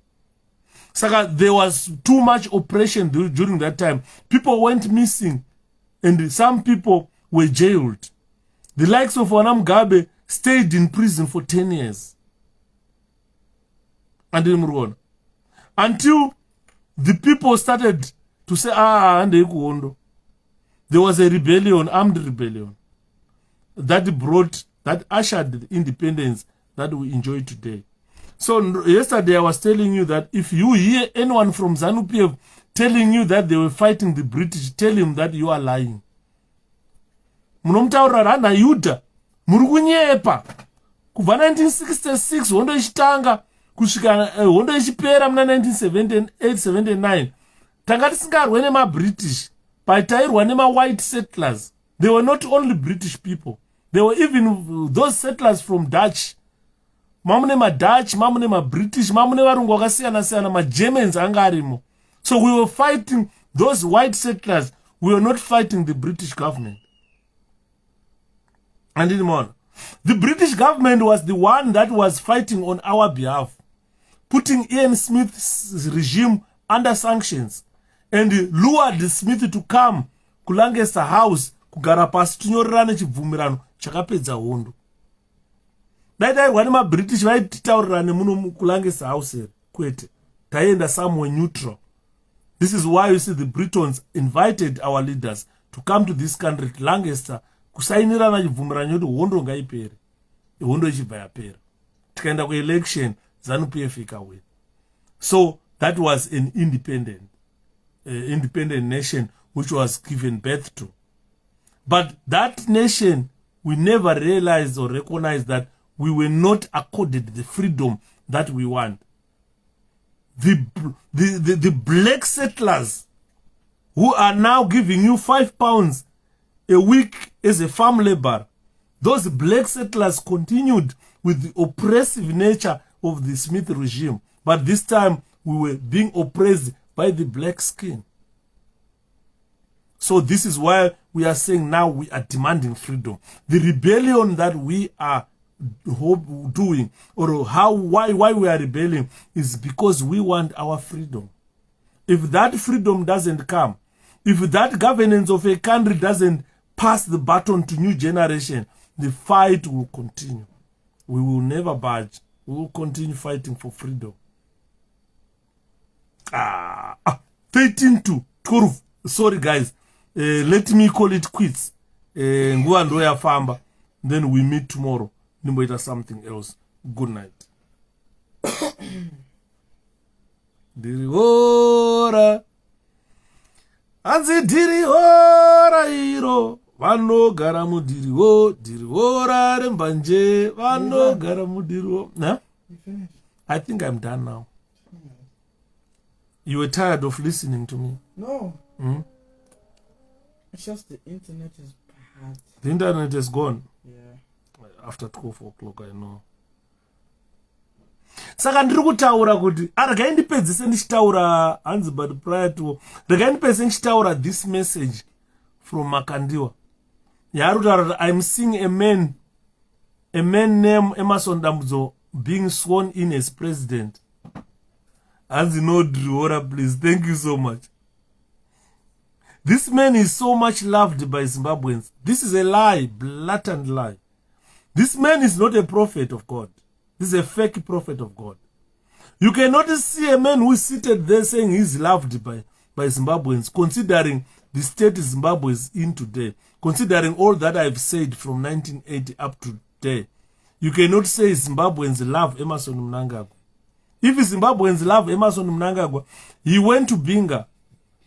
A: Saka there was too much oppression during that time. People went missing and some people were jailed. The likes of Wana Mugabe stayed in prison for 10 years. Until the people started to say, there was a rebellion, armed rebellion, that ushered the independence that we enjoy today. So yesterday I was telling you that if you hear anyone from ZANU-PF telling you that they were fighting the British, tell him that you are lying. Munomtaurira na Yuda, muri kunyepa. Kubva 1966 hondo ichitanga kusvika hondo ichipera muna 1978-79. Tanga tisingarwe nemaBritish, paitairwa nema-white settlers. They were not only British people. They were even those settlers from Dutch. Mamune ma-Dutch, mamune ma-British, mamune varungu vakasiyana-siyana, ma-Germans anga arimo. So we were fighting those white settlers. We were not fighting the British government. And anymore. The British government was the one that was fighting on our behalf, putting Ian Smith's regime under sanctions, and lured Smith to come to Lancaster House, kugara pasi tunyorerane chibvumirano chakapedza hondo. Daidai wani ma-British vaititaurirane muno ku Lancaster House here, kwete. Taienda somewhere neutral. This is why you see the Britons invited our leaders to come to this country, to Lancaster, kusainirana chibvumirano yoti hondo ngaipere. Hondo ichibva yapera. Tikaenda ku-election, ZANU-PF ikawina. So that was an independent nation which was given birth to. But that nation, we never realized or recognized that we were not accorded the freedom that we want. The black settlers who are now giving you £5 a week as a farm labor, those black settlers continued with the oppressive nature of the Smith regime. But this time, we were being oppressed by the black skin. So this is why we are saying now we are demanding freedom. The rebellion that we are doing, or why we are rebelling, is because we want our freedom. If that freedom doesn't come, if that governance of a country doesn't pass the baton to new generation, the fight will continue. We will never budge. We will continue fighting for freedom. 13-12. Sorry guys. Let me call it quits. Nguva ndo yafamba. Then we meet tomorrow. Nimboita something else. Good night. Dirihora. Anzi dirihora iro. Vanogara mudiriho. Dirihora rembanje. Vanogara mudiriho. Nah?
D: You finished?
A: I think I'm done now. You were tired of listening to me.
D: No.
A: Hmm?
D: It's just the internet is bad.
A: The internet is gone.
D: Yeah.
A: After 12 o'clock, I know. Saka ndiri kutaura kuti regai ndipedzise ndichitaura hanzi, but prior to regai ndipedzise ndichitaura this message from Makandiwa. I'm seeing a man named Emerson Dambudzo being sworn in as president. As you know, Driora, please, thank you so much. This man is so much loved by Zimbabweans. This is a lie, blatant lie. This man is not a prophet of God. This is a fake prophet of God. You cannot see a man who is seated there saying he's loved by Zimbabweans, considering the state Zimbabwe is in today, considering all that I've said from 1980 up to today. You cannot say Zimbabweans love Emerson Mnangagwa. If Zimbabweans love Emerson Mnangagwa, he went to Binga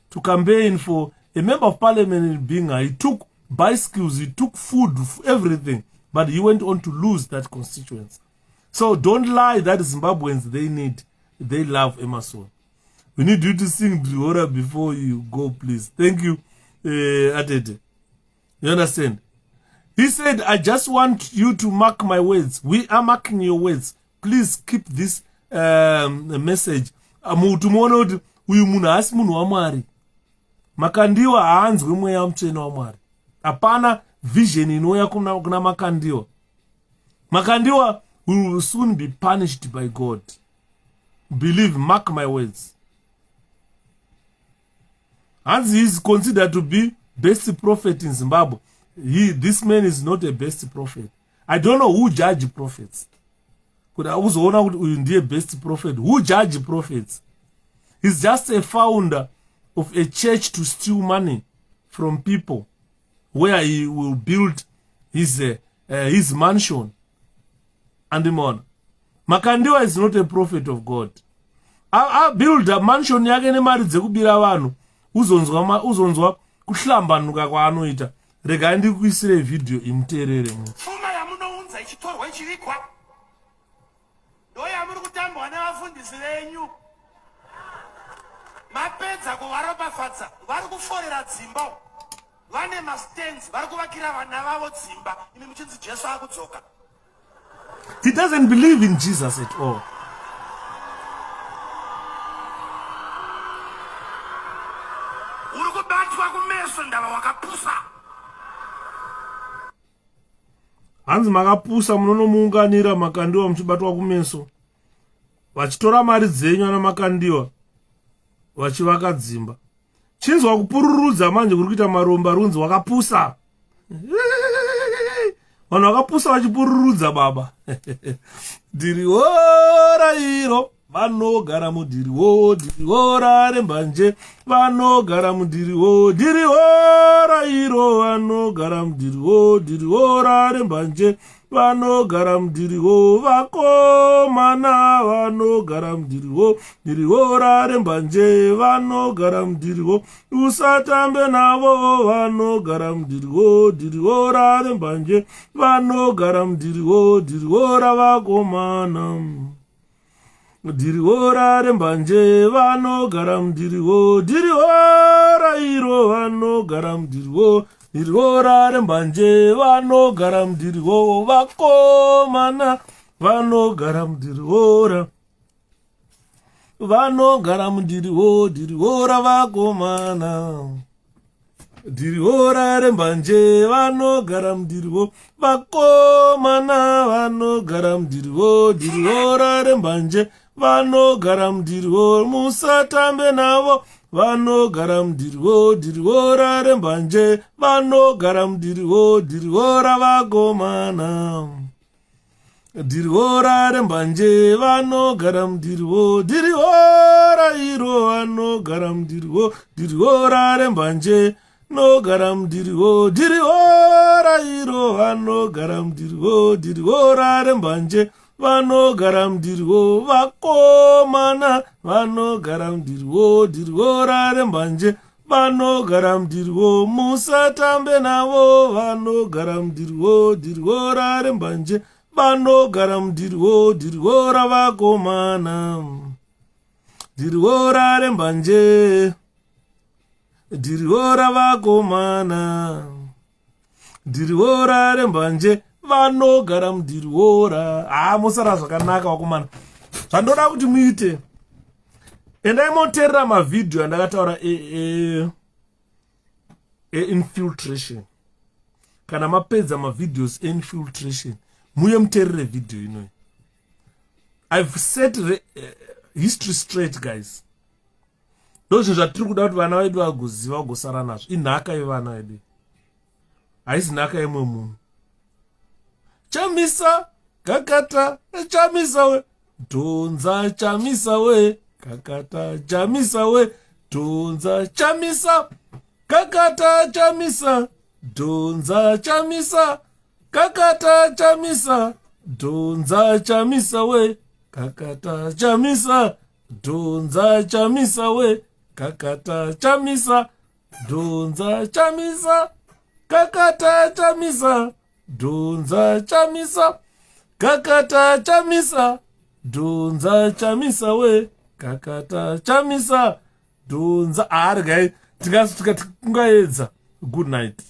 A: to campaign for a member of parliament in Binga. He took bicycles, he took food, everything, but he went on to lose that constituency. So don't lie that Zimbabweans, they love Emerson. We need you to sing Driora before you go, please. Thank you, Atete. You understand? He said, I just want you to mark my words. We are marking your words. Please keep this message. Mutumono uyu munhu asi munhu waMwari. Makandiwa haanzwi mweya mutsvene waMwari. Hapana vision inouya kuna Makandiwa. Makandiwa will soon be punished by God. Believe, mark my words. As he is considered to be best prophet in Zimbabwe, this man is not a best prophet. I don't know who judge prophets. Could I also be a best prophet? Who judge prophets? He's just a founder of a church to steal money from people, where he will build his mansion and more. Makandiwa is not a prophet of God. I build a mansion yake nemari dzekubira vanhu. Uzonzwa kuhlambanuka kwaanoita. Rega ndikuisire video imuterere.
B: Pfuma yamunounza ichitorwa ichirikwa. Ndo yamuri kutambwa nevafundisi venyu. Mapedza kuvaropafadza, vari kuforera dzimba. Vane mastands, vari kuvakira vana vavo dzimba. Imi muchinzi Jesu akudzoka.
A: He doesn't believe in Jesus at all. Hanzi makapusa munonomuunganira Makandiwa muchibatwa kumeso. Vachitora mari dzenyu ana Makandiwa. Vachivaka dzimba. Chinzwa kupururudza manje kuri kuita maromba runzi wakapusa. Vanhu vakapusa vachipururudza baba. Diriora iro. Vanogara mudiriwo, diriora rembanje. Vanogara mudiriwo, diriora iro. Vanogara mudiriwo, diriora rembanje. Vanogara mudiriwo, vakomana. Vanogara mudiriwo, diriora rembanje. Vanogara mudiriwo, usatambe navo. Vanogara mudiriwo, diriora rembanje. Vanogara mudiriwo, diriora vakomana. Diriora rembanje, vanogara mudiriwo, diriora iro. Vanogara mudiriwo, diriora rembanje. Vanogara mudiriwo, vakomana. Vanogara mudiriwora. Vanogara mudiriwo, diriwora vakomana. Diriwora rembanje, vanogara mudiriwo, vakomana. Vanogara mudiriwo, diriwora rembanje. Vanogara mudiriwo, musatambe navo. Vanogara mudiriwo, diriwora rembanje. Vanogara mudiriwo, diriwora vakomana. Diriwora rembanje, vanogara mudiriwo, diriwora iro. Vanogara mudiriwo, diriwora rembanje. Nogara mudiriwo, diriwora iro. Vanogara mudiriwo, diriwora rembanje. Vanogara mudiriwo, vakomana. Vanogara mudiriwo, diriwora rembanje. Vanogara mudiriwo, musatambe navo. Vanogara mudiriwo, diriwora rembanje. Vanogara mudiriwo, diriwora vakomana. Diriwora rembanje, diriwora vakomana. Diriwora rembanje. Vanogara mudiriwora. Musara zvakanaka vakomana. Zvandoda kuti muite, endai moteerera mavhidhiyo andakataura infiltration. kana mapedza mavideos infiltration muye muteerere video inoyi. I've set history straight, guys. Ndozvo zvatiri kuda kuti vana vedu vagoziva vagosara nazvo. Inhaka yevana vedu, haisi nhaka yemwe munhu. Chamisa kakata chamisa we dhonza chamisa we kakata chamisa we dhonza chamisa kakata chamisa dhonza chamisa kakata chamisa dhonza chamisa we kakata chamisa dhonza chamisa we kakata chamisa dhonza chamisa kakata chamisa dhonza chamisa kakata chamisa dhonza chamisa we kakata chamisa dhonza. Ari gai tingaedza. Good night.